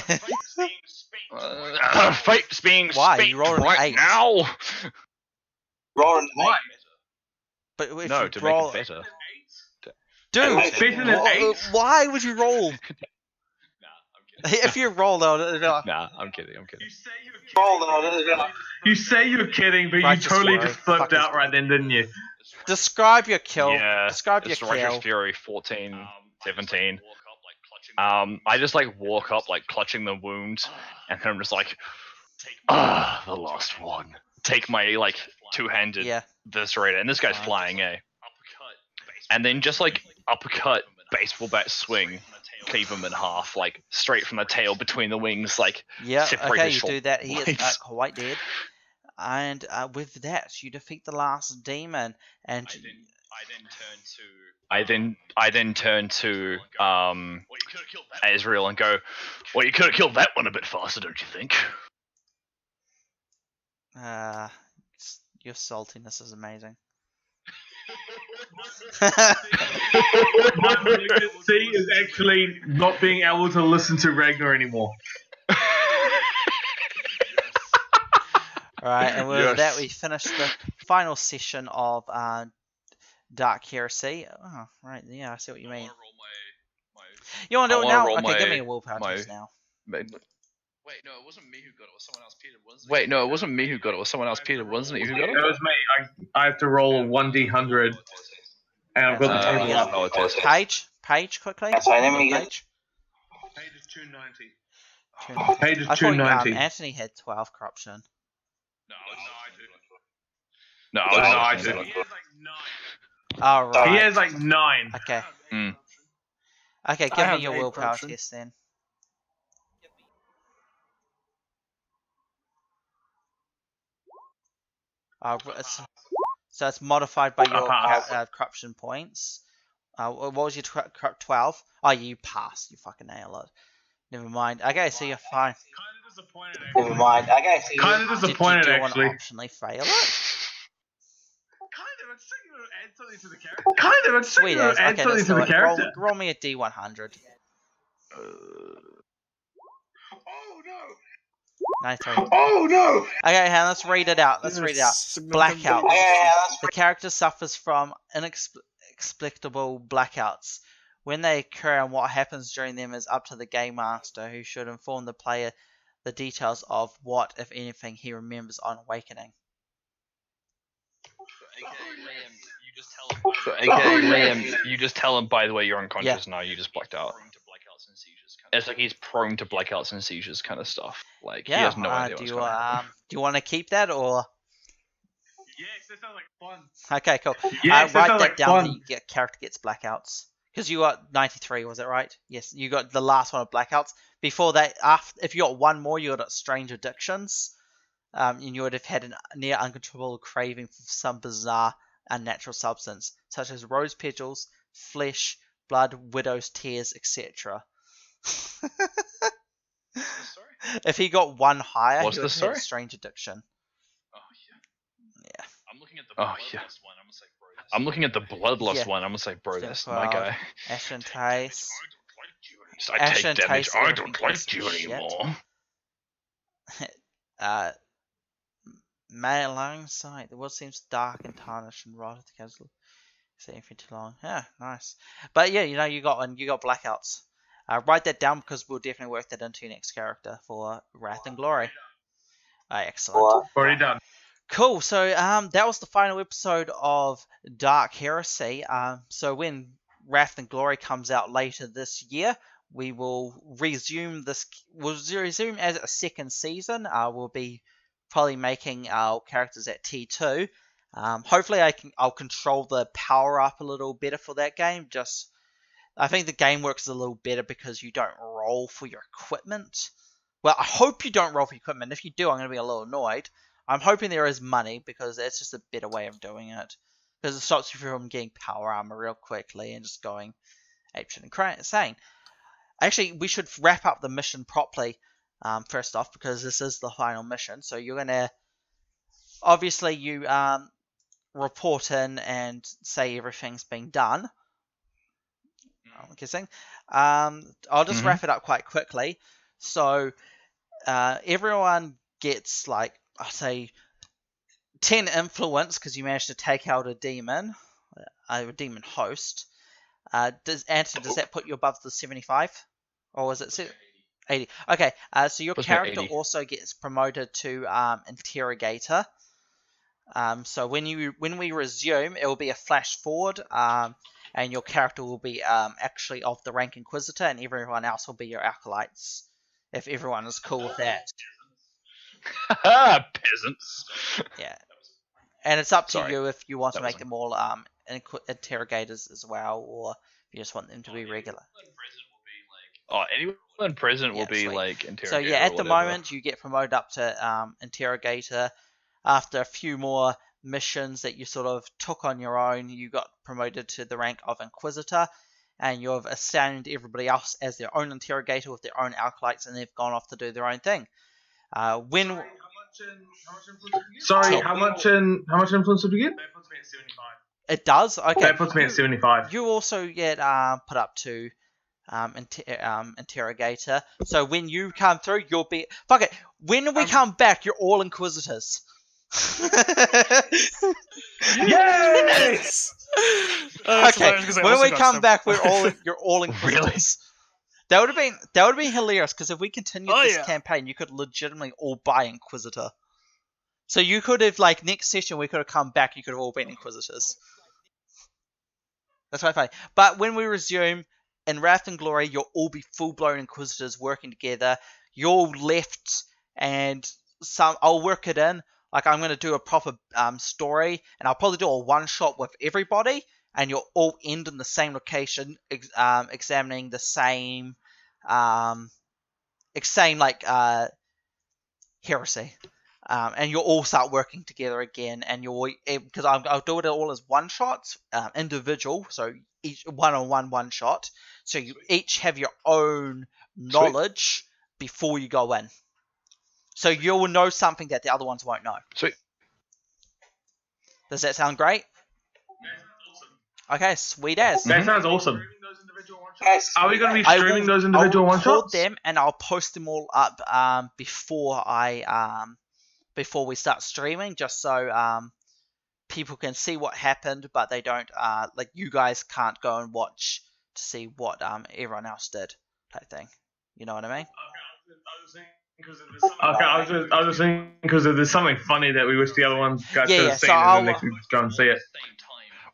Fate's being Why? spanked You rolled an right 8. now. Why? But if No, you to roll, make it better. dude, It's better than 8. why would you roll? Nah, I'm kidding. If you roll though, it'll be like, Nah, I'm kidding. You say you're kidding, but Righteous you totally Fury. just flipped Fuck this out right then, didn't you? describe your kill. Yeah, Describe your it's Righteous kill. Fury 14, 17. I I just like walk up, like clutching the wound, and then I'm just like, the last one. Take my like two-handed Yeah. viscerator, and this guy's flying, eh? And then just like uppercut, baseball bat swing, cleave him in half, like straight from the tail between the wings, like Yeah. separate Okay, his you short do that. He is blades. quite dead. And with that, you defeat the last demon, and I then turn to well, you could have killed that. Azrael and go, well, you could have killed that one a bit faster, don't you think? your saltiness is amazing. My malignancy is actually not being able to listen to Ragnar anymore. Alright, and with Yes. that we finish the final session of Dark Heresy. Oh, right, yeah, I see what you mean. You want to do I it wanna now? roll Okay, give my- me a willpower my- test now. Wait, no, it wasn't me who got it. It was someone else. Peter, wasn't it? Wait, no, it wasn't me who got it. It was someone else. Peter, wasn't it you who got It it? was me. I have to roll a 1d100, and I've got the Uh, table yeah. up. Oh, it is. Page, quickly. Sorry, let me Page. Page is 290. 290. Page is I thought 290. Anthony had 12 corruption. No, I do. No, No, I I was did. Oh, right. He has like 9. Okay. Mm. Okay, I give me have your 8 willpower corruption. test then. So it's modified by your corruption points. What was your 12? Oh, you passed. You fucking nailed it. Never mind. Okay, so you're fine. Never mind. Okay, so kind of Did disappointed you actually. want to optionally fail it? Kind of. It's Sweet as. add Okay, something let's to do the it. character. Roll me a D100. Oh no! 93. Oh no! Okay, now let's read it out. Let's read it out. Blackout. The character suffers from inexplicable blackouts. When they occur and what happens during them is up to the game master, who should inform the player the details of what, if anything, he remembers on awakening. So, AKA Liam, you just tell him, by the way, you're unconscious now, you just blacked out. It's like he's prone to blackouts and seizures kind of stuff. Like, he Yeah. has no idea Do what's you going on. do you want to keep that or? Yes, that sounds like fun. Okay, cool. Yes, that write sounds that like down. fun. The character gets blackouts because you got 93. Was it right? Yes, you got the last one of blackouts. Before that, if you got one more, you got strange addictions. And you would have had a near uncontrollable craving for some bizarre unnatural substance, such as rose petals, flesh, blood, widow's tears, etc. If he got one higher, What's he the would have had a story? strange addiction. Oh yeah. Yeah. I'm looking at the Oh, bloodlust yeah. one. I'm gonna say bro. I'm looking at the bloodlust Yeah. one. I'm gonna say, bro, Step that's my Cloud, guy. Ashen Taste. I Ashen take damage. Taste, I everything don't like tastes you shit. anymore. Malign sight. The world seems dark and tarnished and rotted the castle. Staying for too long. Yeah, nice. But yeah, you got blackouts. Write that down because we'll definitely work that into your next character for Wrath and Glory. Excellent. Already done. Cool. So that was the final episode of Dark Heresy. So when Wrath and Glory comes out later this year, we will resume this. We'll resume as a second season. We'll be probably making our characters at T2. Hopefully I'll control the power up a little better for that game. I think the game works a little better because you don't roll for your equipment. Well, I hope you don't roll for your equipment. If you do, I'm going to be a little annoyed. I'm hoping there is money because it's just a better way of doing it. Because it stops you from getting power armor real quickly and just going apeshit and insane. Actually, we should wrap up the mission properly first off because this is the final mission. So you're going to... Obviously, you report in and say everything's been done. I'm guessing. I'll just wrap it up quite quickly. So everyone gets like, I'll say 10 influence because you managed to take out a demon host. Does that put you above the 75? Or was it 80? Okay, so your character also gets promoted to interrogator. So when we resume, it will be a flash forward, and your character will be actually of the rank Inquisitor, and everyone else will be your acolytes, if everyone is cool with that. Peasants. Yeah, and it's up to you if you want to make them all interrogators as well, or if you just want them to be regular. Oh, anyone present will be sweet. like interrogator. So yeah, at the moment you get promoted up to interrogator. After a few more missions that you sort of took on your own, you got promoted to the rank of Inquisitor, and you've assigned everybody else as their own interrogator with their own acolytes, and they've gone off to do their own thing. When Sorry, how much influence did you get? That puts me at 75. it does, okay. That puts me at 75. You also get put up to interrogator. So when you come through, you'll be when we come back, you're all Inquisitors. Yes! Okay, when we come back, you're all Inquisitors. That would have been hilarious because if we continued this campaign, you could legitimately all buy Inquisitor. So you could have next session we could have come back, you could have all been Inquisitors. That's quite funny. But when we resume in Wrath and Glory, you'll all be full-blown Inquisitors working together. You're left, and I'll work it in. I'm going to do a proper story, and I'll probably do a one-shot with everybody, and you'll all end in the same location, examining the same, heresy. And you'll all start working together again, and because I'll do it all as one-shots, individual, so each one-on-one one-shot, so you each have your own knowledge before you go in. So you'll know something that the other ones won't know. Sweet. Does that sound great? Okay, sweet as. That sounds awesome. Are we going to be streaming those individual I'll one-shots? record them and I'll post them all up before we start streaming, just so people can see what happened, but they don't you guys can't go and watch to see what everyone else did, type thing. You know what I mean? Okay, I was just thinking because there's something funny that we wish the other one guys could have seen, and then they could go and see it.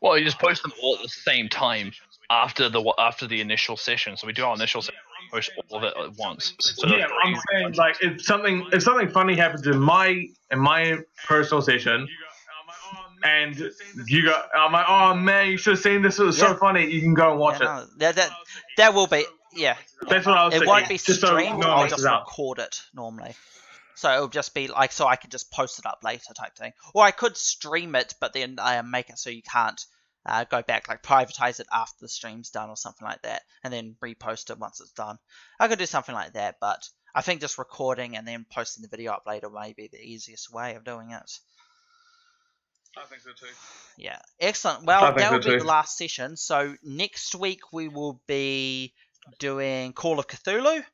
Well, you just post them all at the same time after the initial session. So we do our initial session, post all of it at once. So Yeah, I'm saying if something funny happens in my personal session, and you go, I'm like, oh man, you should have seen this. It was so funny. You can go and watch it. No, that will be, yeah. That's what I was It thinking. won't be Just streamed. so no I'll one just misses out. record it normally. So it'll just be like, so I could just post it up later type thing. Or I could stream it, but then make it so you can't go back, like privatize it after the stream's done or something like that, and then repost it once it's done. I could do something like that, but I think just recording and then posting the video up later may be the easiest way of doing it. I think so too. Yeah, excellent. Well, that will be too. the last session. So next week we will be doing Call of Cthulhu.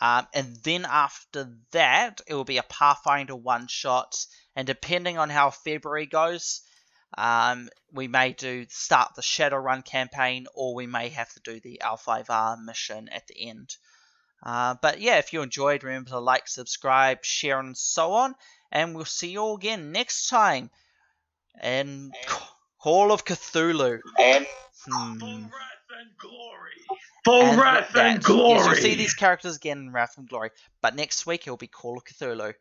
And then after that, it will be a Pathfinder one-shot. And depending on how February goes, we may start the Shadowrun campaign, or we may have to do the L5R mission at the end. But yeah, if you enjoyed, remember to like, subscribe, share, and so on. And we'll see you all again next time in Call of Cthulhu. Full wrath and glory! Yes, you'll see these characters again in Wrath and Glory. But next week, it'll be Call of Cthulhu.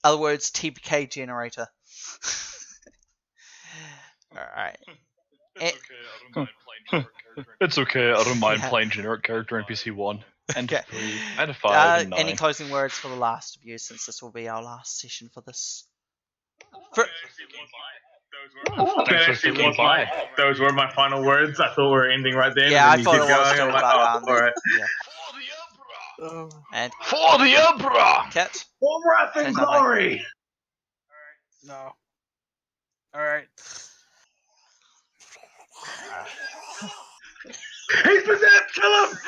Other words, TPK generator. Alright. It's okay, I don't mind Yeah. playing generic character NPC 1 and Okay. 3 and 5 and 9. Any closing words for the last of you, since this will be our last session for this? Those were my final words. I thought we were ending right then. Yeah, I and then thought you it kept was going. too, I'm like, but alright. yeah. And For the Emperor! Kit? Full wrath Say and something. glory! No. Alright. He's possessed! Kill him!